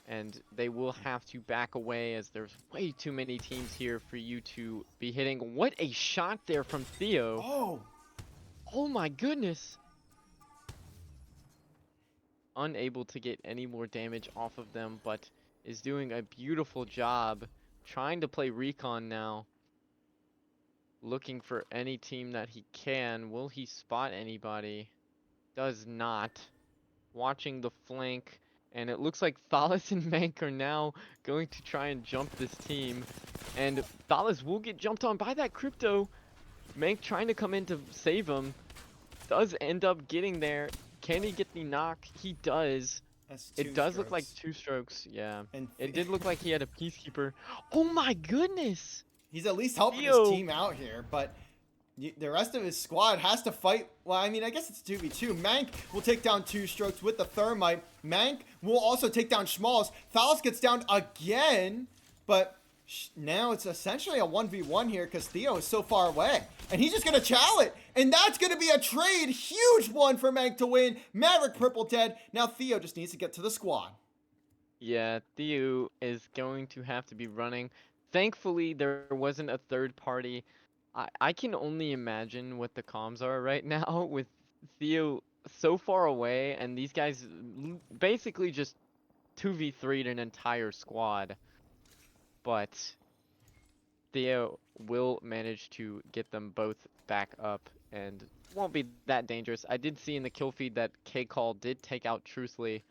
And they will have to back away as there's way too many teams here for you to be hitting. What a shot there from Theo. Oh, Oh my goodness. Unable to get any more damage off of them, but is doing a beautiful job trying to play recon now. Looking for any team that he can. Will he spot anybody? Does not. Watching the flank, and it looks like Thalas and Mank are now going to try and jump this team. And Thalas will get jumped on by that crypto. Mank trying to come in to save him. Does end up getting there. Can he get the knock? He does. that's It two does look like strokes. 2 strokes, yeah. And It did look like he had a Peacekeeper. Oh my goodness! he's at least helping his Theo. team out here, but the rest of his squad has to fight. Well, I mean, I guess it's 2v2. Mank will take down 2 strokes with the thermite. Mank will also take down Schmalz. Thalos gets down again, but now it's essentially a 1v1 here because Theo is so far away. And he's just going to chow it. And that's going to be a trade. Huge one for Mank to win. Maverick purple dead. Now Theo just needs to get to the squad. Yeah, Theo is going to have to be running. Thankfully, there wasn't a third party. I can only imagine what the comms are right now with Theo so far away, and these guys basically just 2v3'd an entire squad. But Theo will manage to get them both back up and won't be that dangerous. I did see in the kill feed that K-Call did take out Truthly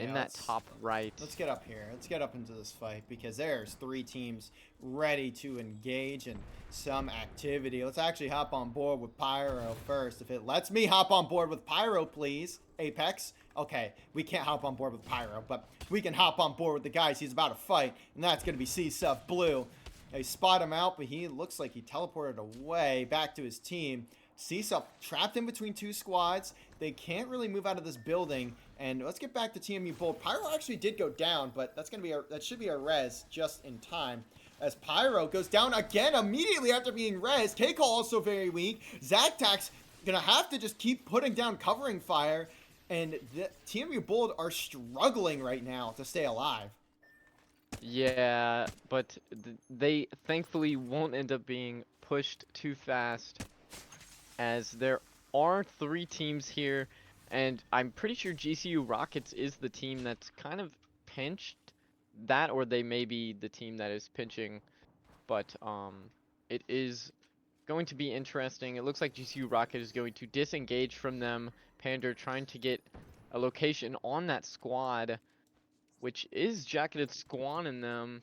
in that top right. Let's get up here. Let's get up into this fight because there's 3 teams ready to engage in some activity. Let's actually hop on board with Pyro first. If it lets me hop on board with Pyro, please. Apex. Okay, we can't hop on board with Pyro, but we can hop on board with the guys he's about to fight, and that's going to be C-Suff Blue. They spot him out, but he looks like he teleported away back to his team. C-Suff trapped in between 2 squads. They can't really move out of this building. And let's get back to TMU Bold. Pyro actually did go down, but that should be a res just in time. As Pyro goes down again immediately after being res. K-Call also very weak. Zactax gonna have to just keep putting down covering fire. And the TMU Bold are struggling right now to stay alive. Yeah, but they thankfully won't end up being pushed too fast, as there are 3 teams here, and I'm pretty sure GCU Rockets is the team that's kind of pinched. That, or they may be the team that is pinching, but it is going to be interesting. It looks like GCU Rocket is going to disengage from them. Pander trying to get a location on that squad, which is jacketed Swan in them.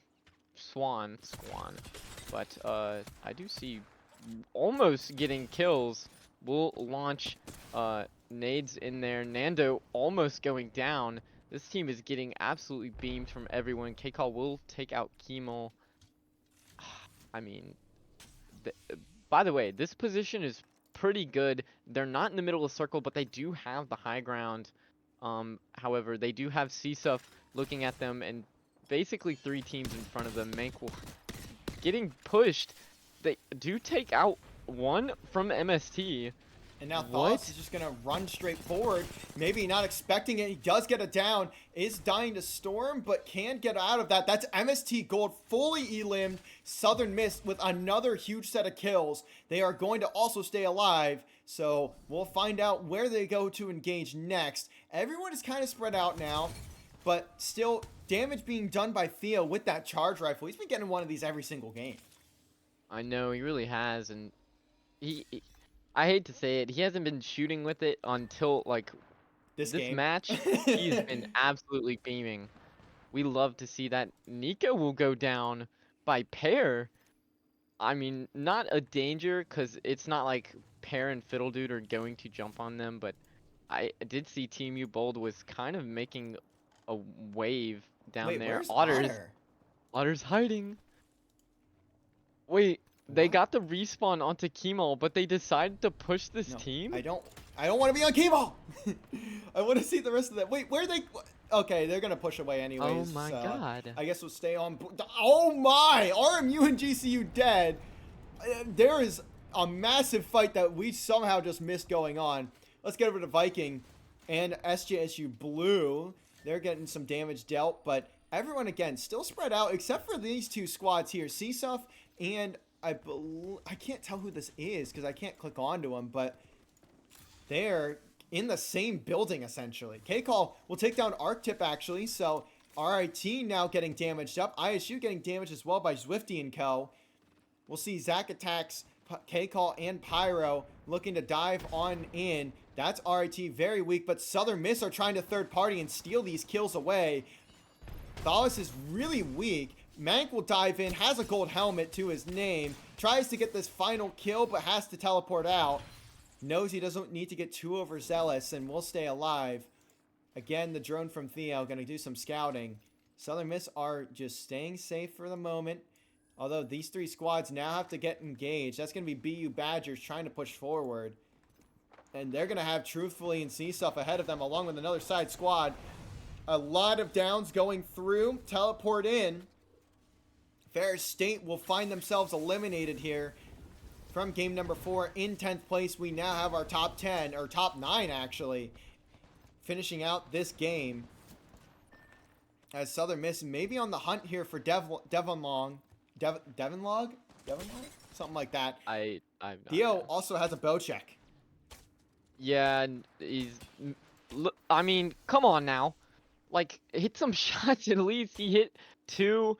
Swan. But I do see almost getting kills. We'll launch nades in there. Nando almost going down. This team is getting absolutely beamed from everyone. K-Call will take out Chemo. I mean, by the way, this position is pretty good. They're not in the middle of the circle, but they do have the high ground. However, they do have C-Suff looking at them, and basically 3 teams in front of them. Mank will getting pushed. They do take out 1 from MST, And now What? Thalos is just going to run straight forward. Maybe not expecting it. He does get it down. Is dying to Storm, but can get out of that. That's MST Gold fully elimed. Southern Miss with another huge set of kills. They are going to also stay alive. So we'll find out where they go to engage next. Everyone is kind of spread out now. But still, damage being done by Theo with that charge rifle. He's been getting one of these every single game. I know, he really has, and I hate to say it, he hasn't been shooting with it until, like, This this game. match. He's been absolutely beaming. We love to see that. Nico will go down by pair. I mean, not a danger, because it's not like Pear and Fiddle Dude are going to jump on them, but I did see Team U Bold was kind of making a wave down Wait, there. where's Otter's Otter? Otter's hiding. Wait, they What? got the respawn onto Kemal, but they decided to push this No, team? I don't want to be on chemo. I want to see the rest of that. Wait, where are they? Okay, they're gonna push away anyways. Oh my god. I guess we'll stay on. Oh my! RMU and GCU dead. There is a massive fight that we somehow just missed going on. Let's get over to Viking and SJSU Blue. They're getting some damage dealt, but everyone again still spread out except for these two squads here, CSUF and I can't tell who this is because I can't click onto them, but they're in the same building essentially. K-Call will take down Arctip actually, so RIT now getting damaged up. ISU getting damaged as well by Zwifty and Co. We'll see Zach attacks K-Call and Pyro looking to dive on in. That's RIT very weak, but Southern Miss are trying to third party and steal these kills away. Thalos is really weak. Mank will dive in, has a gold helmet to his name, tries to get this final kill, but has to teleport out. Knows he doesn't need to get too overzealous and will stay alive. Again, the drone from Theo going to do some scouting. Southern Miss are just staying safe for the moment. Although these three squads now have to get engaged. That's going to be BU Badgers trying to push forward. And they're going to have Truthfully and CSUF ahead of them along with another side squad. A lot of downs going through. Teleport in. Ferris State will find themselves eliminated here from game number 4 in 10th place. We now have our top 10, or top 9 actually, finishing out this game. As Southern Miss may be on the hunt here for Devon Long? Something like that. I've no Theo idea. also has a bow check. Yeah, and I mean, come on now. Like, hit some shots at least. He hit 2,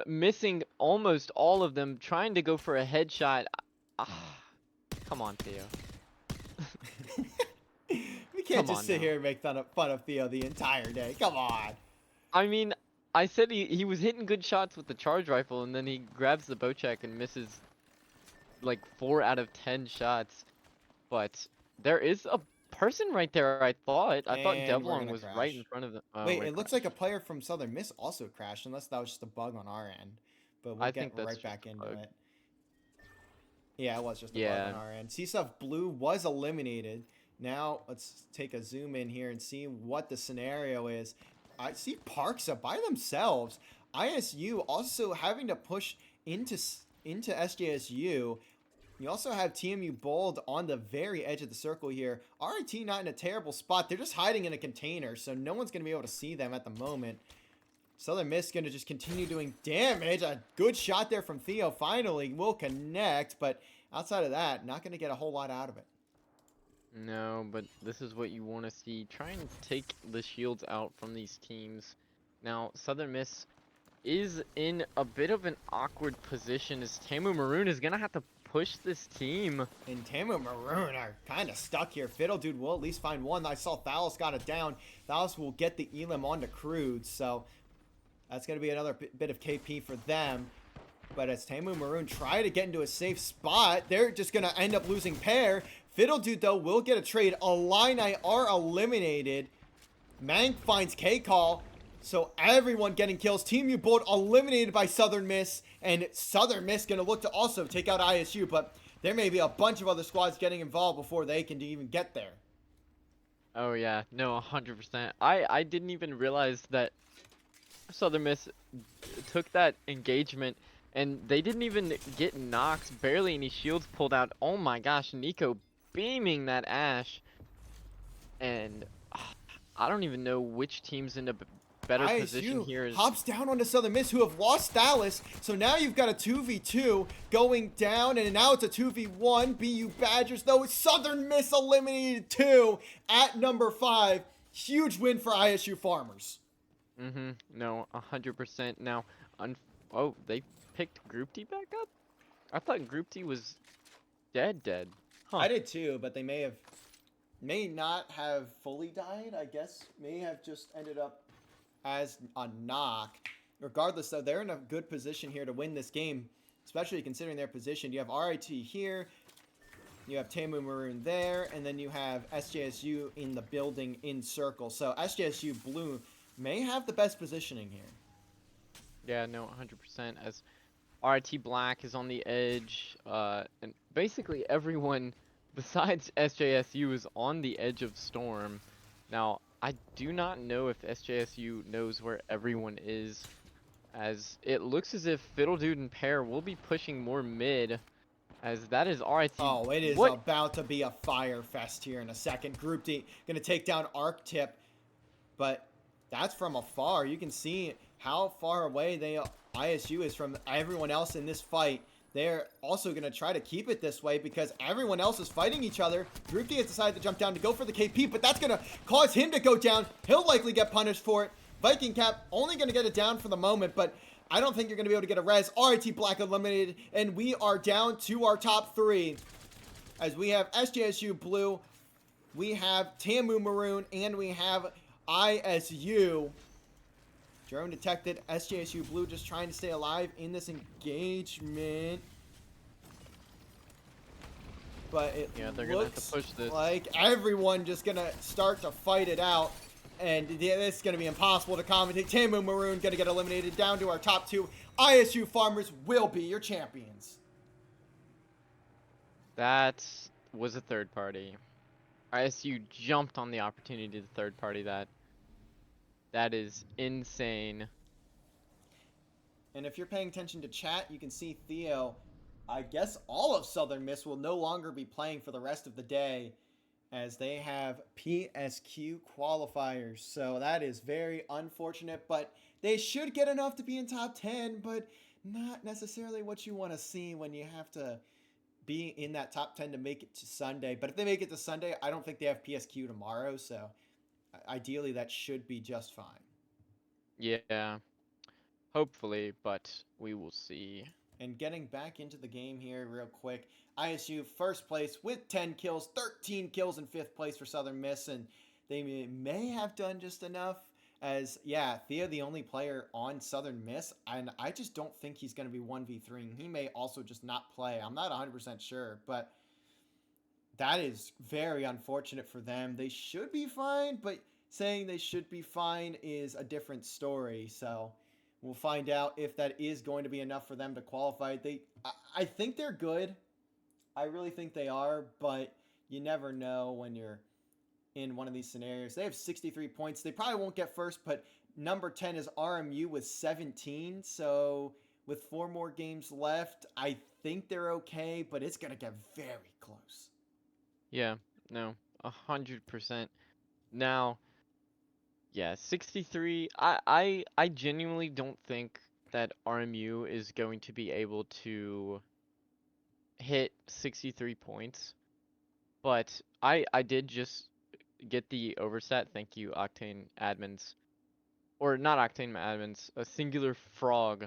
missing almost all of them, trying to go for a headshot. Come on, Theo. We can't Come just on sit now. here and make fun of Theo the entire day. Come on. I mean, I said he was hitting good shots with the charge rifle, and then he grabs the bow check and misses like 4 out of 10 shots. But there is a person right there, I thought. I thought And we're Devlon gonna was crash. right in front of the. Wait, we're it looks like a player from Southern Miss also crashed, unless that was just a bug on our end. But we'll I get think that's right just back a into bug. it. Yeah, it was just a Yeah. bug on our end. CSUF Blue was eliminated. Now, let's take a zoom in here and see what the scenario is. I see Parks up by themselves. ISU also having to push into SJSU. You also have TMU Bold on the very edge of the circle here. RIT not in a terrible spot. They're just hiding in a container, so no one's going to be able to see them at the moment. Southern Miss going to just continue doing damage. A good shot there from Theo finally will connect, but outside of that, not going to get a whole lot out of it. No, but this is what you want to see. Try and take the shields out from these teams. Now, Southern Miss is in a bit of an awkward position as Tamu Maroon is going to have to push this team. And Tamu Maroon are kind of stuck here. Fiddle Dude will at least find one. I saw Thalos got it down. Thalos will get the Elim onto Crude, so that's going to be another bit of KP for them. But as Tamu Maroon try to get into a safe spot, they're just going to end up losing pair. Fiddle Dude, though, will get a trade. Illini are eliminated. Mank finds K-Call. So everyone getting kills. Team U Bold eliminated by Southern Miss. And Southern Miss going to look to also take out ISU. But there may be a bunch of other squads getting involved before they can even get there. Oh yeah, no, 100%. I didn't even realize that Southern Miss took that engagement and they didn't even get knocks, barely any shields pulled out. Oh my gosh, Nico beaming that Ash, and I don't even know which team's in a better position ISU here. hops down onto Southern Miss, who have lost Dallas. So now you've got a 2v2 going down, and now it's a 2v1. BU Badgers, though, Southern Miss eliminated 2 at number 5. Huge win for ISU Farmers. No, 100%. Now, oh, they picked Group D back up? I thought Group D was dead. Huh. I did too, but they may not have fully died, I guess. May have just ended up as a knock. Regardless, though, they're in a good position here to win this game, especially considering their position. You have RIT here, you have Tamu Maroon there, and then you have SJSU in the building in circle. So SJSU Blue may have the best positioning here. Yeah, no, 100%. As RT Black is on the edge, and basically everyone besides SJSU is on the edge of Storm. Now, I do not know if SJSU knows where everyone is, as it looks as if Fiddle Dude and Pear will be pushing more mid, as that is RIT. Oh, it is What? about to be a fire fest here in a second. Group D going to take down Arctip, but that's from afar. You can see how far away ISU is from everyone else in this fight. They're also going to try to keep it this way because everyone else is fighting each other. Group D has decided to jump down to go for the KP, but that's going to cause him to go down. He'll likely get punished for it. Viking Cap only going to get it down for the moment, but I don't think you're going to be able to get a res. RIT Black eliminated, and we are down to our top 3. As we have SJSU Blue, we have Tamu Maroon, and we have ISU. Drone detected. SJSU Blue just trying to stay alive in this engagement. But it Yeah, they're gonna have to push this. like everyone just going to start to fight it out. And it's going to be impossible to commentate. Tamu Maroon going to get eliminated down to our top 2. ISU Farmers will be your champions. That was a third party. ISU jumped on the opportunity to the third party. That is insane. And if you're paying attention to chat, you can see Theo. I guess all of Southern Miss will no longer be playing for the rest of the day, as they have PSQ qualifiers. So that is very unfortunate, but they should get enough to be in top 10, but not necessarily what you want to see when you have to be in that top 10 to make it to Sunday. But if they make it to Sunday, I don't think they have PSQ tomorrow, so ideally that should be just fine. Yeah, hopefully, but we will see. And getting back into the game here real quick, ISU first place with 10 kills, 13 kills in 5th place for Southern Miss, and they may have done just enough as, yeah, Theo the only player on Southern Miss, and I just don't think he's going to be 1v3. He may also just not play. I'm not 100% sure, but that is very unfortunate for them. They should be fine, but saying they should be fine is a different story, so we'll find out if that is going to be enough for them to qualify. I think they're good. I really think they are, but you never know when you're in one of these scenarios. They have 63 points. They probably won't get first, but number 10 is RMU with 17. So with 4 more games left, I think they're okay, but it's going to get very close. Yeah, no, 100%. Now, yeah, 63. I genuinely don't think that RMU is going to be able to hit 63 points, but I did just get the overset. Thank you, Octane admins, or not Octane admins, a Singular Frog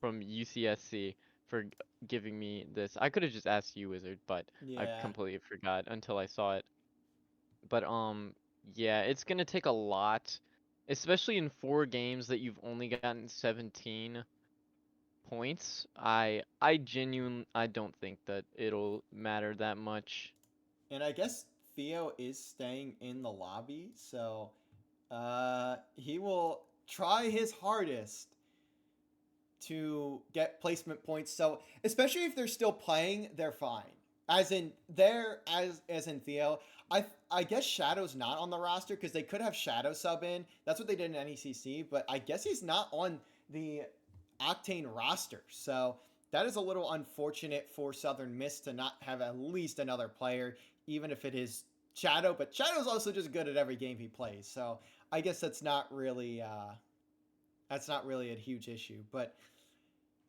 from UCSC for giving me this. I could have just asked you, Wizard, but I completely forgot until I saw it. But yeah, it's gonna take a lot, especially in 4 games that you've only gotten 17 points. I don't think that it'll matter that much. And I guess Theo is staying in the lobby, so he will try his hardest to get placement points. So especially if they're still playing, they're fine. As in Theo. I guess Shadow's not on the roster because they could have Shadow sub in. That's what they did in NECC, but I guess he's not on the Octane roster. So that is a little unfortunate for Southern Miss to not have at least another player. even if it is Shadow, but Shadow's also just good at every game he plays. So I guess that's not really a huge issue. But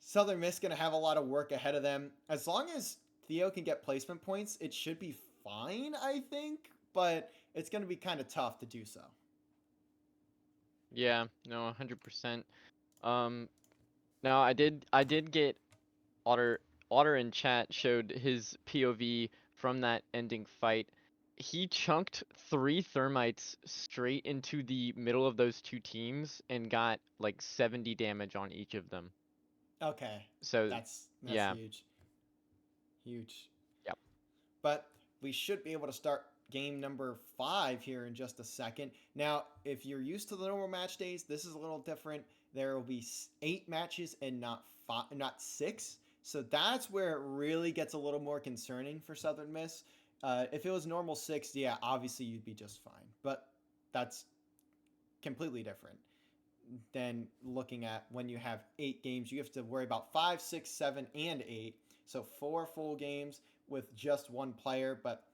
Southern Miss going to have a lot of work ahead of them. As long as Theo can get placement points, it should be fine, I think. But it's going to be kind of tough to do so. Yeah, no, 100%. Now I did get Otter in chat showed his POV from that ending fight. He chunked 3 thermites straight into the middle of those two teams and got like 70 damage on each of them. Okay. So That's yeah, huge. Huge. yep. But we should be able to start game number 5 here in just a second. Now, if you're used to the normal match days, this is a little different. There will be 8 matches and not 6. So that's where it really gets a little more concerning for Southern Miss. If it was normal 6, yeah, obviously you'd be just fine. But that's completely different than looking at when you have 8 games. You have to worry about 5, 6, 7, and 8. So 4 full games with just one player. But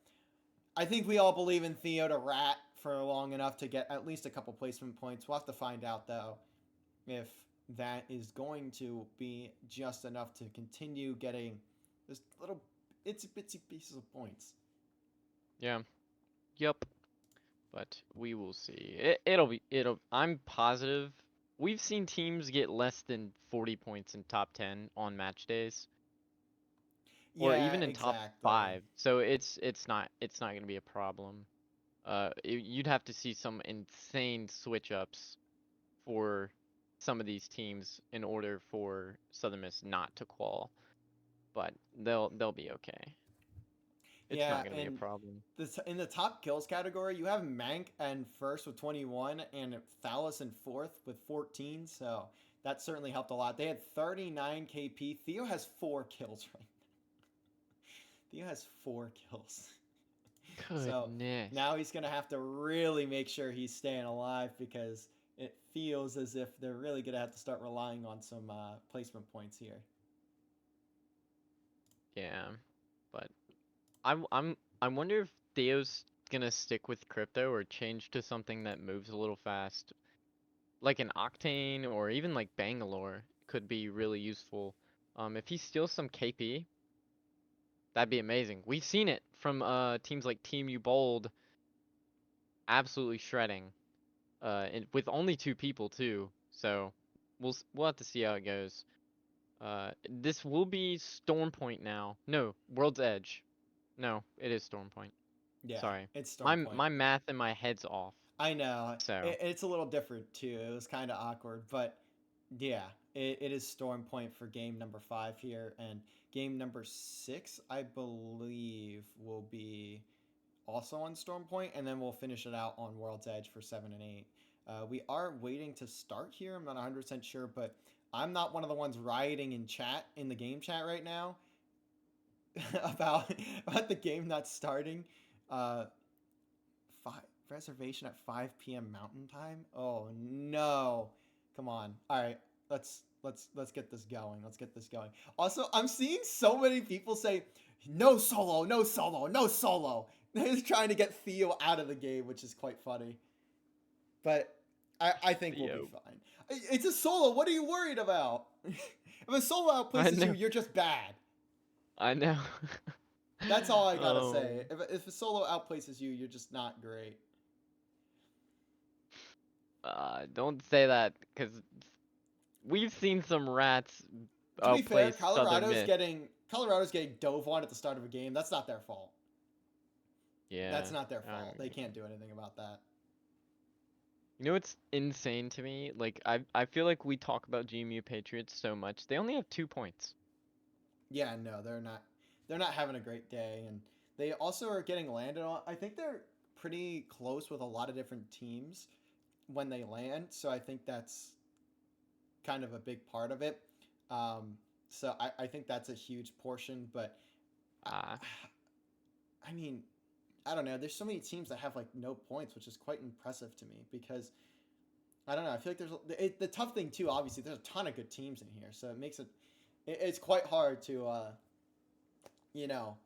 I think we all believe in Theo to rat for long enough to get at least a couple placement points. We'll have to find out, though, if that is going to be just enough to continue getting this little itsy bitsy pieces of points. Yeah. Yep. But we will see. I'm positive. We've seen teams get less than 40 points in top 10 on match days, or Yeah, even in top exactly. 5. So it's not going to be a problem. You'd have to see some insane switch ups for some of these teams in order for Southern Miss not to qual, but they'll be okay. It's Yeah, not going to be a and problem. in the top kills category, you have Mank and first with 21 and Thales in fourth with 14. So that certainly helped a lot. They had 39 KP. Theo has 4 kills right now. Theo has 4 kills. So Goodness. now he's going to have to really make sure he's staying alive because it feels as if they're really going to have to start relying on some placement points here. Yeah, but I wonder if Theo's gonna stick with crypto or change to something that moves a little fast, like an Octane or even like Bangalore could be really useful. If he steals some KP, that'd be amazing. We've seen it from teams like Team U Bold absolutely shredding, and with only 2 people too. So we'll have to see how it goes. This will be Storm Point now. No, World's Edge. No, it is Storm Point. Yeah, Sorry. it's My Storm Point. my math in my head's off. I know. So, It's a little different too. It was kind of awkward, but yeah, it is Storm Point for game number 5 here, and game number 6, I believe, will be also on Storm Point, and then we'll finish it out on World's Edge for 7 and 8. We are waiting to start here. I'm not 100% sure, but I'm not one of the ones rioting in the game chat right now about the game not starting. Uh, reservation at 5 p.m. Mountain Time. Oh no! Come on. All right, let's get this going. Let's get this going. Also, I'm seeing so many people say no solo, no solo, no solo. They're just trying to get Theo out of the game, which is quite funny. But I think we'll be Theo. fine. It's a solo. What are you worried about? If a solo outplaces you, you're just bad. I know. That's all I gotta say. If a solo outplaces you, you're just not great. Don't say that, because we've seen some rats To be fair, outplace Southern Miss. Colorado's getting dove on at the start of a game. That's not their fault. Yeah. That's not their fault. They can't do anything about that. You know what's insane to me? Like I feel like we talk about GMU Patriots so much. They only have 2 points. Yeah, no, they're not. They're not having a great day, and they also are getting landed on. I think they're pretty close with a lot of different teams when they land. So I think that's kind of a big part of it. So I think that's a huge portion, but Ah. I mean, I don't know. There's so many teams that have like no points, which is quite impressive to me because I don't know. I feel like the tough thing too. Obviously, there's a ton of good teams in here, so it makes it's quite hard to you know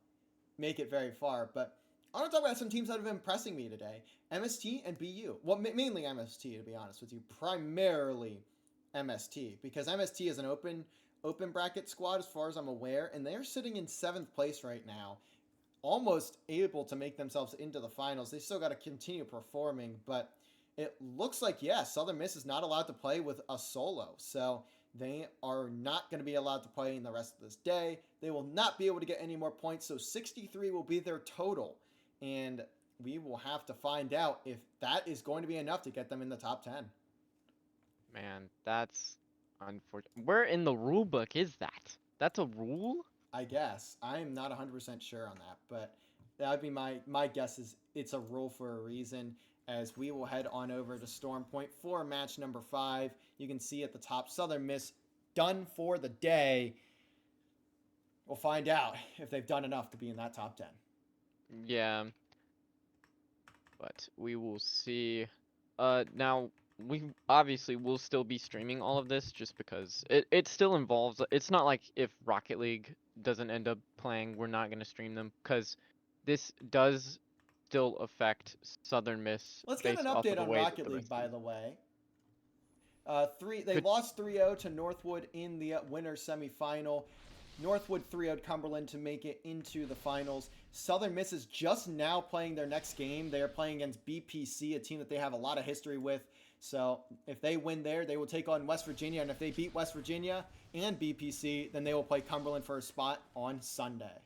make it very far. But I want to talk about some teams that have been impressing me today. MST and BU. Well, mainly MST, to be honest with you. Primarily MST, because MST is an open bracket squad as far as I'm aware, and they're sitting in 7th place right now, almost able to make themselves into the finals. They still got to continue performing, but it looks like, Southern Miss is not allowed to play with a solo, so they are not going to be allowed to play in the rest of this day. They will not be able to get any more points, so 63 will be their total, and we will have to find out if that is going to be enough to get them in the top 10. Man, that's unfortunate. Where in the rule book is that? That's a rule? I guess. I'm not 100% sure on that, but that would be my guess is it's a rule for a reason, as we will head on over to Storm Point for match number 5. You can see at the top, Southern Miss done for the day. We'll find out if they've done enough to be in that top 10. Yeah. But we will see. Now, we obviously will still be streaming all of this just because it still involves, it's not like if Rocket League doesn't end up playing, we're not going to stream them, because this does still affect Southern Miss. Let's get an update on Rocket League, by the way. They lost 3-0 to Northwood in the winter semifinal. Northwood 3-0'd Cumberland to make it into the finals. Southern Miss is just now playing their next game. They are playing against BPC, a team that they have a lot of history with. So if they win there, they will take on West Virginia. And if they beat West Virginia and BPC, then they will play Cumberland for a spot on Sunday.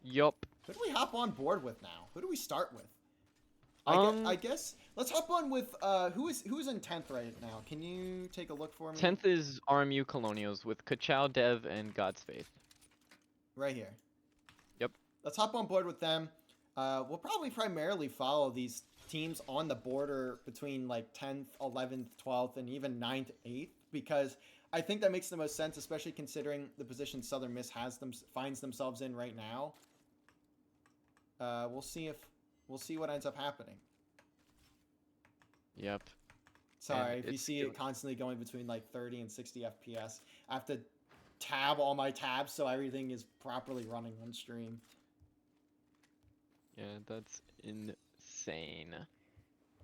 Yup. Who do we hop on board with now? Who do we start with? I guess let's hop on with who's in 10th right now. Can you take a look for me? 10th is RMU Colonials with Kachow, Dev, and God's Faith. Right here. Yep. Let's hop on board with them. We'll probably primarily follow these teams on the border between like 10th, 11th, 12th, and even 9th, 8th, because I think that makes the most sense, especially considering the position Southern Miss finds themselves in right now. We'll see what ends up happening. Yep. Sorry, if you see it constantly going between like 30 and 60 FPS, I have to tab all my tabs so everything is properly running on stream. Yeah, that's insane.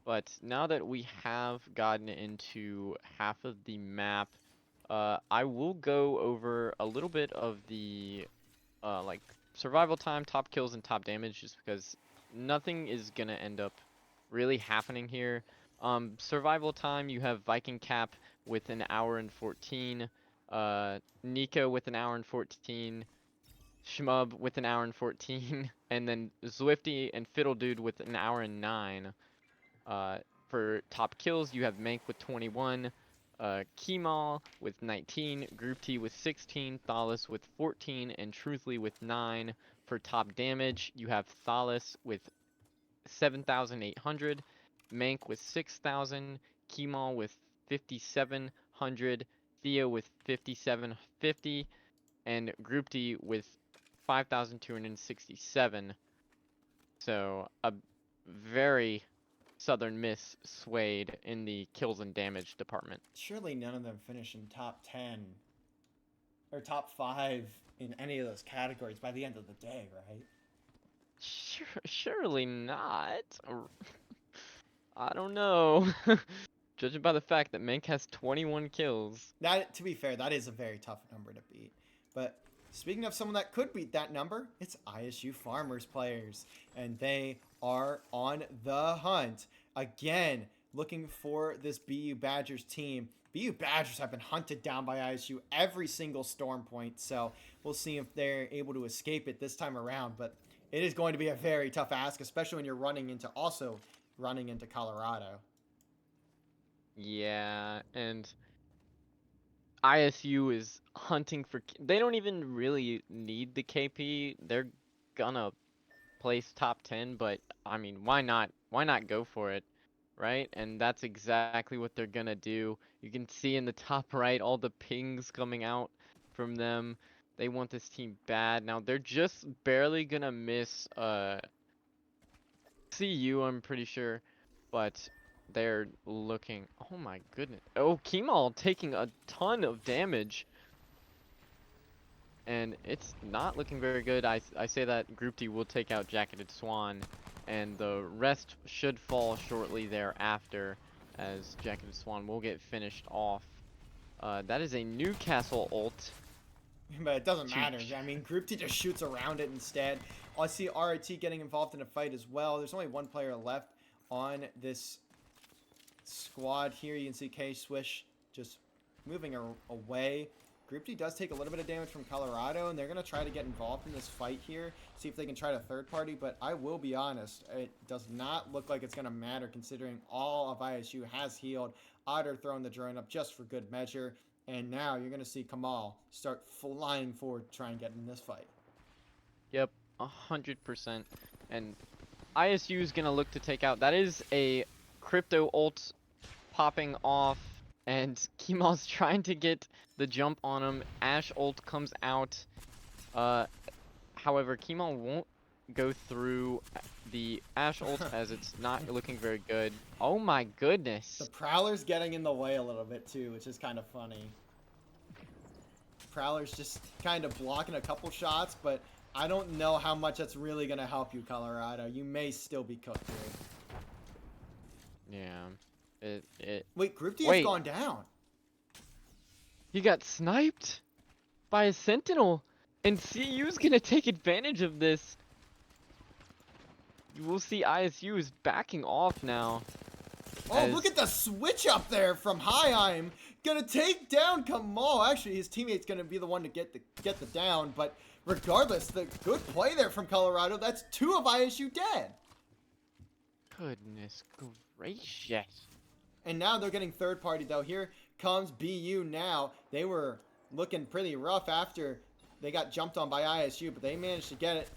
But now that we have gotten into half of the map, I will go over a little bit of the like survival time, top kills, and top damage, just because nothing is gonna end up really happening here. Survival time, you have Viking Cap with an hour and 14, Nico with an hour and 14, Shmub with an hour and 14, and then Zwifty and Fiddle Dude with an hour and 9. For top kills, you have Mank with 21, Kemal with 19, Group T with 16, Thalas with 14, and Truthly with 9. For top damage, you have Thalas with 7,800, Mank with 6,000, Kemal with 5,700, Theo with 5,750, and Group D with 5,267. So a very Southern Miss swayed in the kills and damage department. Surely none of them finish in top 10 or top 5 in any of those categories by the end of the day, right? Surely not. I don't know. Judging by the fact that Mank has 21 kills. That, to be fair, that is a very tough number to beat. But speaking of someone that could beat that number, it's ISU Farmers players. And they are on the hunt. Again, looking for this BU Badgers team. BU Badgers have been hunted down by ISU every single storm point. So we'll see if they're able to escape it this time around. But it is going to be a very tough ask, especially when you're running into Colorado. Yeah, and ISU is hunting for... They don't even really need the KP. They're gonna place top 10, but I mean, why not? Why not go for it, right? And that's exactly what they're gonna do. You can see in the top right all the pings coming out from them. They want this team bad. Now, they're just barely gonna miss CU, I'm pretty sure, but they're looking... Oh my goodness. Oh, Kemal taking a ton of damage. and it's not looking very good. I say that Group D will take out Jacketed Swan, and the rest should fall shortly thereafter, as Jacketed Swan will get finished off. That is a Newcastle ult. But it doesn't matter. I mean, Group T just shoots around it instead. I see RIT getting involved in a fight as well. There's only one player left on this squad here. You can see K-Swish just moving away. Group D does take a little bit of damage from Colorado, and they're going to try to get involved in this fight here, see if they can try to third party, but I will be honest, it does not look like it's going to matter considering all of ISU has healed. Otter throwing the drone up just for good measure, and now you're going to see Kamal start flying forward to try and get in this fight. Yep, 100%. And ISU is going to look to take out. That is a crypto ult popping off, and Kemal's trying to get the jump on him. Ash ult comes out. However, Kemal won't go through the Ash ult as it's not looking very good. Oh my goodness. The Prowler's getting in the way a little bit too, which is kind of funny. Prowler's just kind of blocking a couple shots, but I don't know how much that's really going to help you, Colorado. You may still be cooked here. Yeah. Wait, Group D has gone down. He got sniped by a Sentinel, and CU's gonna take advantage of this. You will see ISU is backing off now. Oh, look at the switch up there from Highheim. Gonna take down Kamal. Actually, his teammate's gonna be the one to get the down, but regardless, the good play there from Colorado. That's 2 of ISU dead. Goodness gracious. And now they're getting third party though. Here comes BU now. They were looking pretty rough after they got jumped on by ISU, but they managed to get it.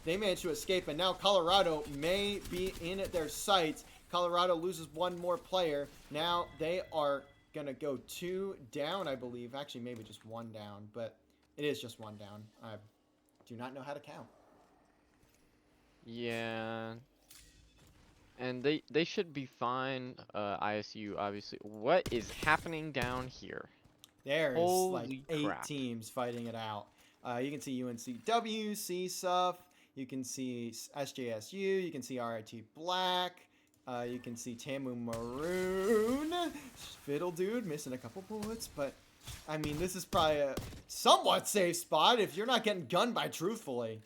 They managed to escape, and now Colorado may be in their sights. Colorado loses one more player. Now they are going to go 2 down, I believe. Actually, maybe just 1 down, but it is just 1 down. I do not know how to count. Yeah. And they should be fine. ISU, obviously. What is happening down here? There's Holy like 8 crap. teams fighting it out. You can see UNCW, CSUF. You can see SJSU. You can see RIT Black. You can see Tamu Maroon. Fiddle Dude missing a couple bullets, but I mean, this is probably a somewhat safe spot if you're not getting gunned by Truthfully.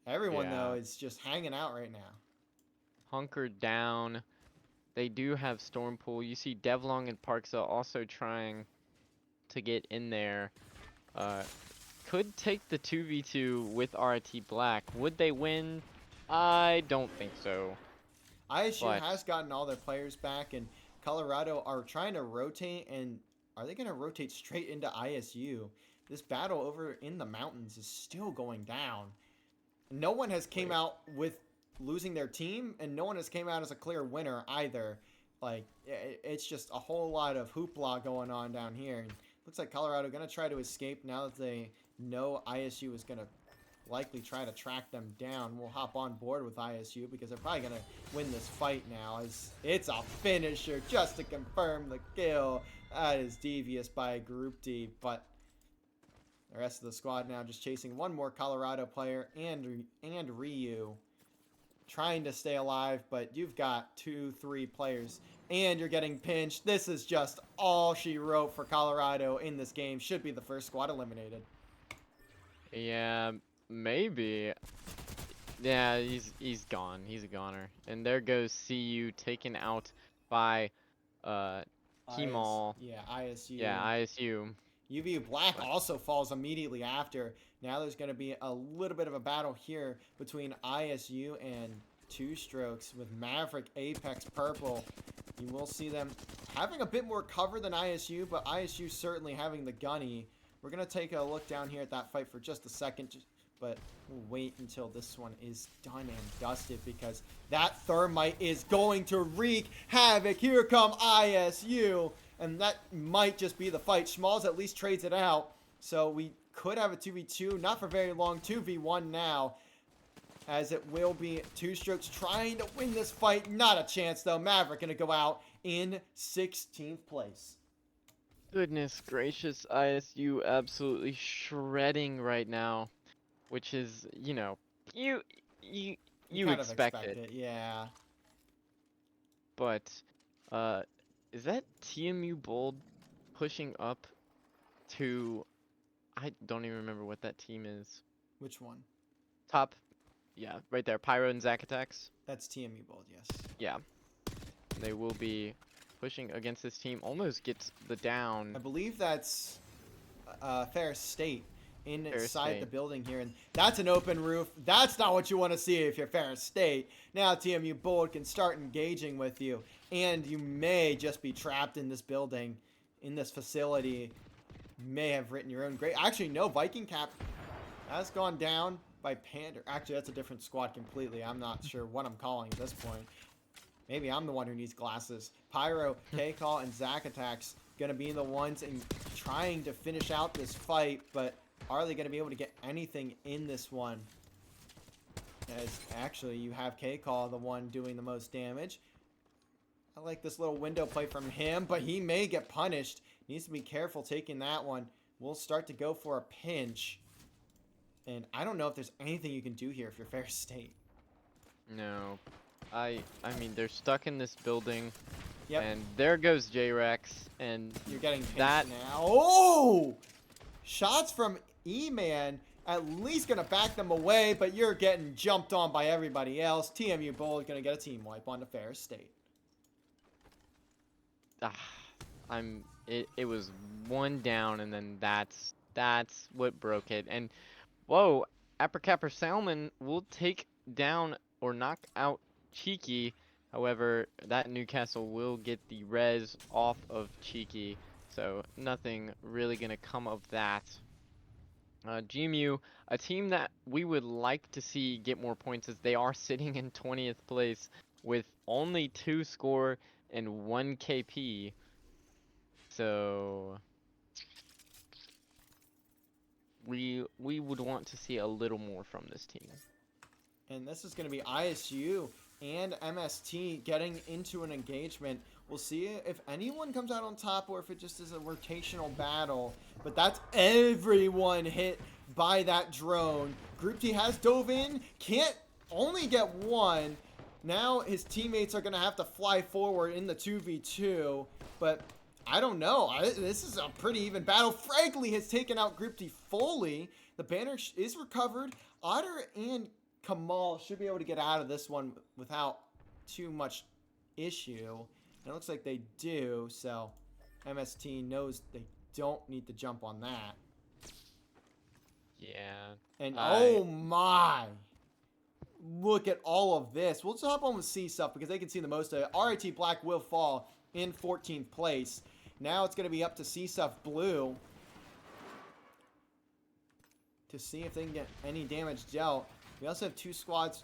Everyone, though, is just hanging out right now. Hunkered down. They do have Stormpool. You see Devlong and Parksa also trying to get in there. Could take the 2v2 with RT Black. Would they win? I don't think so. ISU has gotten all their players back, and Colorado are trying to rotate, and are they going to rotate straight into ISU? This battle over in the mountains is still going down. No one has came out with losing their team, and no one has came out as a clear winner either. Like, it's just a whole lot of hoopla going on down here. And looks like Colorado going to try to escape now that they know ISU is going to likely try to track them down. We'll hop on board with ISU because they're probably going to win this fight now. It's a finisher just to confirm the kill. That is devious by Group D, but the rest of the squad now just chasing one more Colorado player and Ryu. Trying to stay alive, but you've got 2-3 players and you're getting pinched. This is just all she wrote for Colorado in this game. Should be the first squad eliminated. Yeah, maybe. Yeah, he's gone. He's a goner. And there goes CU taken out by Kemal. Yeah, ISU. Yeah, ISU. UVU Black also falls immediately after. Now there's going to be a little bit of a battle here between ISU and Two Strokes with Maverick, Apex, Purple. You will see them having a bit more cover than ISU, but ISU certainly having the gunny. We're going to take a look down here at that fight for just a second, but we'll wait until this one is done and dusted because that Thermite is going to wreak havoc. Here come ISU, and that might just be the fight. Schmalz at least trades it out, so we could have a 2v2, not for very long, 2v1 now, as it will be Two Strokes trying to win this fight. Not a chance, though. Maverick going to go out in 16th place. Goodness gracious, ISU absolutely shredding right now, which is, you you You you kind of expect expect it, it, yeah. but uh is that TMU Bold pushing up to I don't even remember what that team is. Which one? Top, yeah, right there, Pyro and Zack Attacks. That's TMU Bold, yes. Yeah, they will be pushing against this team. Almost gets the down. I believe that's Ferris State Ferris inside the State. building here, and that's an open roof. That's not what you want to see if you're Ferris State. Now TMU Bold can start engaging with you, and you may just be trapped in this building, in this facility. You may have written your own grave. Actually, no, Viking Cap has gone down by Panda. Actually, that's a different squad completely. I'm not sure what I'm calling at this point. Maybe I'm the one who needs glasses. Pyro, K-Call, and Zack Attacks gonna be the ones in trying to finish out this fight, but are they gonna be able to get anything in this one? As actually you have K-Call, the one doing the most damage. I like this little window play from him, but he may get punished. Needs to be careful taking that one. We'll start to go for a pinch. And I don't know if there's anything you can do here if you're Ferris State. No. I mean, they're stuck in this building. Yep. And there goes J-Rex, and You're getting pinched that now. Oh! Shots from E-Man at least going to back them away, but you're getting jumped on by everybody else. TMU Bold going to get a team wipe on the Ferris State. it was one down, and then that's what broke it. And whoa, Apricapper Salmon will take down or knock out Cheeky. However, that Newcastle will get the res off of Cheeky, so nothing really gonna come of that. GMU, a team that we would like to see get more points, as they are sitting in 20th place with only 2 score and 1 KP. So we would want to see a little more from this team. And this is going to be ISU and MST getting into an engagement. We'll see if anyone comes out on top or if it just is a rotational battle. But that's everyone hit by that drone. Group T has dove in. Can't only get one. Now his teammates are going to have to fly forward in the 2v2. But I don't know. This is a pretty even battle. Frankly has taken out Group T fully. The banner is recovered. Otter and Kamal should be able to get out of this one without too much issue. And it looks like they do, so MST knows they don't need to jump on that. Yeah. And oh my! Look at all of this. We'll just hop on with C stuff because they can see the most of it. RIT Black will fall in 14th place. Now it's going to be up to C stuff Blue to see if they can get any damage dealt. We also have 2 squads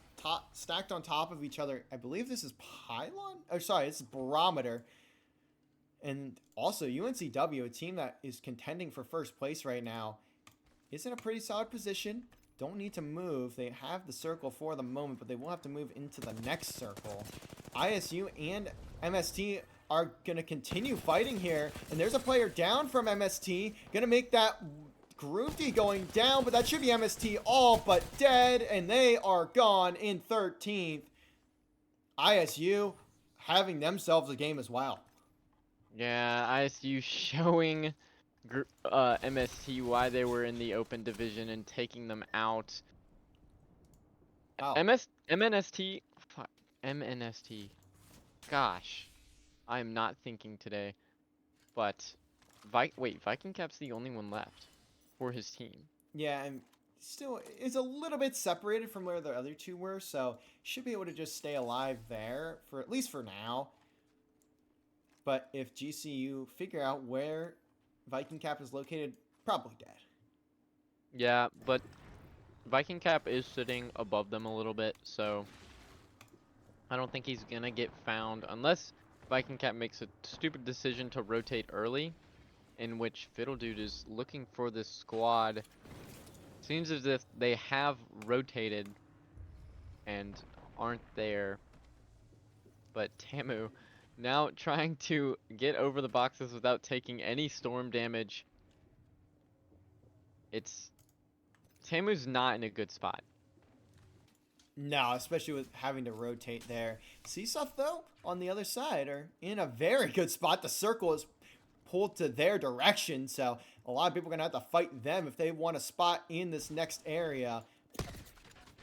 stacked on top of each other. I believe this is Pylon? Oh, sorry, this is Barometer. And also UNCW, a team that is contending for first place right now, is in a pretty solid position. Don't need to move. They have the circle for the moment, but they will have to move into the next circle. ISU and MST are going to continue fighting here. And there's a player down from MST. Going to make that Group D going down, but that should be MST all but dead, and they are gone in 13th. ISU having themselves a game as well. Yeah, ISU showing MST why they were in the open division and taking them out. Wow. MNST. Gosh, I am not thinking today. But Viking Cap's the only one left for his team. Yeah, and still is a little bit separated from where the other 2 were, so should be able to just stay alive there for at least for now. But if GCU figure out where Viking Cap is located, probably dead. Yeah, but Viking Cap is sitting above them a little bit, so I don't think he's gonna get found unless Viking Cap makes a stupid decision to rotate early, in which Fiddle Dude is looking for this squad. Seems as if they have rotated and aren't there. But Tamu Now trying to get over the boxes without taking any storm damage. Tamu's not in a good spot. No, especially with having to rotate there. Seesuff, though, on the other side, are in a very good spot. The circle is pulled to their direction, so a lot of people are going to have to fight them if they want a spot in this next area.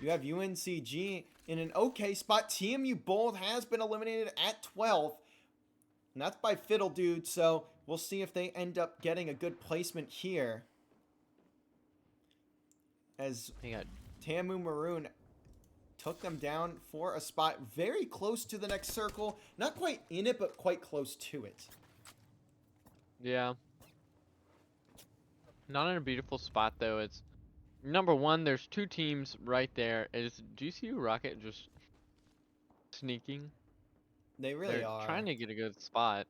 You have UNCG in an okay spot. TMU Bold has been eliminated at 12th, and that's by Fiddle Dude, so we'll see if they end up getting a good placement here. As They got Tamu Maroon took them down for a spot very close to the next circle. Not quite in it, but quite close to it. Yeah. Not in a beautiful spot though. It's number one. There's two teams right there. Is GCU Rocket just sneaking? They really They're are. trying to get a good spot.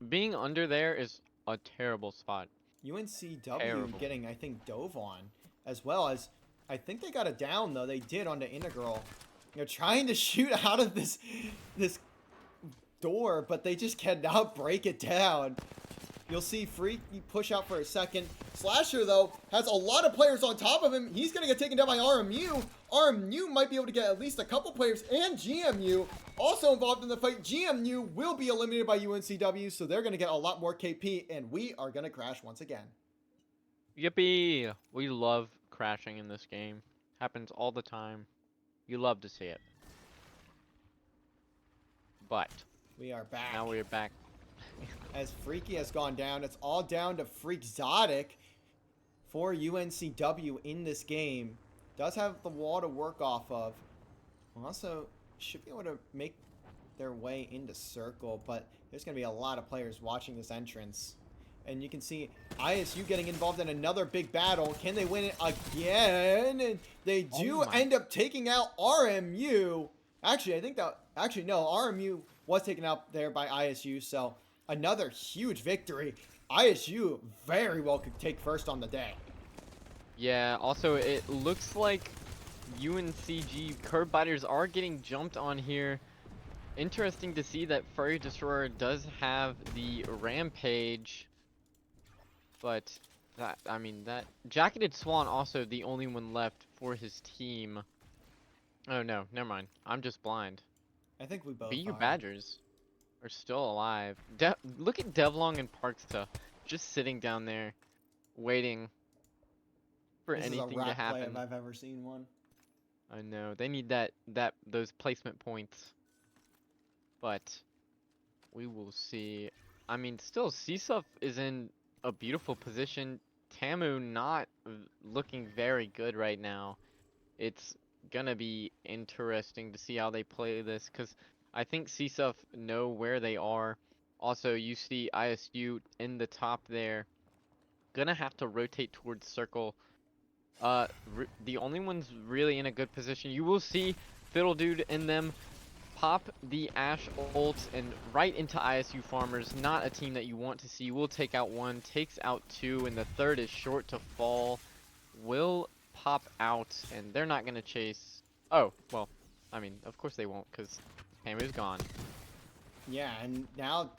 Being under there is a terrible spot. UNCW Terrible. getting, I think, dove on, as well as, I think they got it down, though. They did onto Integral. They're trying to shoot out of this door, but they just cannot break it down. You'll see Freaky push out for a second. Slasher, though, has a lot of players on top of him. He's going to get taken down by RMU. RMU might be able to get at least a couple players, and GMU also involved in the fight. GMU will be eliminated by UNCW, so they're going to get a lot more KP, and we are going to crash once again. Yippee! We love crashing in this game. Happens all the time. You love to see it. But We are back. now we're back. As Freaky has gone down, it's all down to Freakzotic for UNCW in this game. Does have the wall to work off of. Also, should be able to make their way into circle, but there's going to be a lot of players watching this entrance. And you can see ISU getting involved in another big battle. Can they win it again? And they do end up taking out RMU. Actually, I think that... Actually, no. RMU was taken out there by ISU, so another huge victory. ISU very well could take first on the day. Yeah, also it looks like UNCG Curb Biters are getting jumped on here. Interesting to see that Furry Destroyer does have the Rampage. But that Jacketed Swan also the only one left for his team. Oh no, never mind. I'm just blind. I think we both BU are. Badgers are still alive. Look at Devlong and Parksta just sitting down there waiting for This anything is a to rat play happen. if I've ever seen one. I know they need those placement points, but we will see. I mean, still, Seesuff is in a beautiful position. Tamu not looking very good right now. It's gonna be interesting to see how they play this, because I think Seesuff know where they are. Also, you see ISU in the top there. Gonna have to rotate towards circle. The only ones really in a good position. You will see Fiddle Dude and them pop the Ash ult and right into ISU Farmers. Not a team that you want to see. Will take out one, takes out two, and the third is short to fall. Will pop out, and they're not gonna chase. Oh, well, I mean, of course they won't, because Tamu's gone. Yeah, and now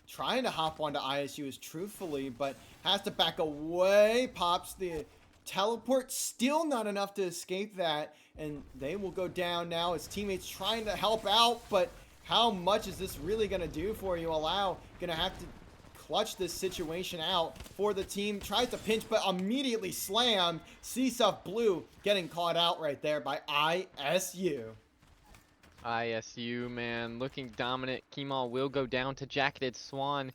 trying to hop onto ISU is truthfully, but has to back away. Pops the teleport, still not enough to escape that, and they will go down now. His teammates trying to help out, but how much is this really going to do for you? Allow going to have to clutch this situation out for the team. Tries to pinch, but immediately slammed. Seesuff Blue getting caught out right there by ISU. ISU, man, looking dominant. Kemal will go down to Jacketed Swan.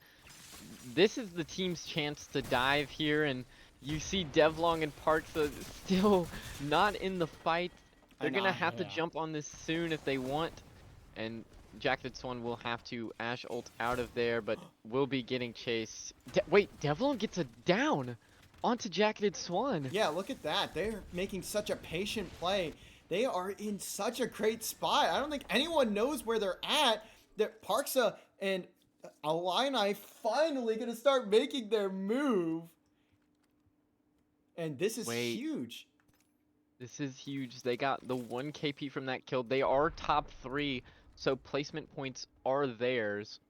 This is the team's chance to dive here, and you see Devlong and Parks still not in the fight. They're gonna have to jump on this soon if they want, and Jacketed Swan will have to Ash ult out of there, but will be getting chased. Wait, Devlong gets a down onto Jacketed Swan. Yeah, look at that. They're making such a patient play. They are in such a great spot. I don't think anyone knows where they're at. Parksa and Illini finally going to start making their move. And this is huge. This is huge. They got the 1 KP from that kill. They are top 3 so placement points are theirs.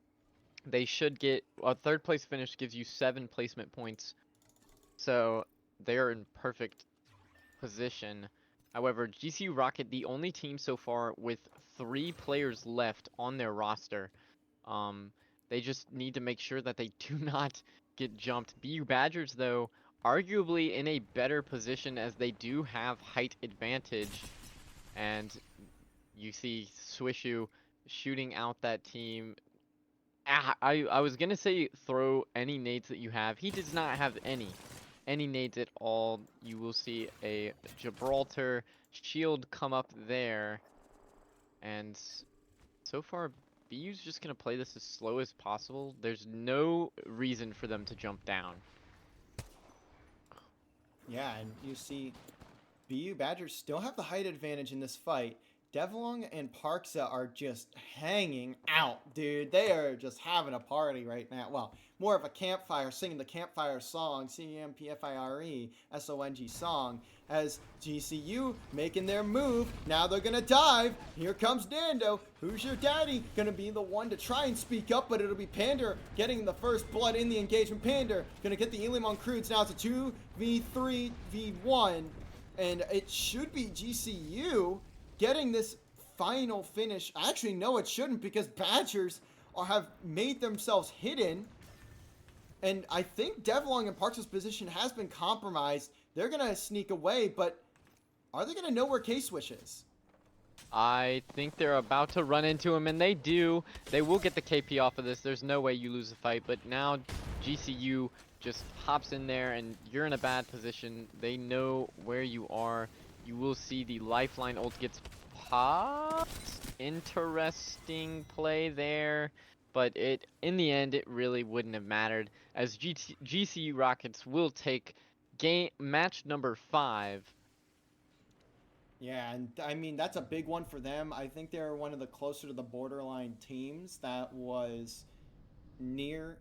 They should get a third place finish gives you 7 placement points, so they are in perfect position. However, GCU Rocket, the only team so far with 3 players left on their roster. Um, they just need to make sure that they do not get jumped. BU Badgers, though, arguably in a better position as they do have height advantage. And you see Swishu shooting out that team. I was gonna say throw any nades that you have. He does not have any nades at all. You will see a Gibraltar shield come up there, and so far BU's just gonna play this as slow as possible. There's no reason for them to jump down. Yeah, and you see BU Badgers still have the height advantage in this fight. Devlong and Parksa are just hanging out, dude. They are just having a party right now. Well, more of a campfire, singing the campfire song, CMPFIRE, SONG song, as GCU making their move. Now they're going to dive. Here comes Dando. Who's your daddy? Going to be the one to try and speak up, but it'll be Pander getting the first blood in the engagement. Pander going to get the Elim on Crudes. Now it's a 2v3v1. And it should be GCU getting this final finish. Actually, no, it shouldn't, because Badgers have made themselves hidden. And I think Devlong and Parks' position has been compromised. They're going to sneak away, but are they going to know where K-Swish is? I think they're about to run into him, and they do. They will get the KP off of this. There's no way you lose the fight, but now GCU just hops in there, and you're in a bad position. They know where you are. You will see the lifeline ult gets popped. Interesting play there, but in the end, it really wouldn't have mattered, as GCU Rockets will take match number 5. Yeah, and I mean, that's a big one for them. I think they're one of the closer to the borderline teams that was near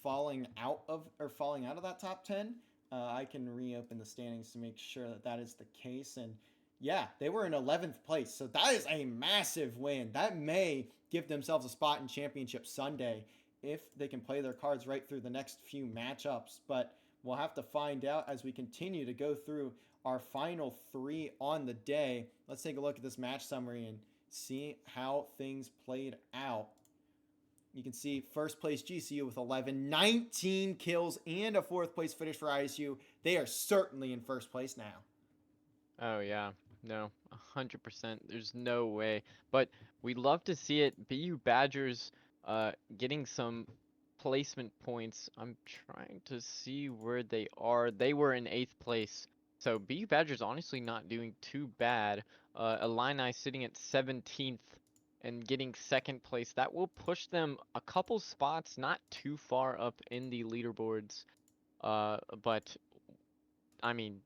falling out of that top 10. I can reopen the standings to make sure that that is the case. And yeah, they were in 11th place. So that is a massive win. That may give themselves a spot in Championship Sunday if they can play their cards right through the next few matchups. But we'll have to find out as we continue to go through our final 3 on the day. Let's take a look at this match summary and see how things played out. You can see first place GCU with 11, 19 kills, and a 4th place finish for ISU. They are certainly in first place now. Oh yeah, no, 100%. There's no way. But we love to see it. BU Badgers getting some placement points. I'm trying to see where they are. They were in 8th place. So BU Badgers honestly not doing too bad. Illini sitting at 17th and getting 2nd place. That will push them a couple spots, not too far up in the leaderboards. But I mean,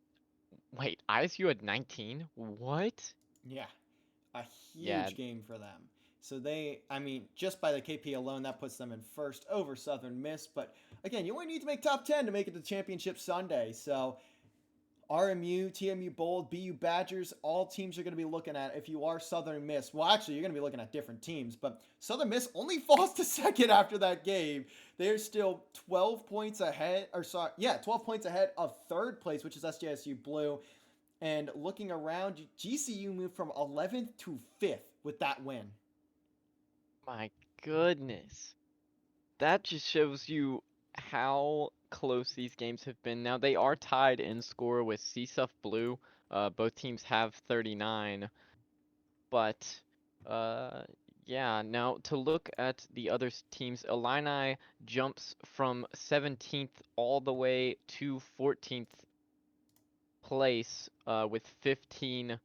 wait, ISU had 19? What? Yeah, a Yeah. huge game for them. So just by the KP alone, that puts them in first over Southern Miss. But again, you only need to make top 10 to make it to Championship Sunday. So RMU, TMU Bold, BU Badgers, all teams you're going to be looking at if you are Southern Miss. Well, actually, you're going to be looking at different teams, but Southern Miss only falls to 2nd after that game. They're still 12 points ahead, 12 points ahead of 3rd place, which is SJSU Blue. And looking around, GCU moved from 11th to 5th with that win. My goodness. That just shows you how close these games have been. Now, they are tied in score with CSUF Blue. Both teams have 39. But, yeah, now to look at the other teams, Illini jumps from 17th all the way to 14th place with 15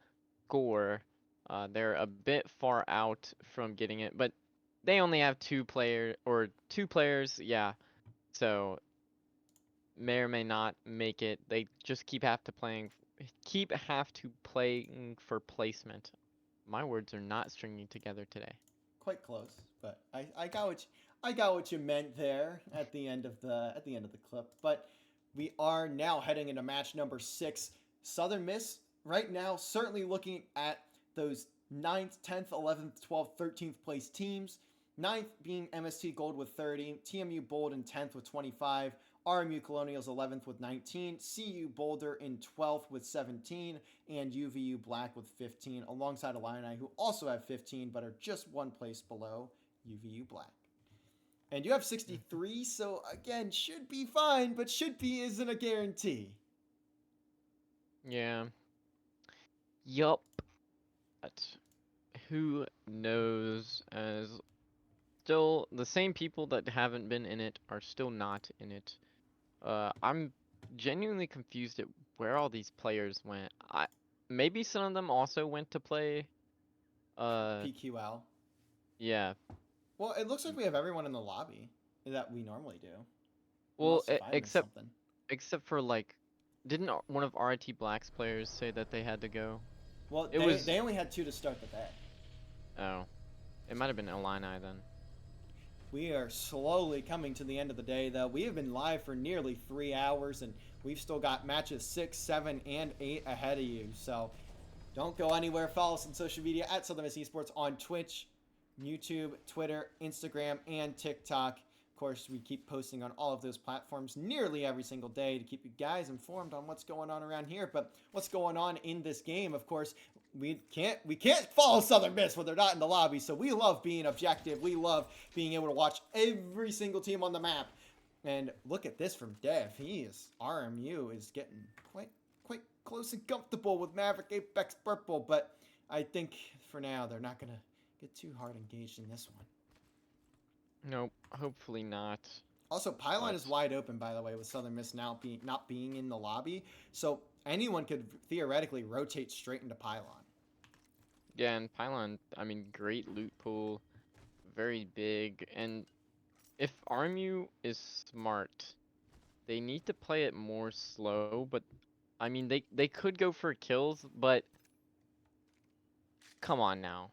score. They're a bit far out from getting it, but they only have two players, yeah. So may or may not make it. They just keep have to playing for placement. My words are not stringing together today. Quite close, but I got what you meant there at the end of the clip. But we are now heading into match number 6. Southern Miss right now certainly looking at those 9th, 10th, 11th, 12th, 13th place teams. 9th being MST Gold with 30, TMU Bold in 10th with 25, RMU Colonials 11th with 19, CU Boulder in 12th with 17, and UVU Black with 15, alongside Illini, who also have 15 but are just one place below UVU Black. And you have 63, so again, should be fine, but should be isn't a guarantee. Yeah. Yup. But who knows? As still the same people that haven't been in it are still not in it. I'm genuinely confused at where all these players went. Maybe some of them also went to play. PQL. Yeah. Well, it looks like we have everyone in the lobby that we normally do. Well, Unless if I missed something. except for like, didn't one of RIT Black's players say that they had to go? Well, they only had 2 to start the day. Oh, it might have been Illini then. We are slowly coming to the end of the day, though. We have been live for nearly 3 hours, and we've still got matches 6, 7, and 8 ahead of you. So don't go anywhere. Follow us on social media at Southern Miss Esports on Twitch, YouTube, Twitter, Instagram, and TikTok. Of course, we keep posting on all of those platforms nearly every single day to keep you guys informed on what's going on around here. But what's going on in this game, of course, we can't follow Southern Miss when they're not in the lobby. So we love being objective. We love being able to watch every single team on the map. And look at this from Dev. RMU is getting quite close and comfortable with Maverick Apex Purple. But I think for now they're not gonna get too hard engaged in this one. Nope, hopefully not. Also, Pylon is wide open, by the way, with Southern Miss now not being in the lobby. So anyone could theoretically rotate straight into Pylon. Yeah, and Pylon, I mean, great loot pool, very big, and if RMU is smart, they need to play it more slow, but, I mean, they could go for kills, but come on now.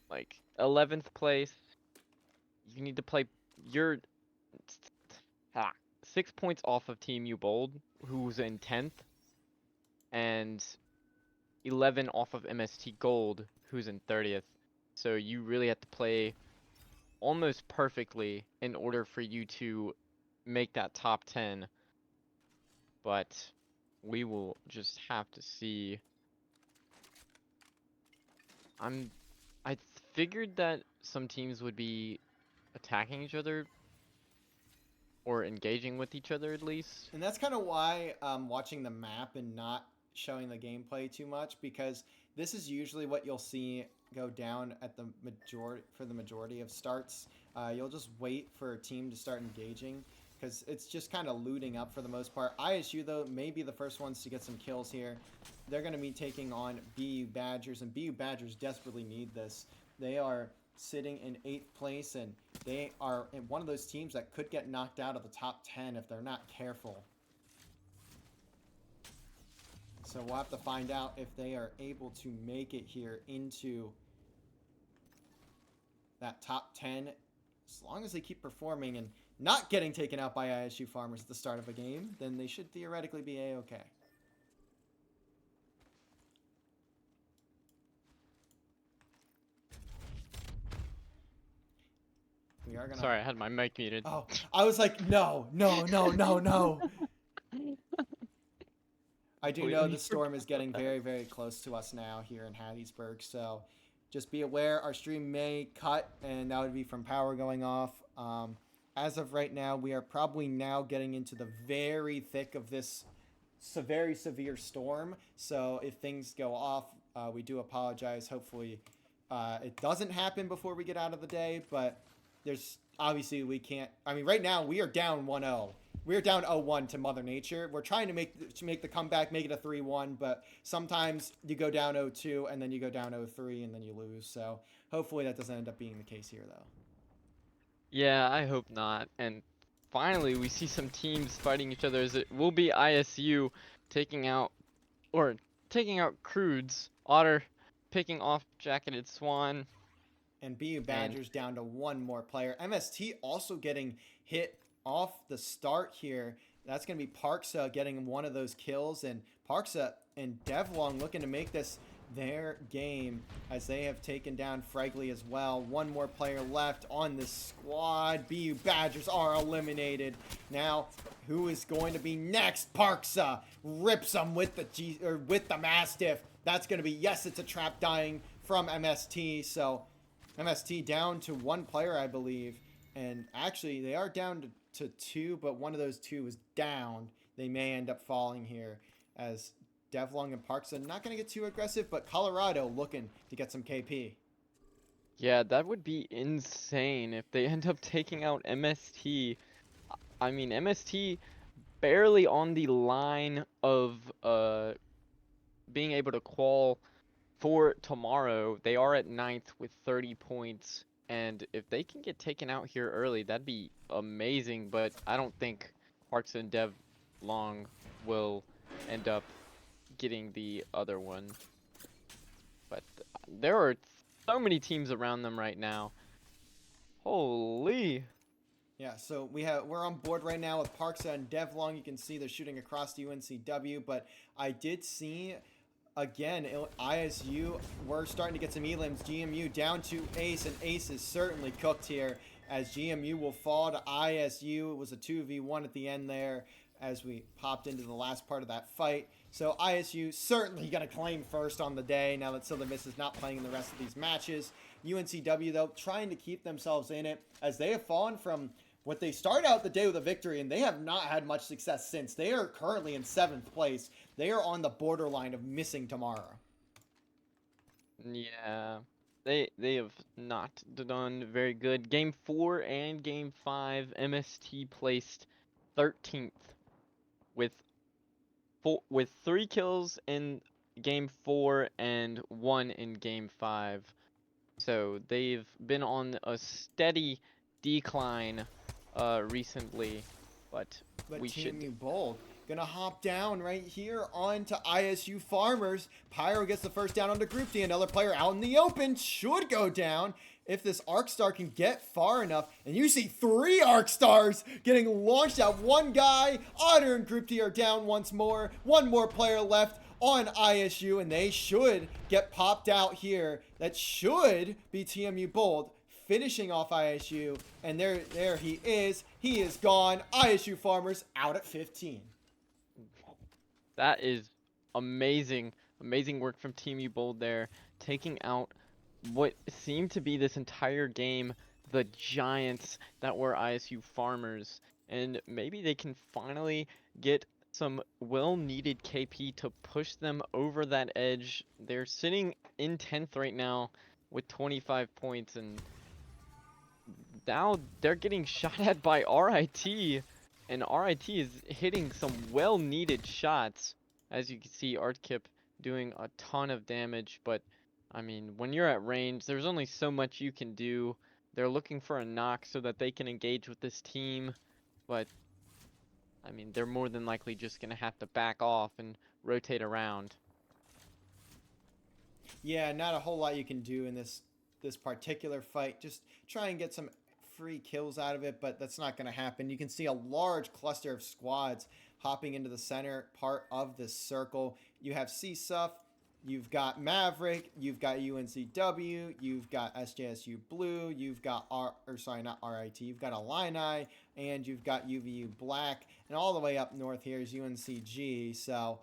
Like, 11th place, you need to play, you're 6 points off of Team U Bold, who's in 10th, and 11 off of MST Gold, who's in 30th. So you really have to play almost perfectly in order for you to make that top 10. But we will just have to see. I figured that some teams would be attacking each other or engaging with each other at least. And that's kind of why I'm watching the map and not showing the gameplay too much, because this is usually what you'll see go down at the majority of starts. You'll just wait for a team to start engaging because it's just kind of looting up for the most part. ISU, though, may be the first ones to get some kills here. They're going to be taking on BU Badgers, and BU Badgers desperately need this. They are sitting in 8th place, and they are one of those teams that could get knocked out of the top 10 if they're not careful. So we'll have to find out if they are able to make it here into that top 10. As long as they keep performing and not getting taken out by ISU Farmers at the start of a game, then they should theoretically be A-okay. We are gonna... Sorry, I had my mic muted. Oh, I was like, no. I do know the storm is getting very, very close to us now here in Hattiesburg, so just be aware our stream may cut, and that would be from power going off. As of right now, we are probably now getting into the very thick of this very severe storm, so if things go off, we do apologize. Hopefully it doesn't happen before we get out of the day, but there's obviously we can't. I mean, right now we are down 1-0. We're down 0-1 to Mother Nature. We're trying to make the comeback, make it a 3-1, but sometimes you go down 0-2 and then you go down 0-3 and then you lose. So hopefully that doesn't end up being the case here, though. Yeah, I hope not. And finally, we see some teams fighting each other. As it will be ISU taking out Crudes, Otter picking off Jacketed Swan. And BU Badgers down to one more player. MST also getting hit off the start here. That's going to be Parksa getting one of those kills. And Parksa and Devlong looking to make this their game as they have taken down Fragley as well. One more player left on the squad. BU Badgers are eliminated. Now, who is going to be next? Parksa rips them with the Mastiff. That's going to be, yes, it's a trap dying from MST. So MST down to one player, I believe. And actually, they are down to two, but one of those two is down. They may end up falling here as Devlong and Parks are not going to get too aggressive, but Colorado looking to get some KP. Yeah, that would be insane if they end up taking out MST. I mean, MST barely on the line of being able to qual for tomorrow. They are at 9th with 30 points, and if they can get taken out here early, that'd be amazing, but I don't think Parks and Dev Long will end up getting the other one. But there are so many teams around them right now. Holy. Yeah, so we're on board right now with Parksa and Devlong. You can see they're shooting across the UNCW, but I did see again ISU. We're starting to get some elims. GMU down to Ace, and Ace is certainly cooked here as GMU will fall to ISU. It was a 2v1 at the end there as we popped into the last part of that fight. So ISU certainly going to claim first on the day now that Southern Miss is not playing in the rest of these matches. UNCW, though, trying to keep themselves in it as they have fallen from what they started out the day with a victory, and they have not had much success since. They are currently in 7th place. They are on the borderline of missing tomorrow. Yeah, they have not done very good. Game 4 and Game 5, MST placed 13th with 3 kills in Game 4 and 1 in Game 5. So they've been on a steady decline recently, but we should. TMU Bold gonna hop down right here onto ISU Farmers. Pyro gets the first down onto Group D. Another player out in the open should go down if this Arc Star can get far enough. And you see 3 Arc Stars getting launched out. One guy, Otter and Group D are down once more. One more player left on ISU, and they should get popped out here. That should be TMU Bold finishing off ISU, and there he is. He is gone. ISU Farmers out at 15. That is amazing. Amazing work from Team U Bold there, taking out what seemed to be this entire game, the giants that were ISU Farmers. And maybe they can finally get some well-needed KP to push them over that edge. They're sitting in 10th right now with 25 points, and now they're getting shot at by RIT, and RIT is hitting some well-needed shots. As you can see, Artkip doing a ton of damage, but I mean, when you're at range, there's only so much you can do. They're looking for a knock so that they can engage with this team, but I mean, they're more than likely just gonna have to back off and rotate around. Yeah, not a whole lot you can do in this particular fight. Just try and get some free kills out of it, but that's not going to happen. You can see a large cluster of squads hopping into the center part of this circle. You have CSUF, you've got Maverick, you've got UNCW, you've got SJSU Blue, you've got not RIT, you've got Illini, and you've got UVU Black, and all the way up north here is UNCG. So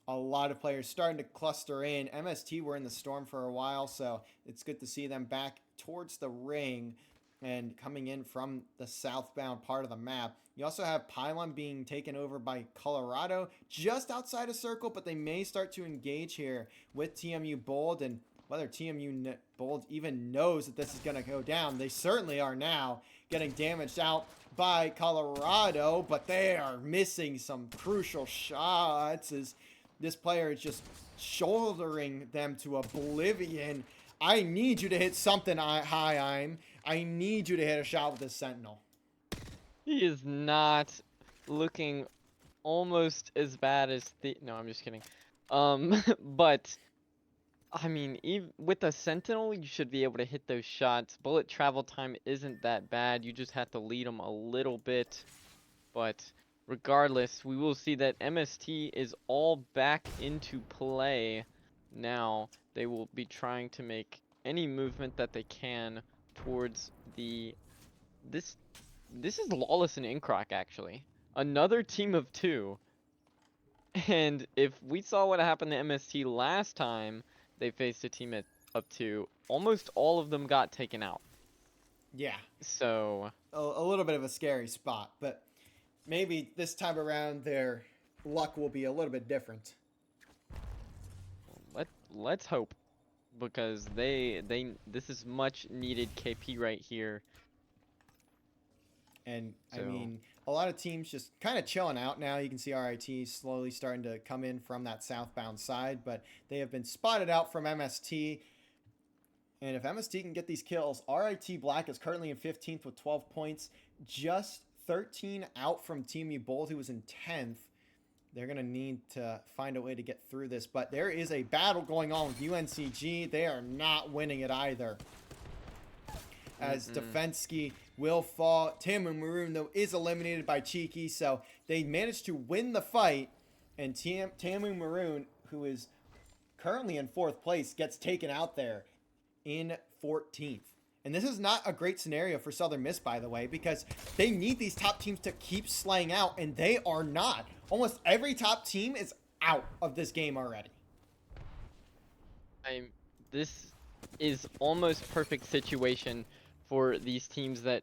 a lot of players starting to cluster in. MST were in the storm for a while, so it's good to see them back towards the ring and coming in from the southbound part of the map. You also have Pylon being taken over by Colorado just outside of circle, but they may start to engage here with TMU Bold, and whether TMU Bold even knows that this is going to go down. They certainly are now, getting damaged out by Colorado, but they are missing some crucial shots as this player is just shouldering them to oblivion. I need you to hit something high. I need you to hit a shot with this Sentinel. He is not looking almost as bad as the... No, I'm just kidding. But, I mean, even with the Sentinel, you should be able to hit those shots. Bullet travel time isn't that bad. You just have to lead them a little bit. But regardless, we will see that MST is all back into play now. they will be trying to make any movement that they can towards the this this is Lawless and Incroc actually. Another team of two. And if we saw what happened to MST last time they faced a team of two, almost all of them got taken out. Yeah, So a little bit of a scary spot, but maybe this time around their luck will be a little bit different. let's hope, because they this is much needed KP right here. And I So- mean, a lot of teams just kind of chilling out now. You can see RIT slowly starting to come in from that southbound side, but they have been spotted out from MST. And if MST can get these kills, RIT Black is currently in 15th with 12 points, just 13 out from Team U Bold, who was in 10th. They're going to need to find a way to get through this, but there is a battle going on with UNCG. They are not winning it either, as Defensky will fall. Tamu Maroon, though, is eliminated by Cheeky, so they managed to win the fight, and Tamu Maroon, who is currently in 4th place, gets taken out there in 14th. And this is not a great scenario for Southern Miss, by the way, because they need these top teams to keep slaying out, and they are not. Almost every top team is out of this game already. This is almost perfect situation for these teams that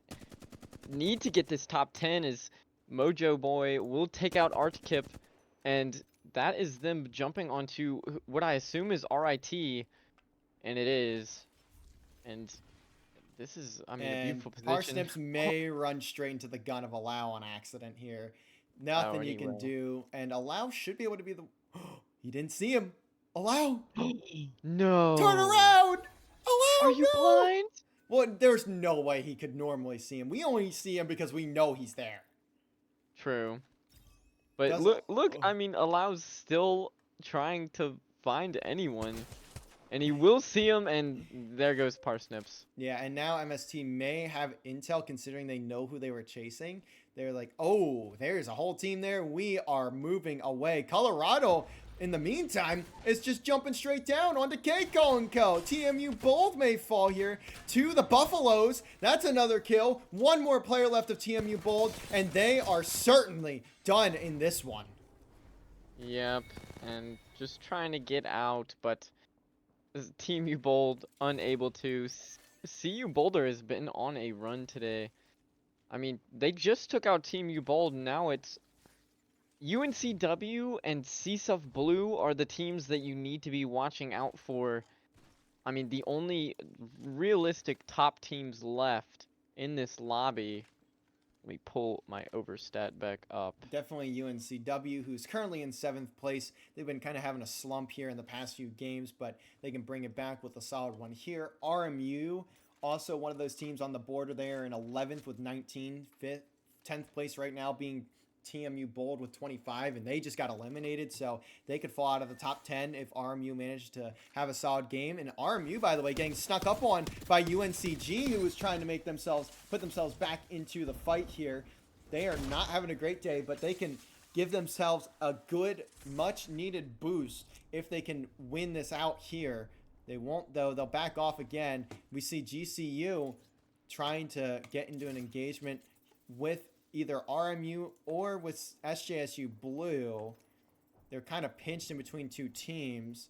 need to get this top 10. Is Mojo Boy will take out Artkip, and that is them jumping onto what I assume is RIT, and it is. And this is, I mean, a beautiful position. Parsnips may run straight into the gun of Allow on accident here. Nothing you can do, and Allow should be able to be the... He didn't see him. Allow! No! Turn around! Allow! Are you blind? Well, there's no way he could normally see him. We only see him because we know he's there. True. But Doesn't- look, I mean, Allow's still trying to find anyone. And he will see him, and there goes Parsnips. Yeah, and now MST may have intel considering they know who they were chasing. They're like, oh, there's a whole team there. We are moving away. Colorado, in the meantime, is just jumping straight down onto Keiko and Co. TMU Bold may fall here to the Buffaloes. That's another kill. One more player left of TMU Bold, and they are certainly done in this one. Yep, and just trying to get out, but Team U Bold unable to. CU Boulder has been on a run today. I mean, they just took out Team U Bold, and now it's UNCW and CSUF Blue are the teams that you need to be watching out for. I mean, the only realistic top teams left in this lobby. Let me pull my overstat back up. Definitely UNCW, who's currently in 7th place. They've been kind of having a slump here in the past few games, but they can bring it back with a solid one here. RMU, also one of those teams on the border there in 11th with 19. 10th place right now being TMU Bold with 25, and they just got eliminated, so they could fall out of the top 10 if RMU managed to have a solid game. And RMU, by the way, getting snuck up on by UNCG, who was trying to make themselves put themselves back into the fight here. They are not having a great day, but they can give themselves a good, much needed boost if they can win this out here. They won't, though. They'll back off again. We see GCU trying to get into an engagement with either RMU or with SJSU Blue. They're kind of pinched in between two teams.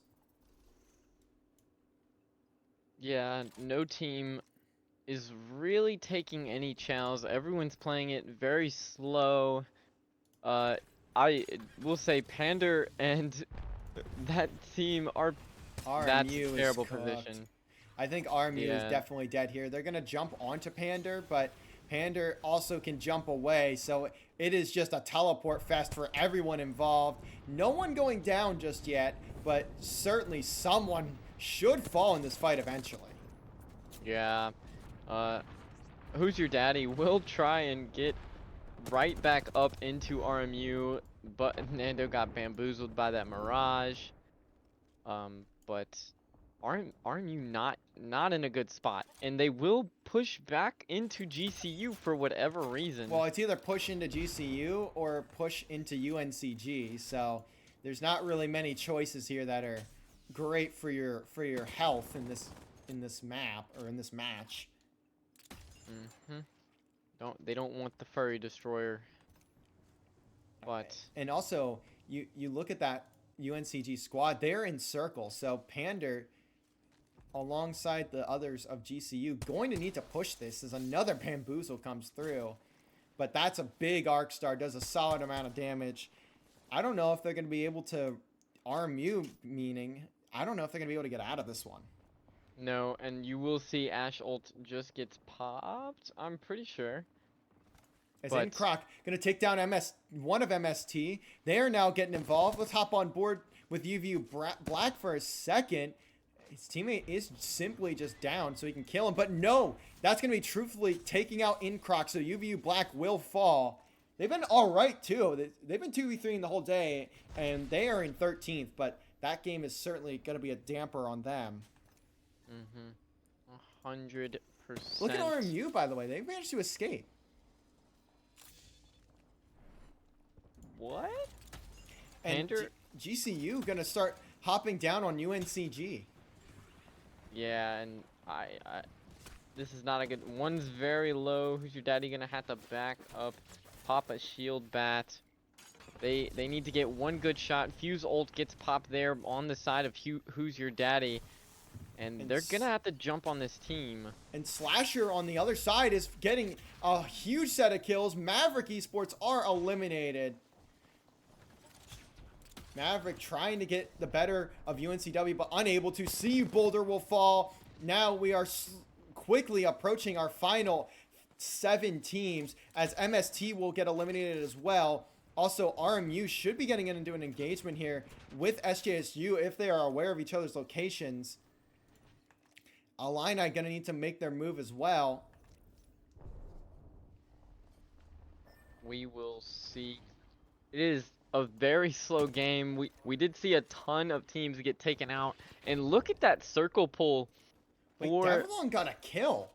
Yeah, no team is really taking any channels. Everyone's playing it very slow. I will say Pander and that team are that's RMU a terrible is cooked. position. I think RMU is Yeah. definitely dead here. They're going to jump onto Pander, but Pander also can jump away, so it is just a teleport fest for everyone involved. No one going down just yet, but certainly someone should fall in this fight eventually. Yeah. Who's Your Daddy will try and get right back up into RMU, but Nando got bamboozled by that Mirage. But RMU not in a good spot, and they will push back into GCU for whatever reason. Well, it's either push into GCU or push into UNCG, so there's not really many choices here that are great for your health in this map or in this match. They don't want the furry destroyer. But and also you look at that UNCG squad, they're in circle, so Pander alongside the others of GCU going to need to push this as another bamboozle comes through. But that's a big arc star, does a solid amount of damage. I don't know if they're going to be able to RMU, meaning I don't know if they're going to be able to get out of this one. no, and you will see Ash ult just gets popped, I'm pretty sure. As Incroc going to take down one of MST. They are now getting involved. Let's hop on board with UVU Black for a second. His teammate is simply just down so he can kill him. But no, that's going to be truthfully taking out Incroc, so UVU Black will fall. They've been all right, too. They've been 2v3 the whole day, and they are in 13th. But that game is certainly going to be a damper on them. 100%. Look at RMU, by the way. They managed to escape. What? And GCU going to start hopping down on UNCG. Yeah, and I this is not a good. One's very low. Who's your daddy gonna have to back up, pop a shield bat. They need to get one good shot. Fuse ult gets popped there on the side of Who's Your Daddy, and they're gonna have to jump on this team. And Slasher on the other side is getting a huge set of kills. Maverick Esports are eliminated. Maverick trying to get the better of UNCW, but unable to. See Boulder will fall. Now we are quickly approaching our final 7 teams, as MST will get eliminated as well. Also, RMU should be getting into an engagement here with SJSU if they are aware of each other's locations. Illini going to need to make their move as well. We will see. It is a very slow game. We did see a ton of teams get taken out. And look at that circle pull. Wait, Devlon got a kill.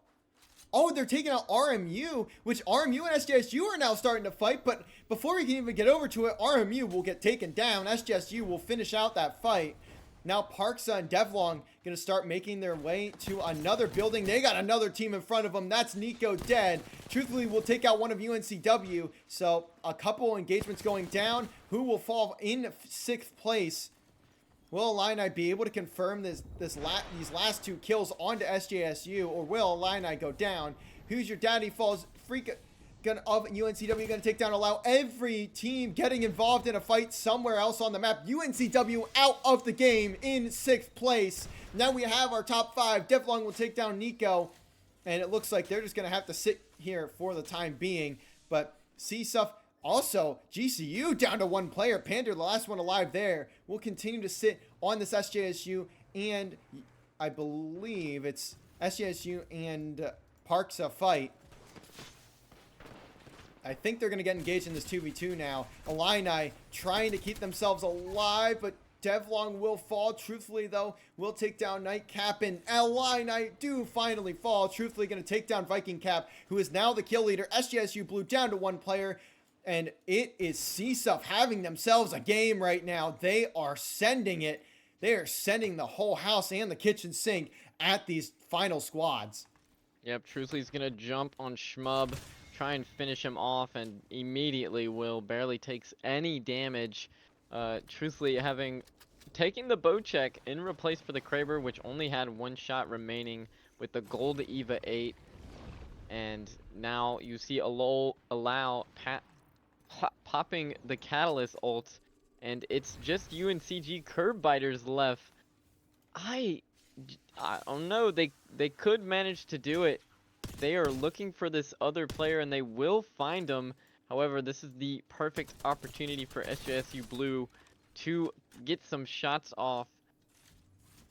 Oh, they're taking out RMU, which RMU and SJSU are now starting to fight. But before we can even get over to it, RMU will get taken down. SJSU will finish out that fight. Now Parksa and Devlon going to start making their way to another building. They got another team in front of them. That's Nico dead. Truthfully, we'll take out one of UNCW. So a couple engagements going down. Who will fall in 6th place? Will Illini be able to confirm these last 2 kills onto SJSU, or will Illini go down? Who's Your Daddy falls of UNCW going to take down, allow every team getting involved in a fight somewhere else on the map. UNCW out of the game in 6th place. Now we have our top 5. Devlon will take down Nico, and it looks like they're just going to have to sit here for the time being. But CSUF, also GCU down to 1 player. Pander, the last one alive there, will continue to sit on this SJSU, and I believe it's SJSU and Parksa fight. I think they're going to get engaged in this 2v2 now. Illini trying to keep themselves alive, but Devlon will fall. Truthfully, though, will take down Nightcap, and Illini do finally fall. Truthfully, going to take down Viking Cap, who is now the kill leader. SJSU Blue down to 1 player, and it is CSUF having themselves a game right now. They are sending it. They are sending the whole house and the kitchen sink at these final squads. Yep, Truthfully's going to jump on Shmub, try and finish him off, and immediately will barely takes any damage. Truthfully taking the bow check in replace for the Kraber, which only had 1 shot remaining with the gold Eva 8. And now you see allow popping the Catalyst ult, and it's just UNCG Curb Biters left. I don't know, they could manage to do it. They are looking for this other player, and they will find him. However, this is the perfect opportunity for SJSU Blue to get some shots off,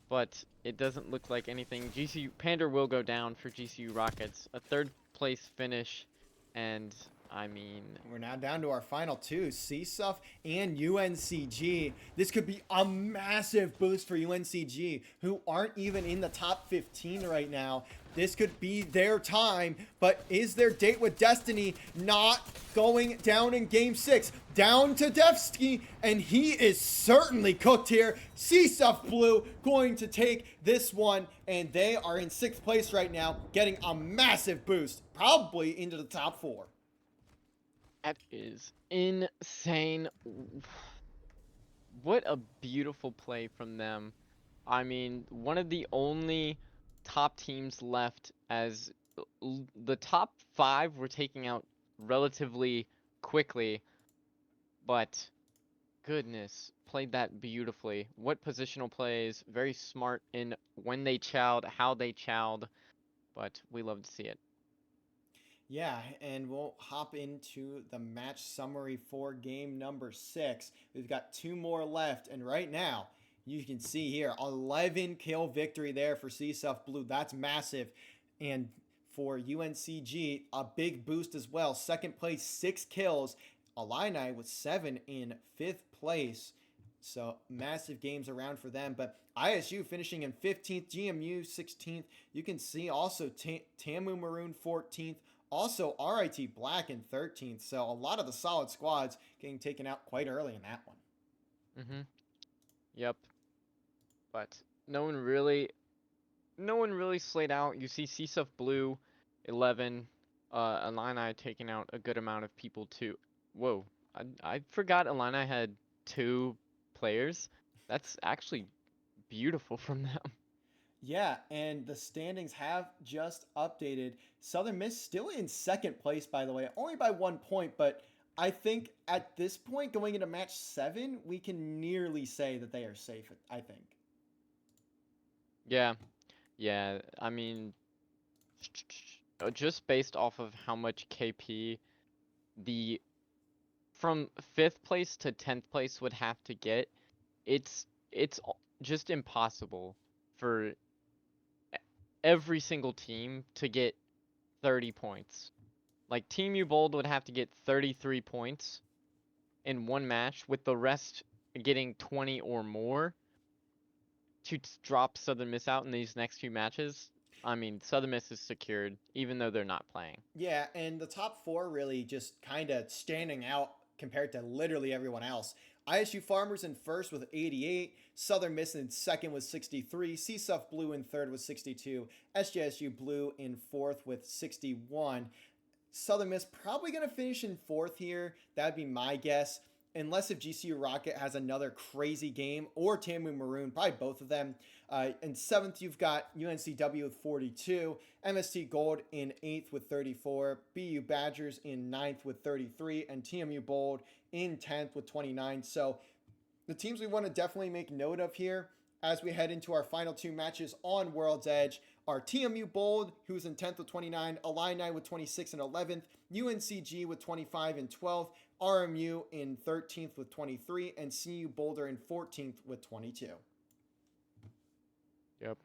but it doesn't look like anything. GCU Pander will go down for GCU Rockets, a 3rd place finish, and I mean, We're now down to our final two, CSUF and UNCG. This could be a massive boost for UNCG, who aren't even in the top 15 right now. This could be their time, but is their date with destiny not going down in game 6? Down to Devsky, and he is certainly cooked here. CSUF Blue going to take this one, and they are in 6th place right now, getting a massive boost, probably into the top 4. that is insane. What a beautiful play from them. I mean, one of the only top teams left, as the top 5 were taking out relatively quickly, but goodness, played that beautifully. What positional plays, very smart in when they chowed, how they chowed, but we love to see it. Yeah, and we'll hop into the match summary for game number 6. We've got 2 more left, and right now, you can see here, 11 kill victory there for CSUF Blue. That's massive. And for UNCG, a big boost as well. 2nd place, 6 kills. Illini with 7 in 5th place. So massive games around for them. But ISU finishing in 15th, GMU 16th. You can see also Tamu Maroon 14th. Also, RIT Black in 13th, so a lot of the solid squads getting taken out quite early in that one. Mm-hmm. Yep. But no one really slayed out. You see CSUF Blue, 11. Illini taking out a good amount of people too. Whoa, I forgot Illini had 2 players. That's actually beautiful from them. Yeah, and the standings have just updated. Southern Miss still in 2nd place, by the way, only by 1 point, but I think at this point, going into match 7, we can nearly say that they are safe, I think. Yeah. I mean, just based off of how much KP the from 5th place to 10th place would have to get, it's just impossible for every single team to get 30 points. Like Team U Bold would have to get 33 points in one match, with the rest getting 20 or more to drop Southern Miss out in these next few matches. I mean, Southern Miss is secured, even though they're not playing. Yeah, and the top 4 really just kind of standing out compared to literally everyone else. ISU Farmers in 1st with 88, Southern Miss in 2nd with 63, CSUF Blue in 3rd with 62, SJSU Blue in 4th with 61. Southern Miss probably going to finish in 4th here. That would be my guess. Unless if GCU Rocket has another crazy game, or Tamu Maroon, probably both of them. In 7th, you've got UNCW with 42, MST Gold in 8th with 34, BU Badgers in 9th with 33, and TMU Bold in 10th with 29. So the teams we want to definitely make note of here as we head into our final 2 matches on World's Edge are TMU Bold, who's in 10th with 29, Illini with 26 and 11th, UNCG with 25 and 12th, RMU in 13th with 23, and CU Boulder in 14th with 22. Yep.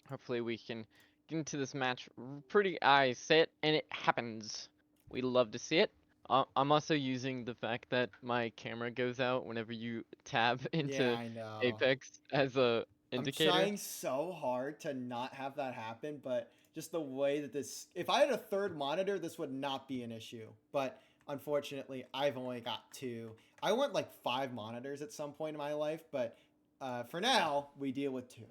Hopefully we can get into this match pretty set, and it happens. We love to see it. I'm also using the fact that my camera goes out whenever you tab into Yeah, I know. Apex as a indicator. I'm trying so hard to not have that happen, but just the way that this, if I had a 3rd monitor, this would not be an issue. But unfortunately, I've only got 2. I want like 5 monitors at some point in my life, but for now, we deal with 2.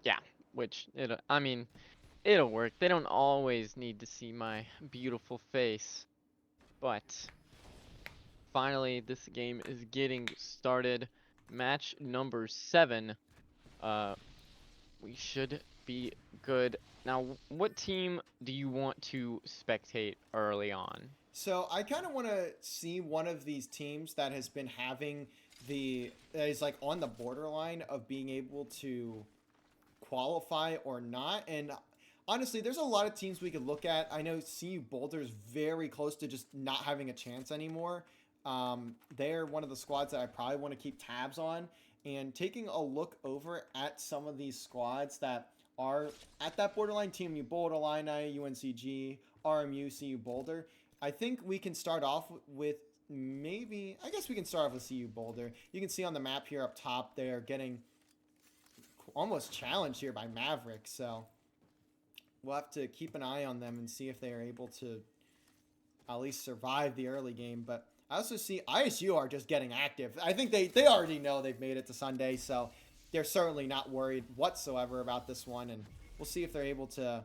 Yeah, which I mean, it'll work. They don't always need to see my beautiful face. But finally, this game is getting started. Match number 7. We should be good. Now, what team do you want to spectate early on? So I kind of want to see one of these teams that has been having that is like on the borderline of being able to qualify or not. And honestly, there's a lot of teams we could look at. I know CU Boulder's very close to just not having a chance anymore. They're one of the squads that I probably want to keep tabs on. And taking a look over at some of these squads that are at that borderline, TMU Boulder, Illini, UNCG, RMU, CU Boulder, I think we can start off with maybe, I guess we can start off with CU Boulder. You can see on the map here up top, they're getting almost challenged here by Maverick. So we'll have to keep an eye on them and see if they are able to at least survive the early game. But I also see ISU are just getting active. I think they already know they've made it to Sunday, so they're certainly not worried whatsoever about this one. And we'll see if they're able to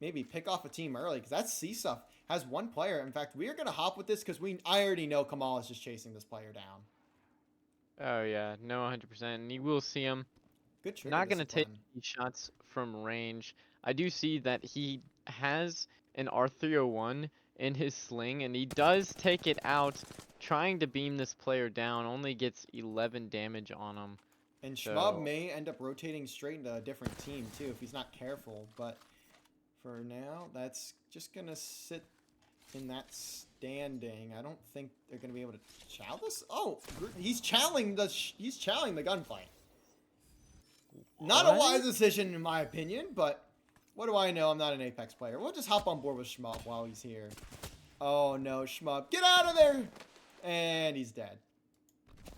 maybe pick off a team early, because that CSUF has one player. In fact, we are going to hop with this because I already know Kamal is just chasing this player down. Oh yeah, no, 100%. And you will see him. Good trigger Not gonna take discipline. any shots from range. I do see that he has an R301 in his sling, and he does take it out, trying to beam this player down. Only gets 11 damage on him. And So- Schmub may end up rotating straight into a different team too if he's not careful. But for now, that's just gonna sit in that standing. I don't think they're gonna be able to chow this. Oh, he's chowing the gunfight. Not a What? wise decision in my opinion, but what do I know? I'm not an Apex player. We'll just hop on board with Schmub while he's here. Oh no, Schmub, get out of there! And he's dead.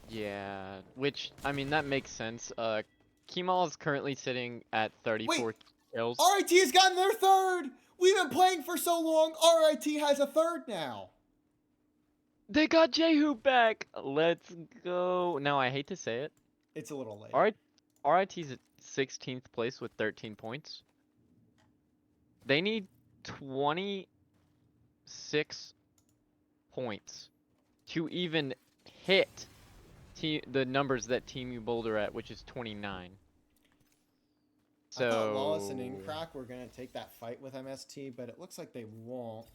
Yeah, which, I mean, that makes sense. Kemal is currently sitting at 34 kills. RIT has gotten their third! We've been playing for so long, RIT has a third now. They got Jehu back! Let's go. Now, I hate to say it. It's a little late. RIT's at 16th place with 13 points. They need 26 points to even hit the numbers that Team U Boulder at, which is 29. So I thought Lawless and Incrack were going to take that fight with MST, but it looks like they won't,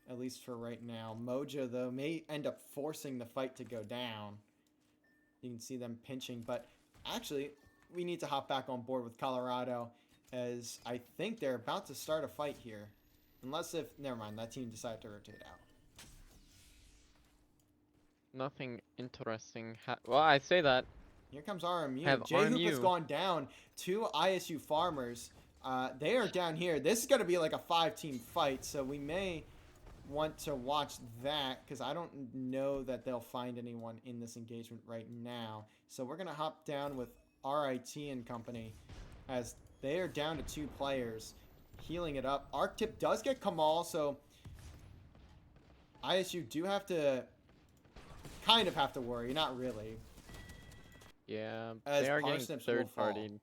at least for right now. Mojo, though, may end up forcing the fight to go down. You can see them pinching, but actually, we need to hop back on board with Colorado, as I think they're about to start a fight here. Unless never mind, that team decided to rotate out. nothing interesting. Well, I say that. Here comes RMU. Have J-Hoop has RMU. gone down to ISU Farmers. They are down here. This is going to be like a 5-team fight, so we may want to watch that because I don't know that they'll find anyone in this engagement right now. So we're going to hop down with RIT and company as they are down to 2 players. Healing it up. Arctip does get Kamal, so ISU do kind of have to worry. Not really. Yeah, As they are getting Parsnips will third fall. partied.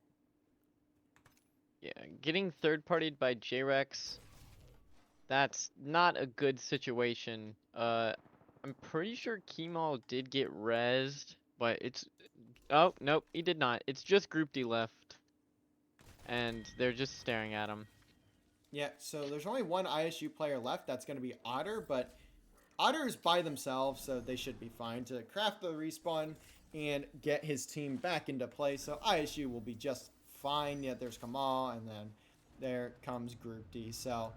Yeah, getting third partied by J-Rex. That's not a good situation. I'm pretty sure Kemal did get rezzed, but it's... Oh, nope, he did not. It's just Group D left. And they're just staring at him. Yeah, so there's only one ISU player left. That's going to be Otter, but Otter is by themselves, so they should be fine to craft the respawn and get his team back into play. So ISU will be just fine. Yeah, there's Kamal, and then there comes Group D. So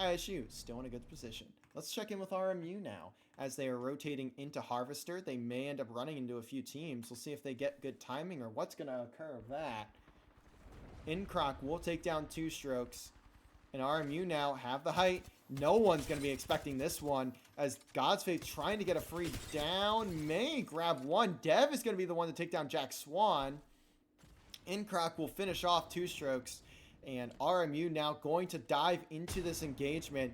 ISU still in a good position. Let's check in with RMU now. As they are rotating into Harvester, they may end up running into a few teams. We'll see if they get good timing or what's going to occur of that. Incroc will take down 2 strokes. And RMU now have the height. No one's going to be expecting this one as God's Faith trying to get a free down. May grab one. Dev is going to be the one to take down Jack Swan. Incroc will finish off 2 strokes. And RMU now going to dive into this engagement.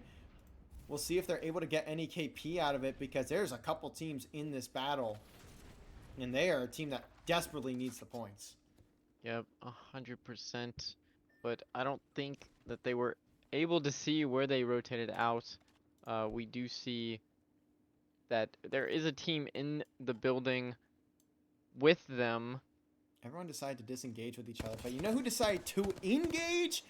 We'll see if they're able to get any KP out of it because there's a couple teams in this battle. And they are a team that desperately needs the points. Yep, 100%. But I don't think that they were able to see where they rotated out. We do see that there is a team in the building with them. Everyone decided to disengage with each other, but you know who decided to engage?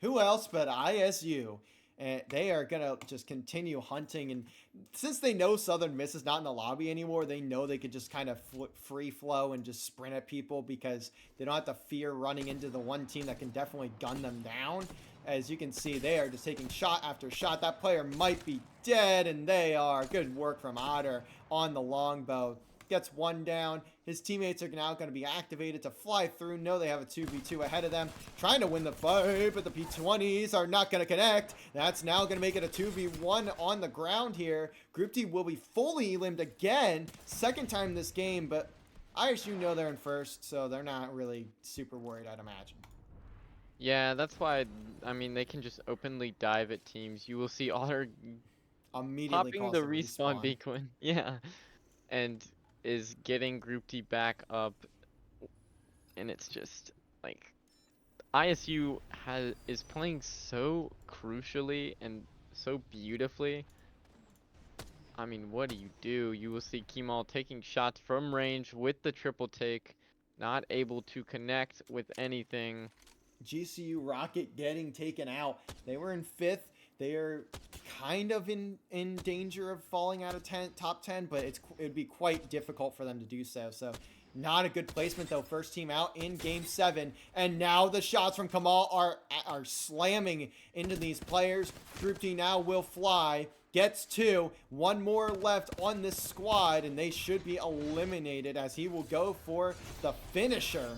Who else but ISU? And they are going to just continue hunting. And since they know Southern Miss is not in the lobby anymore, they know they could just kind of free flow and just sprint at people because they don't have to fear running into the one team that can definitely gun them down. As you can see, they are just taking shot after shot. That player might be dead, and they are. Good work from Otter on the longbow. Gets one down. His teammates are now going to be activated to fly through. No, they have a 2v2 ahead of them. Trying to win the fight, but the P20s are not going to connect. That's now going to make it a 2v1 on the ground here. Group D will be fully elimed again. Second time this game, but ISU know they're in first, so they're not really super worried, I'd imagine. Yeah, that's why, I mean, they can just openly dive at teams. You will see Otter Immediately popping cause the a respawn beacon. Yeah. And is getting Group D back up. And it's just, like, ISU is playing so crucially and so beautifully. I mean, what do? You will see Kemal taking shots from range with the triple take, not able to connect with anything. GCU Rocket getting taken out. They were in 5th. They are kind of in danger of falling out of top 10, but it'd be quite difficult for them to do so. So not a good placement though. First team out in game 7, and now the shots from Kamal are slamming into these players. Group D now will fly. Gets 2. 1 more left on this squad, and they should be eliminated as he will go for the finisher.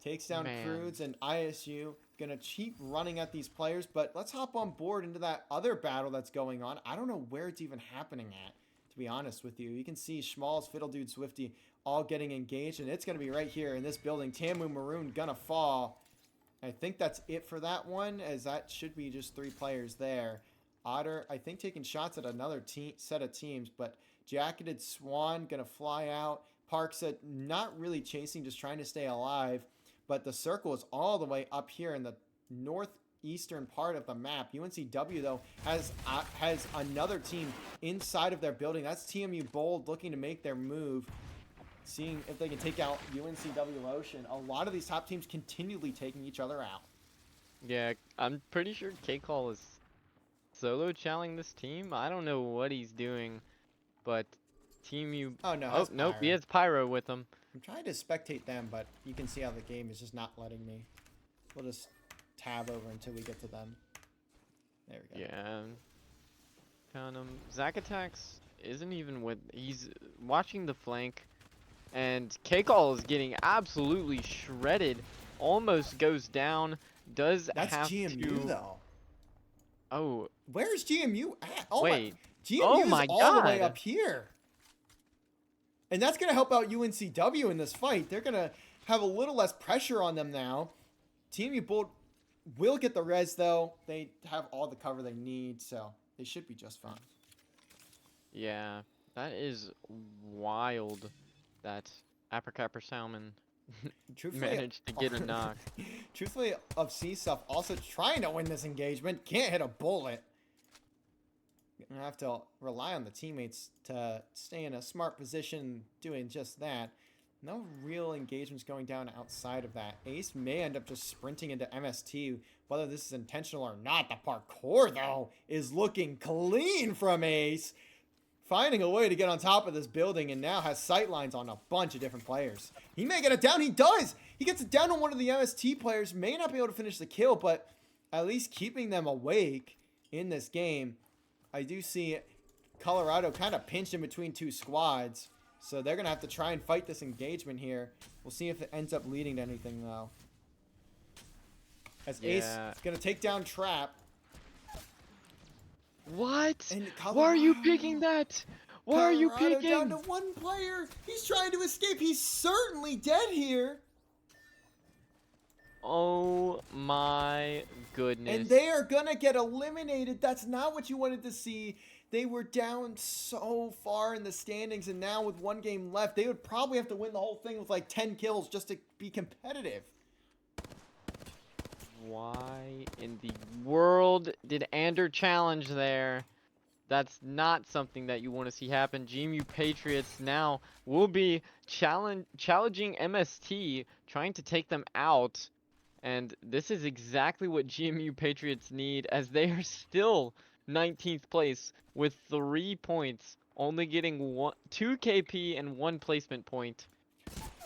Takes down Crudes, and ISU gonna keep running at these players, but let's hop on board into that other battle that's going on. I don't know where it's even happening at, to be honest with you. You can see Schmalz, Fiddle Dude, Swifty all getting engaged, and it's gonna be right here in this building. Tamu Maroon gonna fall. I think that's it for that one, as that should be just 3 players there. Otter, I think, taking shots at another set of teams, but Jacketed Swan gonna fly out. Parksa not really chasing, just trying to stay alive. But the circle is all the way up here in the northeastern part of the map. UNCW, though, has another team inside of their building. That's TMU Bold looking to make their move, seeing if they can take out UNCW Ocean. A lot of these top teams continually taking each other out. Yeah, I'm pretty sure K-Call is solo challenging this team. I don't know what he's doing, but TMU... Oh, no. Oh, nope, he has Pyro with him. I'm trying to spectate them, but you can see how the game is just not letting me. We'll just tab over until we get to them. There we go. Yeah. Found him. Zacatax isn't even with... He's watching the flank. And K-Call is getting absolutely shredded. Almost goes down. That's GMU, though. Oh. Where's GMU at? Oh, wait. GMU is all the way up here. And that's going to help out UNCW in this fight. They're going to have a little less pressure on them now. TMU Bold will get the res, though. They have all the cover they need, so they should be just fine. Yeah, that is wild that Apricapper Salmon managed to get a knock. Truthfully, of C-Stuff also trying to win this engagement. Can't hit a bullet. I have to rely on the teammates to stay in a smart position doing just that. No real engagements going down outside of that. Ace may end up just sprinting into MST. Whether this is intentional or not, the parkour, though, is looking clean from Ace. Finding a way to get on top of this building and now has sightlines on a bunch of different players. He may get it down. He does. He gets it down on one of the MST players. May not be able to finish the kill, but at least keeping them awake in this game. I do see Colorado kind of pinched in between 2 squads. So they're going to have to try and fight this engagement here. We'll see if it ends up leading to anything, though. As Ace is going to take down Trap. What? Why are you picking that? Why are you picking? Down to 1 player. He's trying to escape. He's certainly dead here. Oh my goodness. And they are going to get eliminated. That's not what you wanted to see. They were down so far in the standings, and now with 1 game left, they would probably have to win the whole thing with like 10 kills just to be competitive. Why in the world did Ander challenge there? That's not something that you want to see happen. GMU Patriots now will be challenging MST, trying to take them out. And this is exactly what GMU Patriots need, as they are still 19th place with 3 points, only getting 2 KP and 1 placement point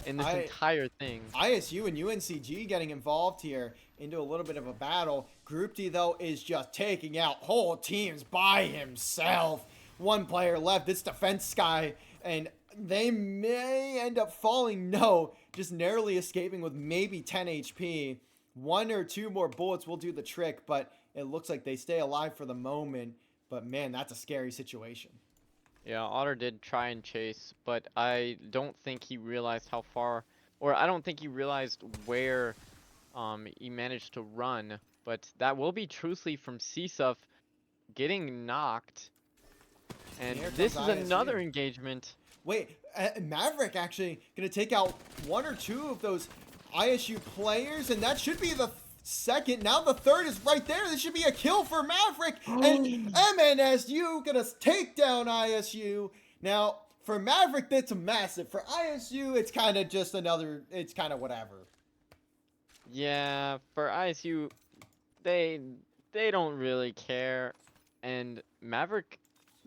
in this entire thing. ISU and UNCG getting involved here into a little bit of a battle. Group D, though, is just taking out whole teams by himself. 1 player left. This defense guy And they may end up falling. No, just narrowly escaping with maybe 10 HP. 1 or 2 more bullets will do the trick, but it looks like they stay alive for the moment. But man, that's a scary situation. Yeah, Otter did try and chase, but I don't think he realized how far, or I don't think he realized where he managed to run. But that will be Truthly from CSUF getting knocked. And Here this comes is another ISU. engagement. Wait, Maverick actually going to take out 1 or 2 of those ISU players, and that should be the second. Now the third is right there. This should be a kill for Maverick, and MNSU going to take down ISU. Now, for Maverick, that's massive. For ISU, it's kind of just another, it's kind of whatever. Yeah, for ISU, they don't really care. And Maverick,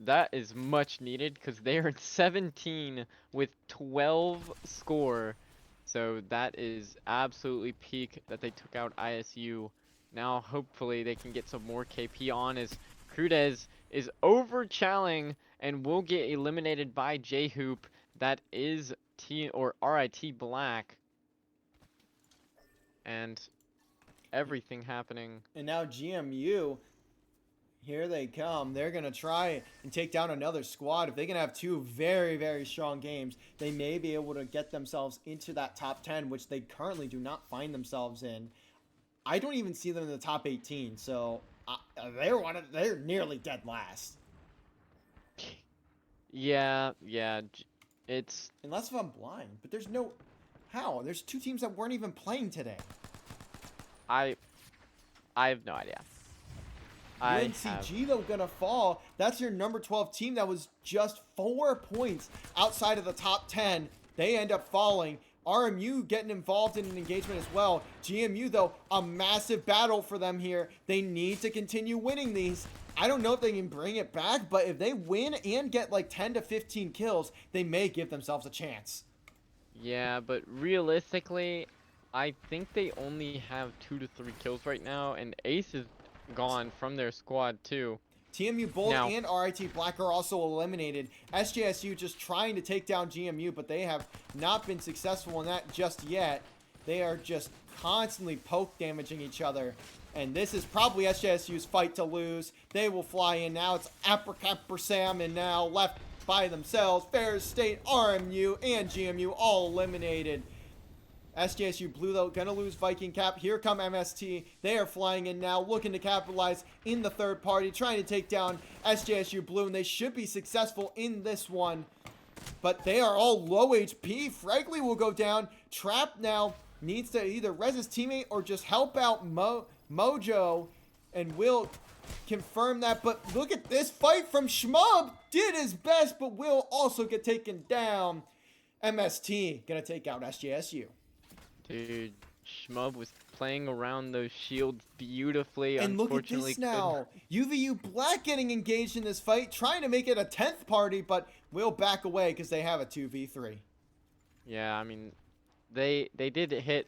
that is much needed because they are at 17 with 12 score. So that is absolutely peak that they took out ISU. Now hopefully they can get some more KP on as Crudez is over-challing and will get eliminated by J-Hoop. That is RIT Black. And everything happening. And now GMU, here they come. They're going to try and take down another squad. If they can have 2 very, very strong games, they may be able to get themselves into that top 10, which they currently do not find themselves in. I don't even see them in the top 18, so they're nearly dead last. Yeah, it's Unless if I'm blind, but there's no how. There's 2 teams that weren't even playing today. I have no idea. UNCG though gonna fall. That's your number 12 team that was just 4 points outside of the top 10. They end up falling. RMU getting involved in an engagement as well. GMU though, a massive battle for them here. They need to continue winning these. I don't know if they can bring it back, but if they win and get like 10 to 15 kills, they may give themselves a chance. Yeah, but realistically, I think they only have 2 to 3 kills right now, and Ace is gone from their squad too. TMU Bolt and RIT Black are also eliminated. SJSU just trying to take down GMU, but they have not been successful in that just yet. They are just constantly poke damaging each other. And this is probably SJSU's fight to lose. They will fly in now. It's Apricot Salmon now left by themselves. Ferris State, RMU, and GMU all eliminated. SJSU Blue, though, gonna lose Viking Cap. Here come MST. They are flying in now, looking to capitalize in the third party, trying to take down SJSU Blue, and they should be successful in this one. But they are all low HP. Frankly will go down. Trap now needs to either res his teammate or just help out Mojo, and will confirm that. But look at this fight from Shmub. Did his best, but will also get taken down. MST gonna take out SJSU. Dude, Shmub was playing around those shields beautifully. And look at this now. UVU Black getting engaged in this fight, trying to make it a 10th party, but will back away because they have a 2v3. Yeah, I mean, they did hit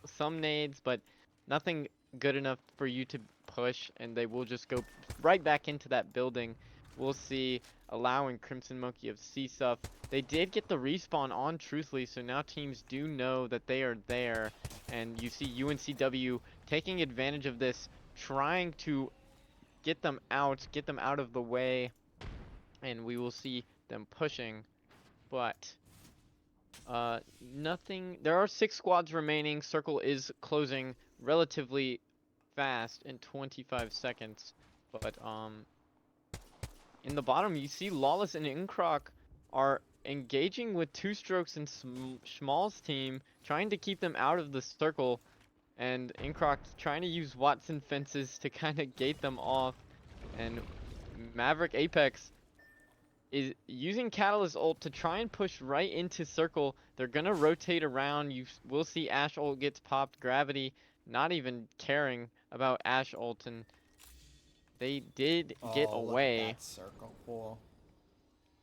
some nades, but nothing good enough for you to push, and they will just go right back into that building. We'll see, allowing Crimson Monkey of CSUF. They did get the respawn on Truthly, so now teams do know that they are there. And you see UNCW taking advantage of this, trying to get them out of the way. And we will see them pushing. But nothing. There are 6 squads remaining. Circle is closing relatively fast in 25 seconds. But in the bottom, you see Lawless and Incroc are engaging with Two Strokes and Schmal's team, trying to keep them out of the circle, and Incroc trying to use Watson fences to kind of gate them off, and Maverick Apex is using Catalyst ult to try and push right into circle. They're gonna rotate around. You will see Ash ult gets popped. Gravity not even caring about Ash ult, and they did get away. Look at that circle pool.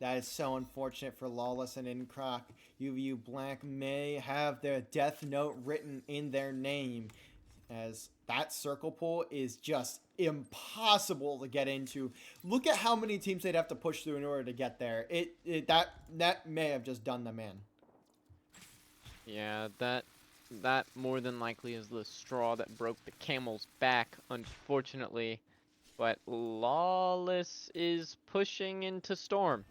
That is so unfortunate for Lawless and Incroc. UVU Black may have their death note written in their name, as that circle pool is just impossible to get into. Look at how many teams they'd have to push through in order to get there. That may have just done them in. Yeah, that more than likely is the straw that broke the camel's back, unfortunately. But Lawless is pushing into Storm.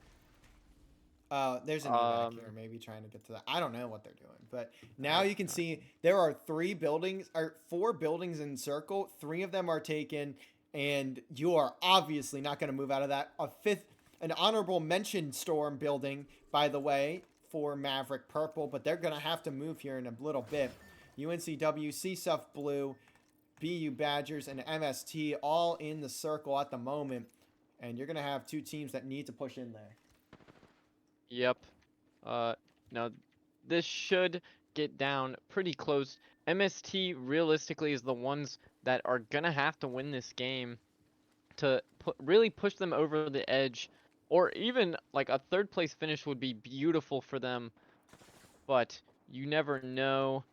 There's an evac here, maybe trying to get to that. I don't know what they're doing, but now you can see there are 4 buildings in circle. 3 of them are taken, and you are obviously not going to move out of that. An honorable mention Storm building, by the way, for Maverick Purple, but they're going to have to move here in a little bit. UNCW, CSUF Blue, BU Badgers, and MST all in the circle at the moment, and you're going to have 2 teams that need to push in there. Yep. Now this should get down pretty close. MST realistically is the ones that are gonna have to win this game to really push them over the edge, or even like a 3rd place finish would be beautiful for them, but you never know.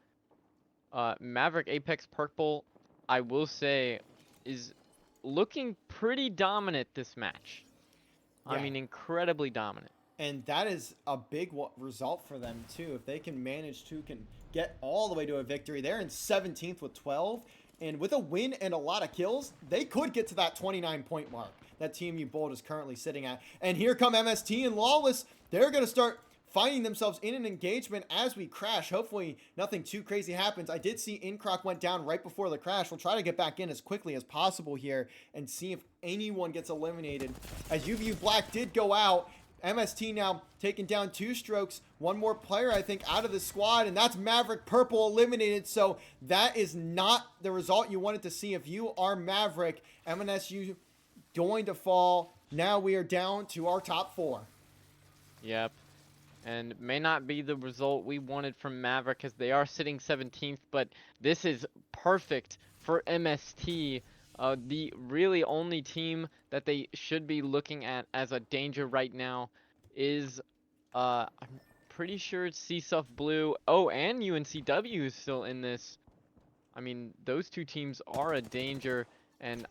Maverick Apex Purple, I will say, is looking pretty dominant this match. Yeah. I mean, incredibly dominant. And that is a big result for them, too. If they can manage to get all the way to a victory. They're in 17th with 12. And with a win and a lot of kills, they could get to that 29-point mark that Team U Bold is currently sitting at. And here come MST and Lawless. They're going to start finding themselves in an engagement as we crash. Hopefully nothing too crazy happens. I did see Incroc went down right before the crash. We'll try to get back in as quickly as possible here and see if anyone gets eliminated. As UVU Black did go out, MST now taking down 2 strokes. 1 more player, I think, out of the squad, and that's Maverick Purple eliminated. So that is not the result you wanted to see. If you are Maverick, MNSU going to fall. Now we are down to our top 4. Yep. And may not be the result we wanted from Maverick, as they are sitting 17th, but this is perfect for MST. The really only team that they should be looking at as a danger right now is, I'm pretty sure it's CSUF Blue. Oh, and UNCW is still in this. I mean, those 2 teams are a danger, and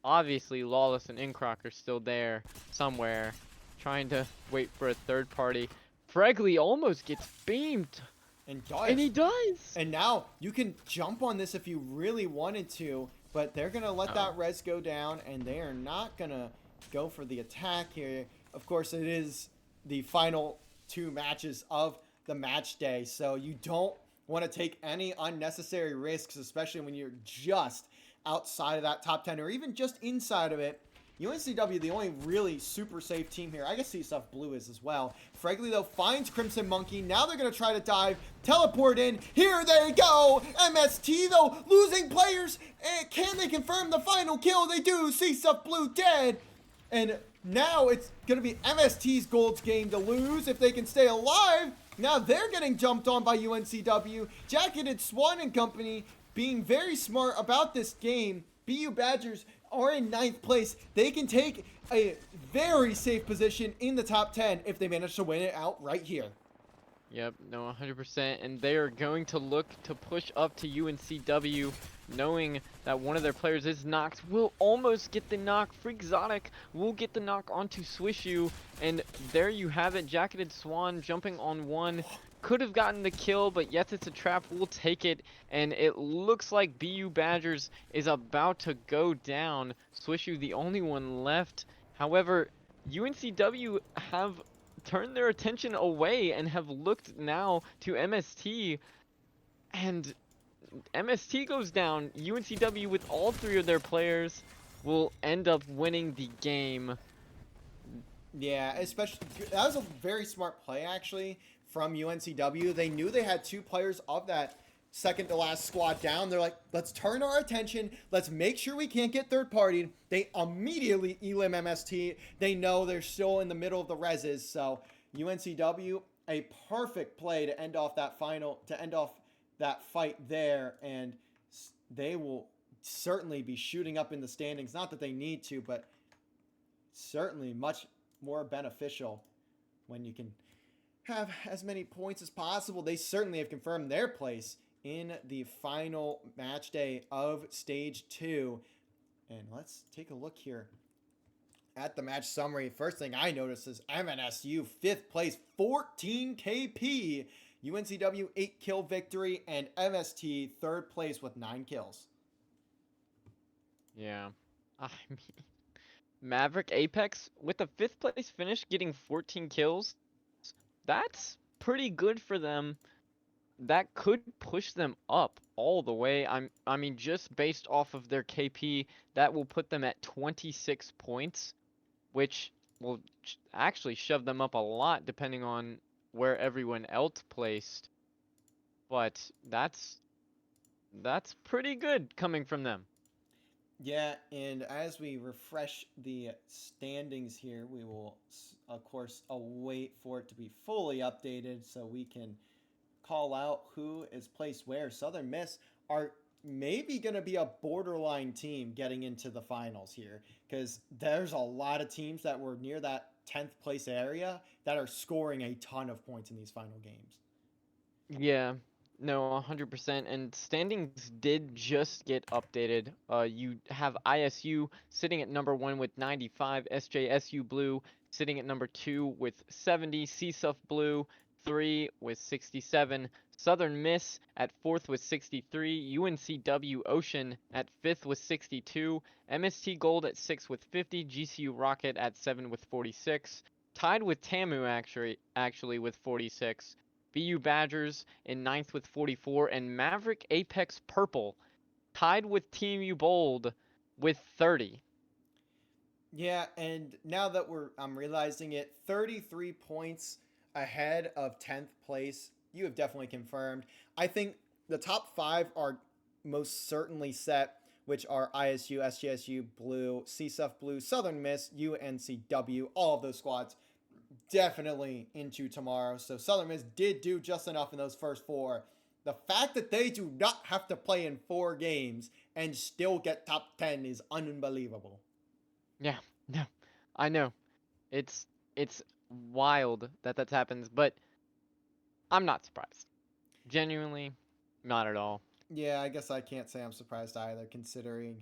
obviously Lawless and Incroc are still there somewhere, trying to wait for a 3rd party. Fregley almost gets beamed. And does. And he does. And now you can jump on this if you really wanted to, but they're going to let that res go down, and they are not going to go for the attack here. Of course, it is the final 2 matches of the match day, so you don't want to take any unnecessary risks, especially when you're just outside of that top 10 or even just inside of it. UNCW, the only really super safe team here. I guess CSUF Blue is as well. Fregley, though, finds Crimson Monkey. Now they're going to try to dive, teleport in. Here they go. MST, though, losing players. And can they confirm the final kill? They do. CSUF Blue dead. And now it's going to be MST's Gold's game to lose if they can stay alive. Now they're getting jumped on by UNCW. Jacketed Swan and company being very smart about this game. BU Badgers are in 9th place. They can take a very safe position in the top 10 if they manage to win it out right here. Yep, no, 100%. And they are going to look to push up to UNCW, knowing that one of their players is knocked. Will almost get the knock. Freakzotic will get the knock onto Swishu. And there you have it. Jacketed Swan jumping on 1. Could have gotten the kill, but yes, it's a trap. We'll take it. And it looks like BU Badgers is about to go down. Swishu, the only one left. However, UNCW have turned their attention away and have looked now to MST. And MST goes down. UNCW, with all 3 of their players, will end up winning the game. Yeah, especially that was a very smart play, actually, from UNCW. They knew they had 2 players of that second to last squad down. They're like, let's turn our attention. Let's make sure we can't get 3rd partied. They immediately elim MST. They know they're still in the middle of the reses. So UNCW, a perfect play to end off that fight there. And they will certainly be shooting up in the standings. Not that they need to, but certainly much more beneficial when you can have as many points as possible. They certainly have confirmed their place in the final match day of stage 2. And let's take a look here at the match summary. First thing I notice is MNSU 5th place, 14 KP. UNCW 8 kill victory, and MST 3rd place with 9 kills. Yeah. I mean, Maverick Apex with a 5th place finish getting 14 kills. That's pretty good for them. That could push them up all the way. I mean, just based off of their KP, that will put them at 26 points, which will actually shove them up a lot depending on where everyone else placed. But that's pretty good coming from them. Yeah, and as we refresh the standings here, we will, of course, await for it to be fully updated so we can call out who is placed where. Southern Miss are maybe going to be a borderline team getting into the finals here, because there's a lot of teams that were near that 10th place area that are scoring a ton of points in these final games. Yeah, no, 100%. And standings did just get updated. You have ISU sitting at number 1 with 95, SJSU Blue sitting at number 2 with 70, CSUF Blue 3 with 67, Southern Miss at 4th with 63, UNCW Ocean at 5th with 62, MST Gold at 6 with 50, GCU Rocket at 7 with 46, tied with TAMU actually with 46. BU Badgers in 9th with 44, and Maverick Apex Purple tied with Team U Bold with 30. Yeah, and now that I'm realizing it, 33 points ahead of 10th place. You have definitely confirmed. I think the top 5 are most certainly set, which are ISU, SJSU, Blue, CSUF Blue, Southern Miss, UNCW, all of those squads definitely into tomorrow. So Southern Miss did do just enough in those first 4. The fact that they do not have to play in 4 games and still get top 10 is unbelievable. Yeah, no, I know. It's wild that that happens, but I'm not surprised. Genuinely, not at all. Yeah, I guess I can't say I'm surprised either, considering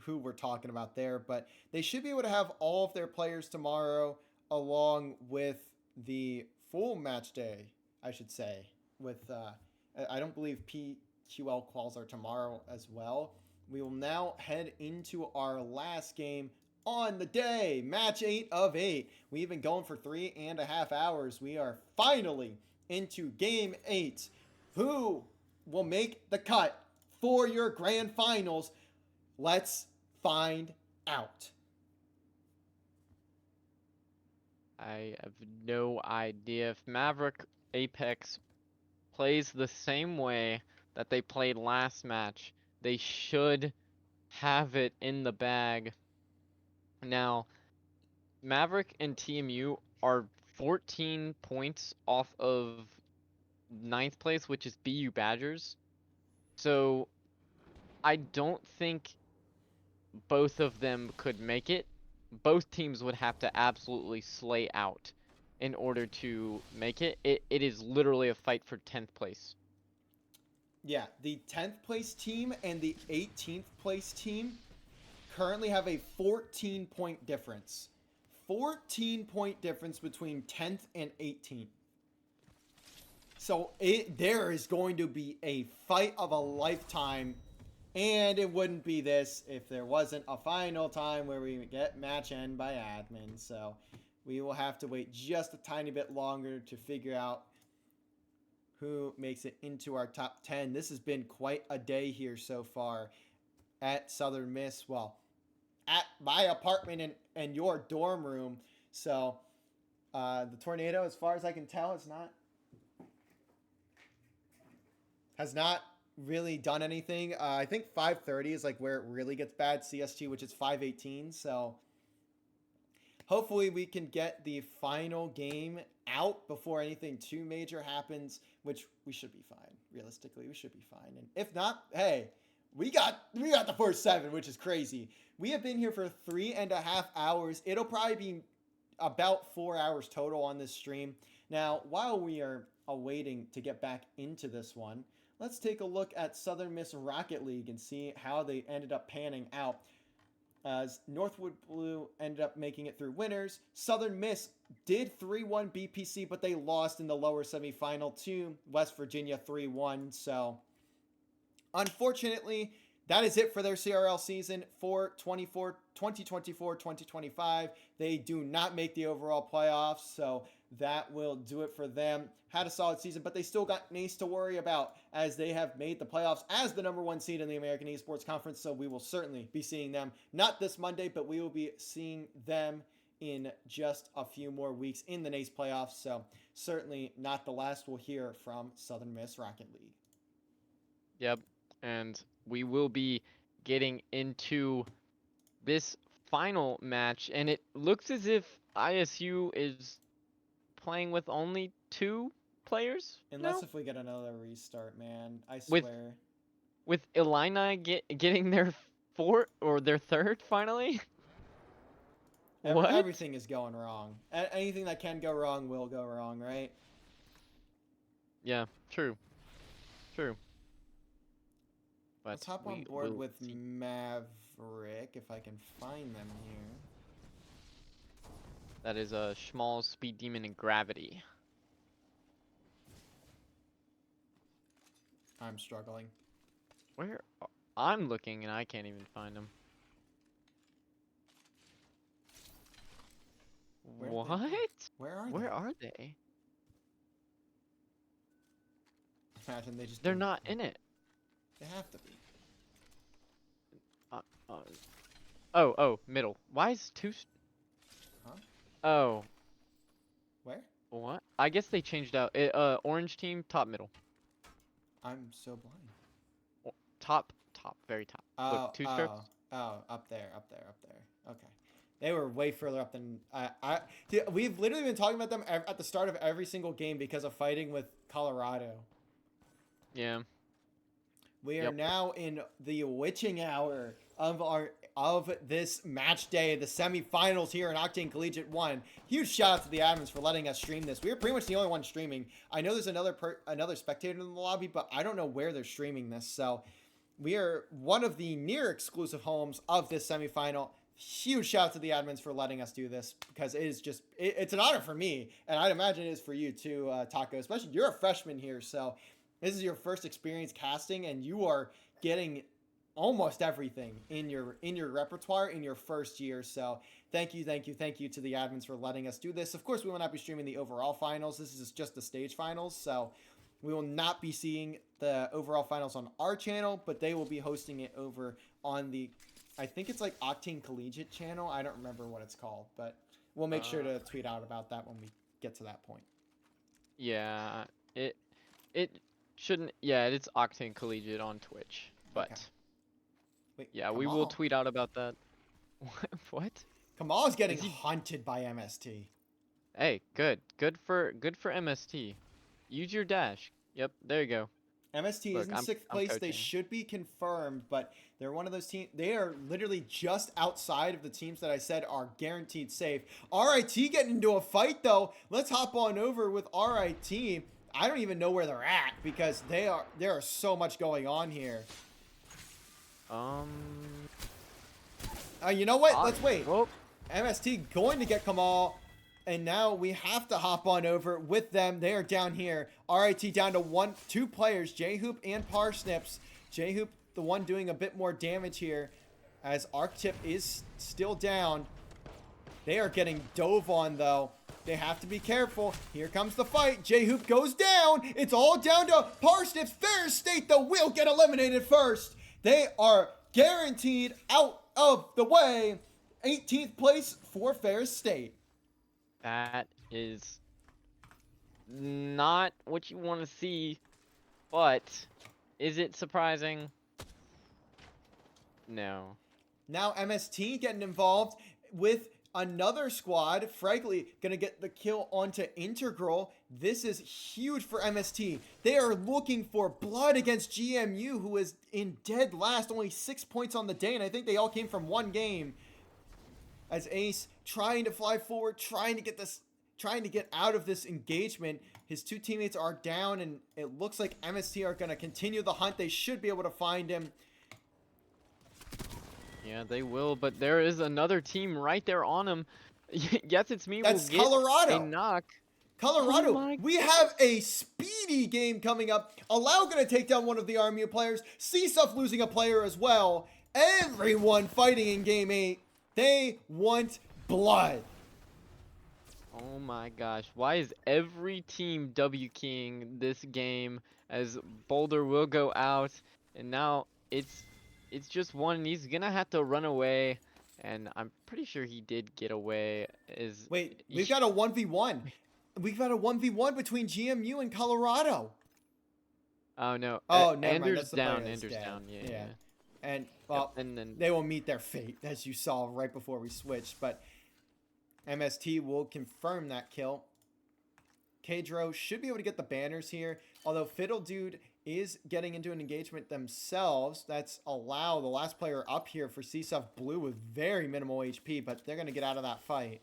who we're talking about there. But they should be able to have all of their players tomorrow, along with the full match day, I should say. With I don't believe PQL quals are tomorrow as well. We will now head into our last game on the day, match 8 of 8. We've been going for 3.5 hours. We are finally into game 8. Who will make the cut for your grand finals? Let's find out. I have no idea if Maverick Apex plays the same way that they played last match. They should have it in the bag. Now, Maverick and TMU are 14 points off of 9th place, which is BU Badgers. So I don't think both of them could make it. Both teams would have to absolutely slay out in order to make it. It is literally a fight for 10th place. Yeah, the 10th place team and the 18th place team currently have a 14-point difference. 14-point difference between 10th and 18th. So there is going to be a fight of a lifetime, and it wouldn't be this if there wasn't a final time where we get match end by admin. So we will have to wait just a tiny bit longer to figure out who makes it into our top 10. This has been quite a day here so far at Southern Miss. Well, at my apartment and your dorm room. So the tornado, as far as I can tell, has not really done anything. I think 5:30 is like where it really gets bad. CST, which is 5:18. So hopefully we can get the final game out before anything too major happens, which we should be fine. Realistically, we should be fine. And if not, hey, we got the first 7, which is crazy. We have been here for 3.5 hours. It'll probably be about 4 hours total on this stream. Now, while we are awaiting to get back into this one, let's take a look at Southern Miss Rocket League and see how they ended up panning out. as Northwood Blue ended up making it through winners. Southern Miss did 3-1 BPC, but they lost in the lower semifinal to West Virginia 3-1. So, unfortunately, that is it for their CRL season for 2024-2025. They do not make the overall playoffs, so that will do it for them. Had a solid season, but they still got NACE to worry about as they have made the playoffs as the #1 seed in the American Esports Conference, so we will certainly be seeing them, not this Monday, but we will be seeing them in just a few more weeks in the NACE playoffs, so certainly not the last we'll hear from Southern Miss Rocket League. Yep, and we will be getting into this final match, and it looks as if ISU is playing with only 2 players. Unless now? if we get another restart, man. I With- swear. With Illini getting their 4th or their 3rd finally. What? Everything is going wrong. Anything that can go wrong will go wrong, right? Yeah, true. But Let's hop on we board will with see. Maverick if I can find them here. That is a small speed demon in gravity. I'm struggling. Where? I'm looking and I can't even find them. Where did they What? go? Where are Where they? are they? Imagine they just. They're didn't- not in it. They have to be. Oh, middle. Why is 2? Huh? Oh, Where? what? I guess they changed out. Orange team, top, middle. I'm so blind. Top, very top. Oh, Look, 2 strokes. up there. Okay. They were way further up than Dude, we've literally been talking about them at the start of every single game because of fighting with Colorado. Yeah. We are Yep. now in the witching hour of this match day, the semifinals here in Octane Collegiate 1. Huge shout out to the admins for letting us stream this. We are pretty much the only one streaming. I know there's another spectator in the lobby, but I don't know where they're streaming this. So we are one of the near exclusive homes of this semifinal. Huge shout out to the admins for letting us do this because it is just it's an honor for me, and I'd imagine it is for you too, Taco. Especially you're a freshman here, so this is your first experience casting, and you are getting almost everything in your repertoire in your first year. So thank you to the admins for letting us do this. Of course, we will not be streaming the overall finals. This is just the stage finals, so we will not be seeing the overall finals on our channel, but they will be hosting it over on the, I think it's like Octane Collegiate channel. I don't remember what it's called, but we'll make sure to tweet out about that when we get to that point. Yeah. It shouldn't. Yeah, it's Octane Collegiate on Twitch, but. Okay. Wait, Yeah, we will Kamal. tweet out about that. What? Kamal's getting Is he- hunted by MST. Hey, good for MST. Use your dash. Yep, there you go. MST is Look, in I'm 6th place. They coaching. should be confirmed, but they're one of those teams. They are literally just outside of the teams that I said are guaranteed safe. RIT getting into a fight, though. Let's hop on over with RIT. I don't even know where they're at because there are so much going on here. You know what? Let's wait. Well, MST going to get Kamal, and now we have to hop on over with them. They are down here. RIT down to 2 players, J-Hoop and Parsnips. J-Hoop, the one doing a bit more damage here, as Arctip is still down. They are getting dove on, though. They have to be careful. Here comes the fight. J-Hoop goes down. It's all down to Parsnips. Ferris State, though, will get eliminated first. They are guaranteed out of the way. 18th place for Ferris State. that is not what you want to see, but is it surprising? No. Now MST getting involved with another squad. Frankly, gonna get the kill onto Integral. This is huge for MST. They are looking for blood against GMU, who is in dead last, only 6 points on the day, and I think they all came from one game. As Ace trying to fly forward, trying to get out of this engagement. His 2 teammates are down, and it looks like MST are gonna continue the hunt. They should be able to find him. Yeah, they will, but there is another team right there on them. Yes, it's me. Will That's get a Colorado. knock. Oh Colorado, my we have a speedy game coming up. Allow going to take down one of the RMU players. CSUF losing a player as well. Everyone fighting in game 8. They want blood. Oh my gosh, why is every team W keying this game as Boulder will go out and now it's just one and he's gonna have to run away and I'm pretty sure he did get away is Wait, we've got a 1v1. We've got a 1v1 between GMU and Colorado. Oh no. Oh, never mind. Anders That's the player down, that's Anders dead. down, yeah. Yeah. And, well, And then they will meet their fate, as you saw right before we switched. But MST will confirm that kill. Kadro should be able to get the banners here. Although Fiddle Dude is getting into an engagement themselves. That's Allow, the last player up here for CSUF Blue with very minimal HP. But they're going to get out of that fight.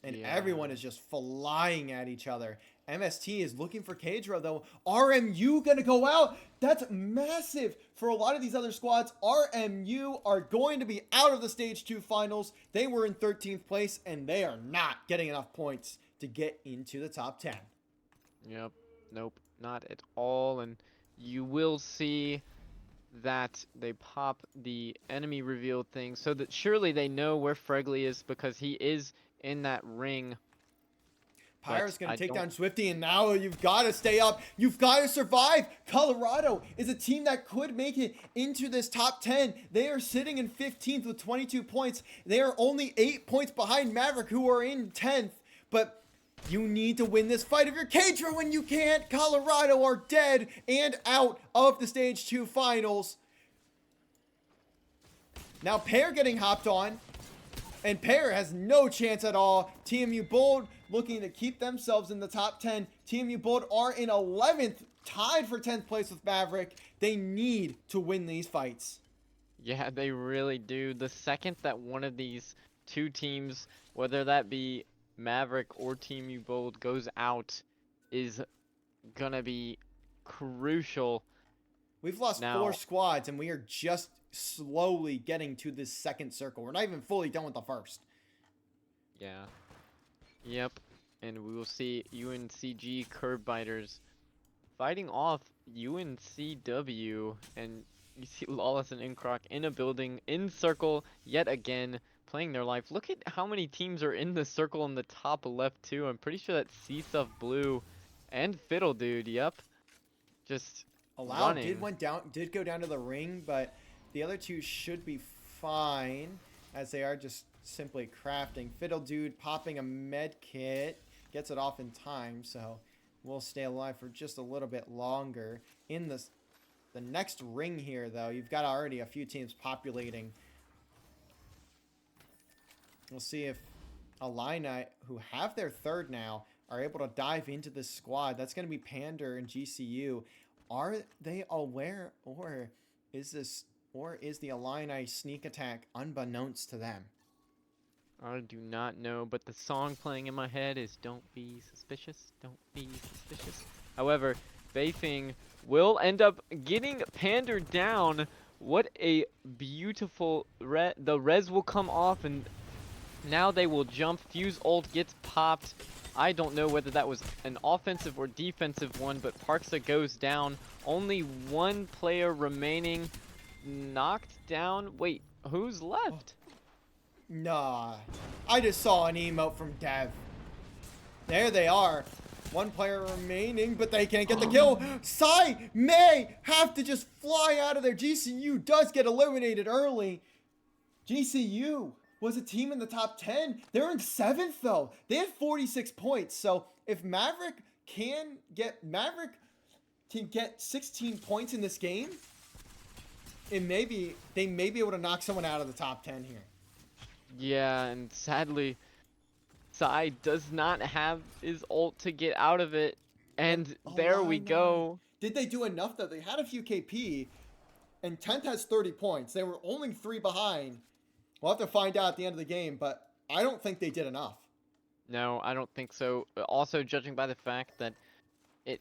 And Yeah. everyone is just flying at each other. MST is looking for Kadro, though. RMU going to go out. That's massive for a lot of these other squads. RMU are going to be out of the Stage 2 finals. They were in 13th place, and they are not getting enough points to get into the top 10. Yep. Nope. Not at all. And you will see that they pop the enemy reveal thing so that surely they know where Fregley is because he is in that ring. Pyre's going I to take don't- down Swifty, and now you've got to stay up. You've got to survive. Colorado is a team that could make it into this top 10. They are sitting in 15th with 22 points. They are only 8 points behind Maverick, who are in 10th. But you need to win this fight. If you're Kadro and you can't, Colorado are dead and out of the Stage 2 finals. Now Pear getting hopped on. And Pear has no chance at all. TMU Bold looking to keep themselves in the top 10. TMU Bold are in 11th, tied for 10th place with Maverick. They need to win these fights. Yeah, they really do. The second that one of these two teams, whether that be Maverick or Team U Bold, goes out, is gonna be crucial. We've lost Now- 4 squads, and we are just slowly getting to this second circle. We're not even fully done with the first. Yeah. Yep. And we will see UNCG Curb Biters fighting off UNCW, and you see Lawless and Incroc in a building in circle yet again, playing their life. Look at how many teams are in the circle in the top left too. I'm pretty sure that's CSUF Blue and Fiddle Dude. Yep. Just Allow running. did go down to the ring, but the other two should be fine, as they are just simply crafting. Fiddle Dude popping a med kit, gets it off in time, so we'll stay alive for just a little bit longer. In the next ring here, though, you've got already a few teams populating. We'll see if Illini, who have their third now, are able to dive into this squad. That's going to be Pander and GCU. Are they aware, or is the Illini sneak attack unbeknownst to them? I do not know, but the song playing in my head is "Don't Be Suspicious, Don't Be Suspicious." However, Beifing will end up getting Pander down. What a beautiful the res will come off, and now they will jump. Fuse ult gets popped. I don't know whether that was an offensive or defensive one, but Parksa goes down. Only one player remaining. Knocked down. Wait, who's left? Nah. I just saw an emote from Dev. There they are. One player remaining, but they can't get the kill. Sai may have to just fly out of there. GCU does get eliminated early. GCU was a team in the top 10. They're in 7th, though. They have 46 points. So if Maverick can get 16 points in this game, they may be able to knock someone out of the top 10 here. Yeah, and sadly, Sai does not have his ult to get out of it. And there we go. Did they do enough, though? They had a few KP, and 10th has 30 points. They were only 3 behind. We'll have to find out at the end of the game, but I don't think they did enough. No, I don't think so. Also, judging by the fact that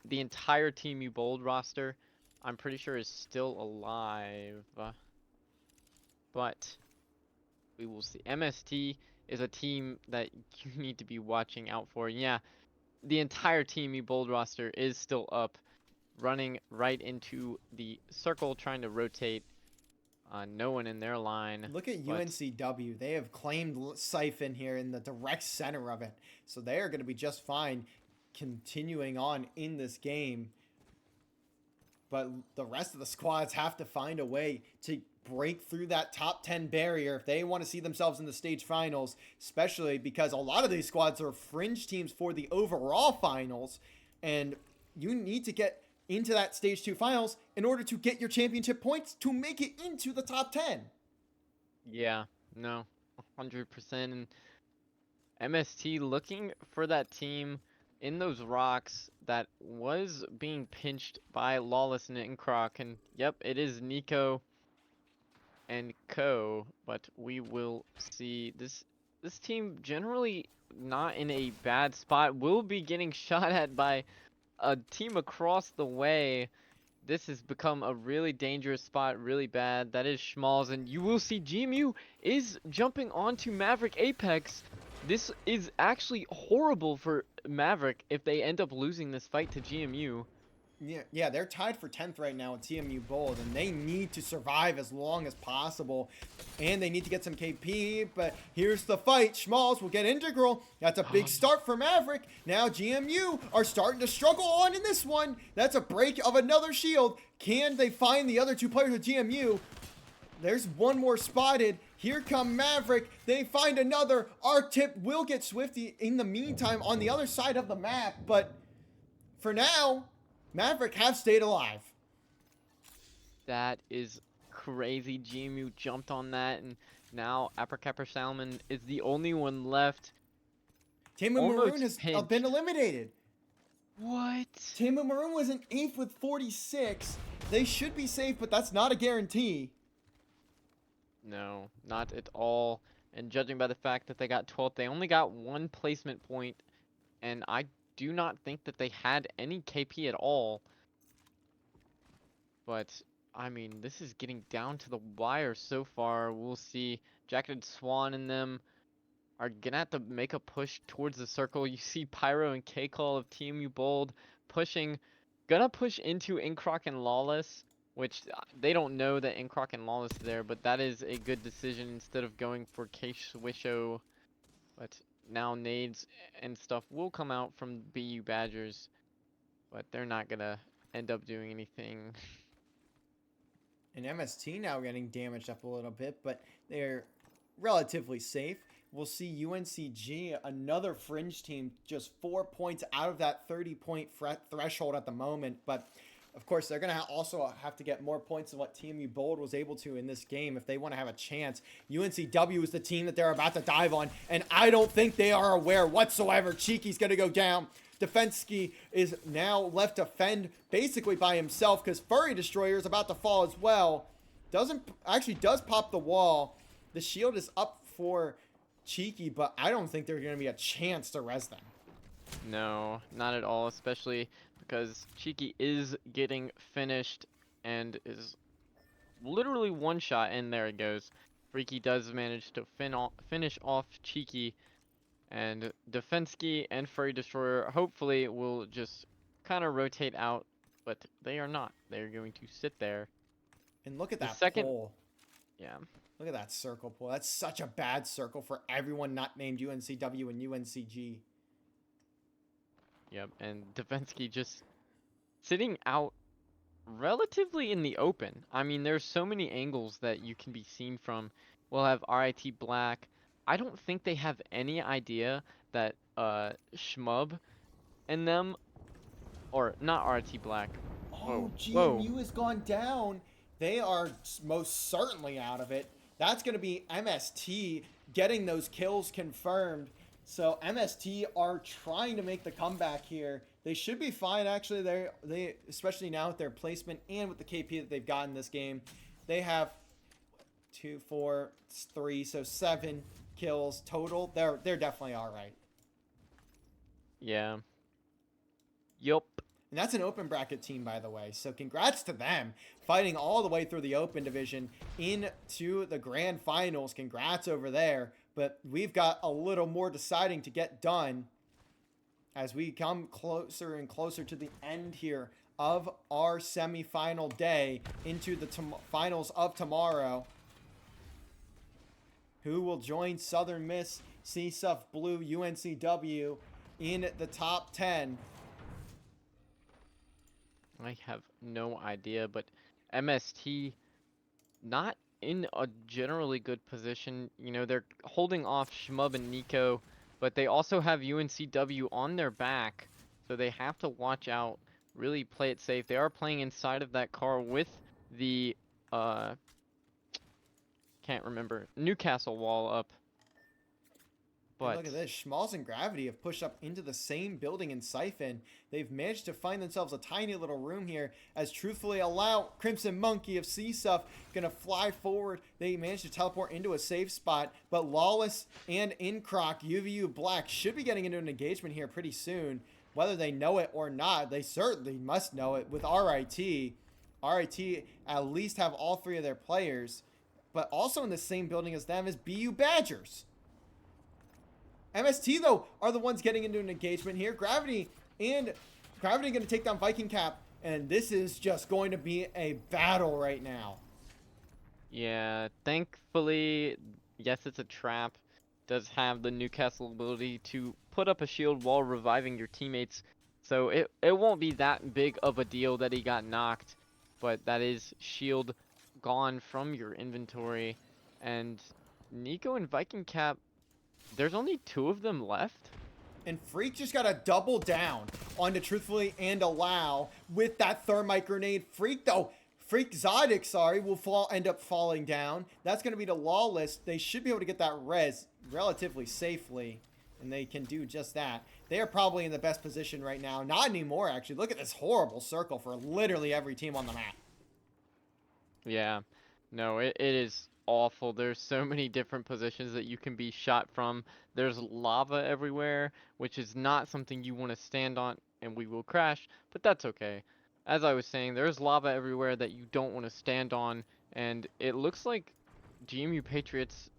the entire Team U Bold roster, I'm pretty sure is still alive. but we will see. MST is a team that you need to be watching out for. And yeah, the entire Team U Bold roster is still up, running right into the circle, trying to rotate. No one in their line. Look at but UNCW. They have claimed Siphon here in the direct center of it. So they are going to be just fine continuing on in this game. But the rest of the squads have to find a way to break through that top 10 barrier if they want to see themselves in the stage finals, especially because a lot of these squads are fringe teams for the overall finals. And you need to get into that stage 2 finals in order to get your championship points to make it into the top 10. Yeah, no, 100%. And MST looking for that team in those rocks that was being pinched by Lawless and Incroc. And yep, it is Nico and Co. But we will see this team generally not in a bad spot. Will be getting shot at by a team across the way. This has become a really dangerous spot, really bad. That is Schmalz, and you will see GMU is jumping onto Maverick Apex. This is actually horrible for Maverick if they end up losing this fight to GMU. Yeah, they're tied for 10th right now with TMU Bold, and they need to survive as long as possible, and they need to get some KP, but here's the fight. Schmalz will get integral. That's a big start for Maverick. Now GMU are starting to struggle on in this one. That's a break of another shield. Can they find the other two players of GMU? There's one more spotted. Here come Maverick. They find another. Arctip will get Swifty in the meantime on the other side of the map, but for now, Maverick have stayed alive. That is crazy. GMU jumped on that, and now Apricapper Salmon is the only one left. Tamu Maroon has pinched. been eliminated. What? Tamu Maroon was in 8th with 46. They should be safe, but that's not a guarantee. No, not at all. And judging by the fact that they got 12th, they only got one placement point, and I do not think that they had any KP at all. But, I mean, this is getting down to the wire so far. We'll see. Jacketed Swan and them are gonna have to make a push towards the circle. You see Pyro and K-Call of TMU Bold pushing, gonna push into Incroc and Lawless, which they don't know that Incroc and Lawless is there, but that is a good decision instead of going for K-Swisho. But now nades and stuff will come out from BU Badgers, but they're not gonna end up doing anything. And MST now getting damaged up a little bit, but they're relatively safe. We'll see UNCG, another fringe team, just 4 points out of that 30-point threshold at the moment. But, of course, they're going to also have to get more points than what TMU Bold was able to in this game if they want to have a chance. UNCW is the team that they're about to dive on, and I don't think they are aware whatsoever. Cheeky's going to go down. Defensky is now left to fend basically by himself because Furry Destroyer is about to fall as well. Does pop the wall. The shield is up for Cheeky, but I don't think there's going to be a chance to res them. No, not at all, especially because Cheeky is getting finished and is literally one shot, and there it goes. Freaky does manage to finish off Cheeky, and Defensky and Furry Destroyer hopefully will just kind of rotate out, but they are not. They're going to sit there. And look at The that second- pull. Yeah. Look at that circle pull. That's such a bad circle for everyone not named UNCW and UNCG. Yep, and Defensky just sitting out relatively in the open. I mean, there's so many angles that you can be seen from. We'll have RIT Black. I don't think they have any idea that Shmub and them, or not RIT Black. Oh, Whoa. GMU has gone down. They are most certainly out of it. That's going to be MST getting those kills confirmed. So MST are trying to make the comeback here. They should be fine, actually. They especially now with their placement and with the KP that they've got in this game. They have 2, 4, 3, so 7 kills total. They're definitely all right. Yeah. Yup. And that's an open bracket team, by the way. So congrats to them, fighting all the way through the open division into the grand finals. Congrats over there. But we've got a little more deciding to get done as we come closer and closer to the end here of our semifinal day into the finals of tomorrow. Who will join Southern Miss, CSUF Blue, UNCW in the top 10? I have no idea, but MST not in a generally good position. You know, they're holding off Shmub and Nico, but they also have UNCW on their back, so they have to watch out, really play it safe. They are playing inside of that car with the, can't remember, Newcastle wall up. And But look at this. Schmalz and Gravity have pushed up into the same building in Siphon. They've managed to find themselves a tiny little room here as truthfully allow Crimson Monkey of CSUF going to fly forward. They managed to teleport into a safe spot, but Lawless and Incroc, UVU Black, should be getting into an engagement here pretty soon. Whether they know it or not, they certainly must know it with RIT. RIT at least have all three of their players, but also in the same building as them is BU Badgers. MST, though, are the ones getting into an engagement here. Gravity going to take down Viking Cap, and this is just going to be a battle right now. yeah, thankfully, yes, it's a trap. Does have the Newcastle ability to put up a shield while reviving your teammates. So it won't be that big of a deal that he got knocked, but that is shield gone from your inventory. And Nico and Viking Cap, there's only 2 of them left. And Freak just got to double down onto Truthfully and Allow with that thermite grenade. Freak Zodic, will end up falling down. That's going to be the Lawless. They should be able to get that res relatively safely, and they can do just that. They are probably in the best position right now. Not anymore, actually. Look at this horrible circle for literally every team on the map. Yeah, no, it is awful. There's so many different positions that you can be shot from. There's lava everywhere, which is not something you want to stand on, and we will crash, but that's okay. As I was saying, there's lava everywhere that you don't want to stand on, and it looks like GMU Patriots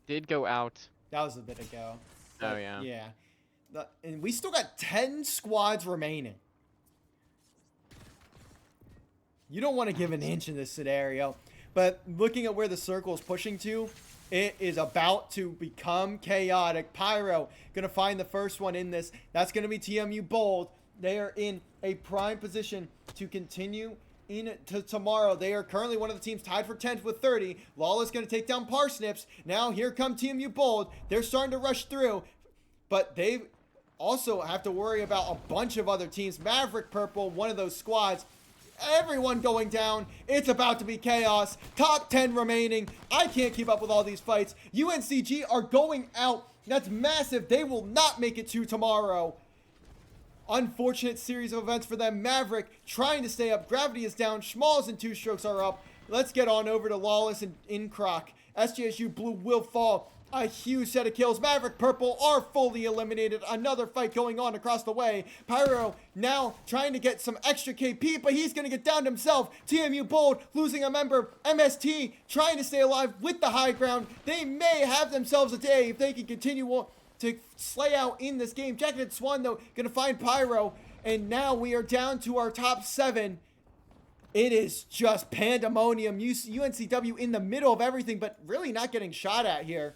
did go out. That was a bit ago. Oh, yeah. Yeah. And we still got 10 squads remaining. You don't want to give an inch in this scenario. But looking at where the circle is pushing to, it is about to become chaotic. Pyro going to find the first one in this. That's going to be TMU Bold. They are in a prime position to continue into tomorrow. They are currently one of the teams tied for 10th with 30. Lawless going to take down Parsnips. Now here come TMU Bold. They're starting to rush through, but they also have to worry about a bunch of other teams. Maverick Purple, one of those squads. Everyone going down. It's about to be chaos. Top 10 remaining. I can't keep up with all these fights. UNCG are going out. That's massive. They will not make it to tomorrow. Unfortunate series of events for them. Maverick trying to stay up. Gravity is down. Schmalz and Two Strokes are up. Let's get on over to Lawless and Incroc. SJSU Blue will fall. A huge set of kills. Maverick Purple are fully eliminated. Another fight going on across the way. Pyro now trying to get some extra KP, but he's going to get downed himself. TMU Bold losing a member. MST trying to stay alive with the high ground. They may have themselves a day if they can continue to slay out in this game. Jacketed Swan, though, going to find Pyro. And now we are down to our top 7. It is just pandemonium. UNCW in the middle of everything, but really not getting shot at here.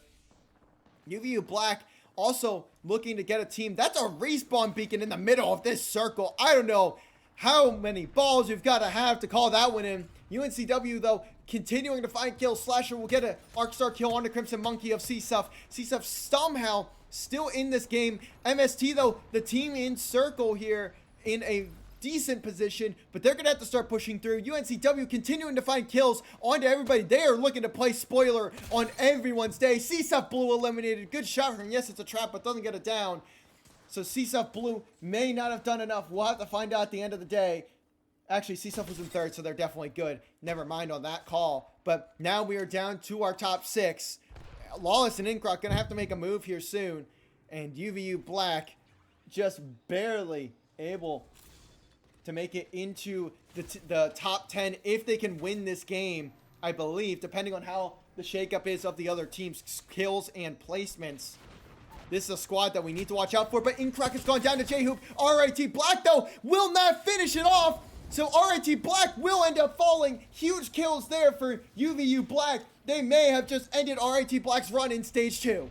UVU Black also looking to get a team. That's a respawn beacon in the middle of this circle. I don't know how many balls you've got to have to call that one in. UNCW, though, continuing to find kills. Slasher will get an Arcstar kill on the Crimson Monkey of CSUF. CSUF somehow still in this game. MST, though, the team in circle here in a decent position, but they're going to have to start pushing through. UNCW continuing to find kills onto everybody. They are looking to play spoiler on everyone's day. CSUF Blue eliminated. Good shot from him. Yes, it's a trap, but doesn't get it down. So CSUF Blue may not have done enough. We'll have to find out at the end of the day. Actually, CSUF was in 3rd, so they're definitely good. Never mind on that call. But now we are down to our top 6. Lawless and Incroc going to have to make a move here soon. And UVU Black just barely able to make it into the top 10 if they can win this game, I believe, depending on how the shakeup is of the other team's kills and placements. This is a squad that we need to watch out for, but Inkrock has gone down to J-Hoop. RIT Black, though, will not finish it off, so RIT Black will end up falling. Huge kills there for UVU Black. They may have just ended RIT Black's run in Stage 2.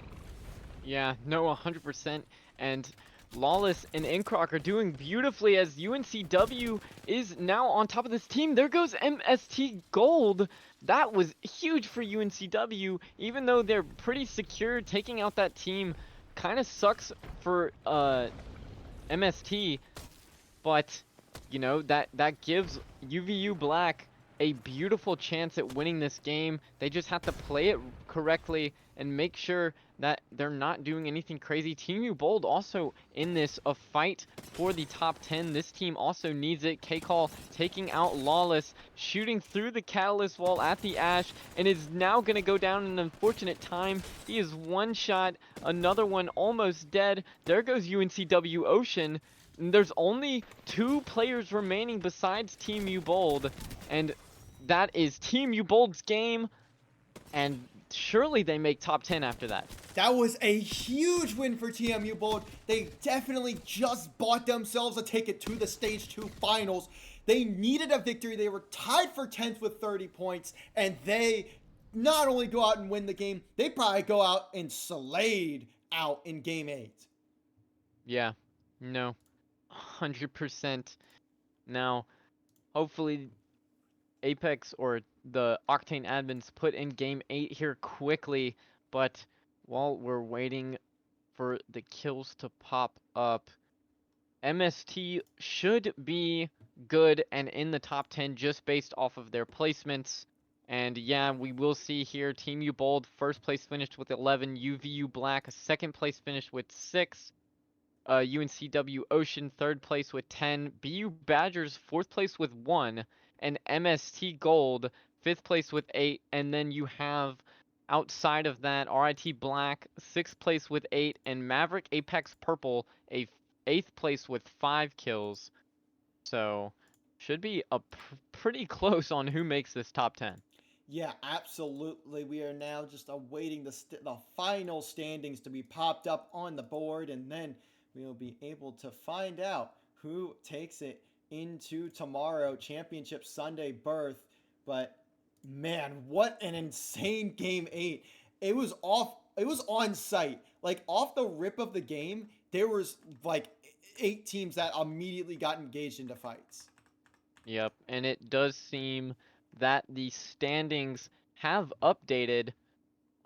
Yeah, no, 100%. And Lawless and Inkrock are doing beautifully as UNCW is now on top of this team. There goes MST Gold. That was huge for UNCW, even though they're pretty secure. Taking out that team kind of sucks for MST, but you know, that gives UVU Black a beautiful chance at winning this game. They just have to play it correctly and make sure that they're not doing anything crazy. Team U Bold also in this, a fight for the top 10. This team also needs it. K-Call taking out Lawless, shooting through the Catalyst wall at the Ash, and is now going to go down in an unfortunate time. He is one shot, another one almost dead. There goes UNCW Ocean. There's only 2 players remaining besides Team U Bold, and that is Team U Bold's game, and surely they make top 10 after that. That was a huge win for TMU Bold. They definitely just bought themselves a ticket to the Stage 2 finals. They needed a victory. They were tied for 10th with 30 points, and they not only go out and win the game, they probably go out and slayed out in Game 8. Yeah, no, 100%. Now, hopefully Apex or the Octane admins put in Game 8 here quickly, but while we're waiting for the kills to pop up, MST should be good and in the top 10 just based off of their placements. And yeah, we will see here Team U Bold first place finished with 11, UVU Black second place finished with 6, UNCW Ocean third place with 10, BU Badgers fourth place with 1, and MST Gold 5th place with 8, and then you have outside of that RIT Black 6th place with 8, and Maverick Apex Purple 8th place with 5 kills. So should be a pretty close on who makes this top 10. Yeah, absolutely. We are now just awaiting the final standings to be popped up on the board, and then we will be able to find out who takes it into tomorrow, Championship Sunday berth. But man, what an insane Game 8. It was on site. Like, off the rip of the game, there was like 8 teams that immediately got engaged into fights. Yep, and it does seem that the standings have updated.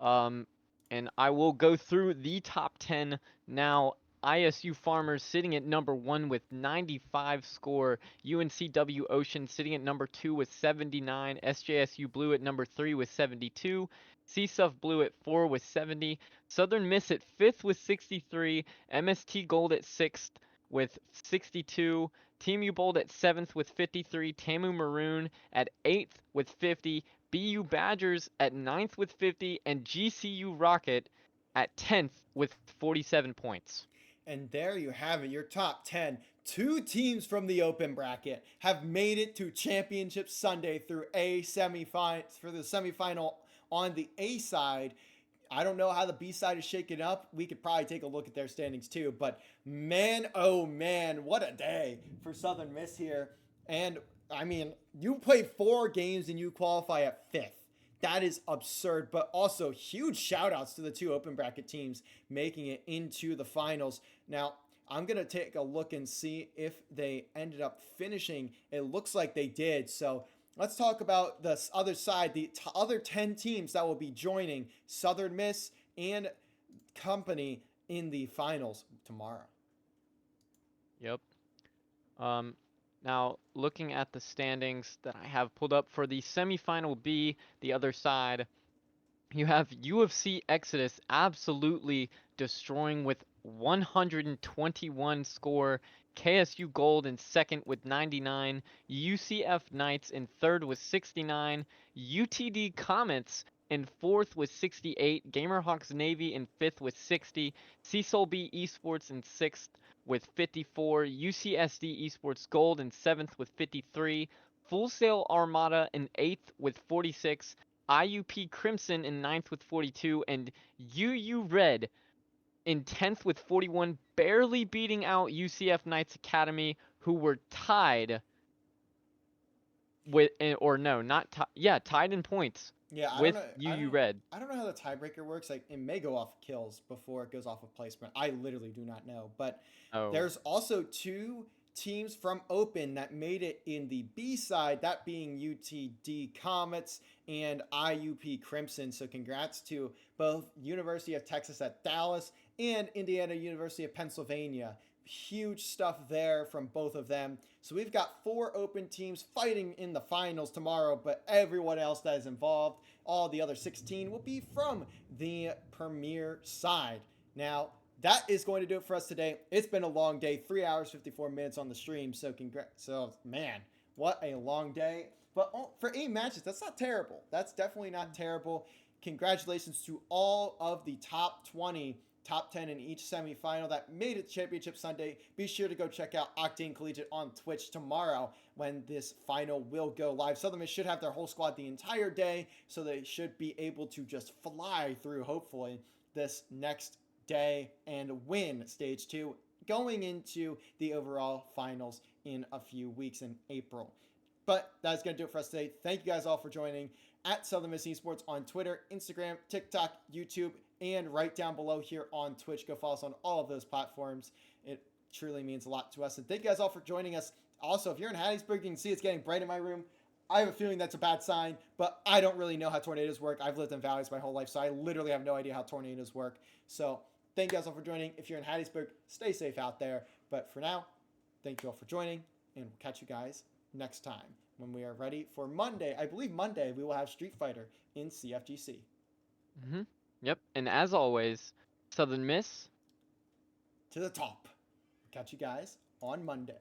And I will go through the top 10 now. ISU Farmers sitting at number 1 with 95 score. UNCW Ocean sitting at number 2 with 79. SJSU Blue at number 3 with 72. CSUF Blue at 4 with 70. Southern Miss at 5th with 63. MST Gold at 6th with 62. Team U Bold at 7th with 53. TAMU Maroon at 8th with 50. BU Badgers at 9th with 50. And GCU Rocket at 10th with 47 points. And there you have it, your top 10. 2 teams from the open bracket have made it to Championship Sunday through a semifinal, for the semifinal on the A side. I don't know how the B side is shaking up. We could probably take a look at their standings too. But man, oh man, what a day for Southern Miss here. And I mean, you play 4 games and you qualify at 5th. That is absurd, but also huge shout outs to the 2 open bracket teams making it into the finals. Now, I'm going to take a look and see if they ended up finishing. It looks like they did. So let's talk about the other side, the other 10 teams that will be joining Southern Miss and company in the finals tomorrow. Yep. Now, looking at the standings that I have pulled up for the semifinal B, the other side, you have UFC Exodus absolutely destroying with 121 score, KSU Gold in second with 99, UCF Knights in third with 69, UTD Comets in 4th with 68, Gamerhawks Navy in 5th with 60, CSoul B Esports in 6th with 54, UCSD Esports Gold in 7th with 53, Full Sail Armada in 8th with 46, IUP Crimson in 9th with 42, and UU Red in 10th with 41, barely beating out UCF Knights Academy, who were tied with, or no, not tied, yeah, tied in points Yeah, I don't with know. UU Red. I don't know how the tiebreaker works. Like, it may go off kills before it goes off of placement. I literally do not know. But Oh, there's also 2 teams from Open that made it in the B side, that being UTD Comets and IUP Crimson. So congrats to both University of Texas at Dallas and Indiana University of Pennsylvania. Huge stuff there from both of them. So we've got 4 open teams fighting in the finals tomorrow, but everyone else that is involved, all the other 16, will be from the premier side. Now, that is going to do it for us today. It's been a long day, 3 hours, 54 minutes on the stream. So congrats. So, man, what a long day. But for 8 matches, that's not terrible. That's definitely not terrible. Congratulations to all of the top 20, top 10 in each semifinal that made it Championship Sunday. Be sure to go check out Octane Collegiate on Twitch tomorrow when this final will go live. Southern Miss should have their whole squad the entire day, so they should be able to just fly through, hopefully, this next day and win Stage 2 going into the overall finals in a few weeks in April. But that's going to do it for us today. Thank you guys all for joining at Southern Miss Esports on Twitter, Instagram, TikTok, YouTube, and right down below here on Twitch. Go follow us on all of those platforms. It truly means a lot to us. And thank you guys all for joining us. Also, if you're in Hattiesburg, you can see it's getting bright in my room. I have a feeling that's a bad sign, but I don't really know how tornadoes work. I've lived in valleys my whole life, so I literally have no idea how tornadoes work. So thank you guys all for joining. If you're in Hattiesburg, stay safe out there. But for now, thank you all for joining, and we'll catch you guys next time when we are ready for Monday. I believe Monday we will have Street Fighter in CFGC. Yep. And as always, Southern Miss To the top. Catch you guys on Monday.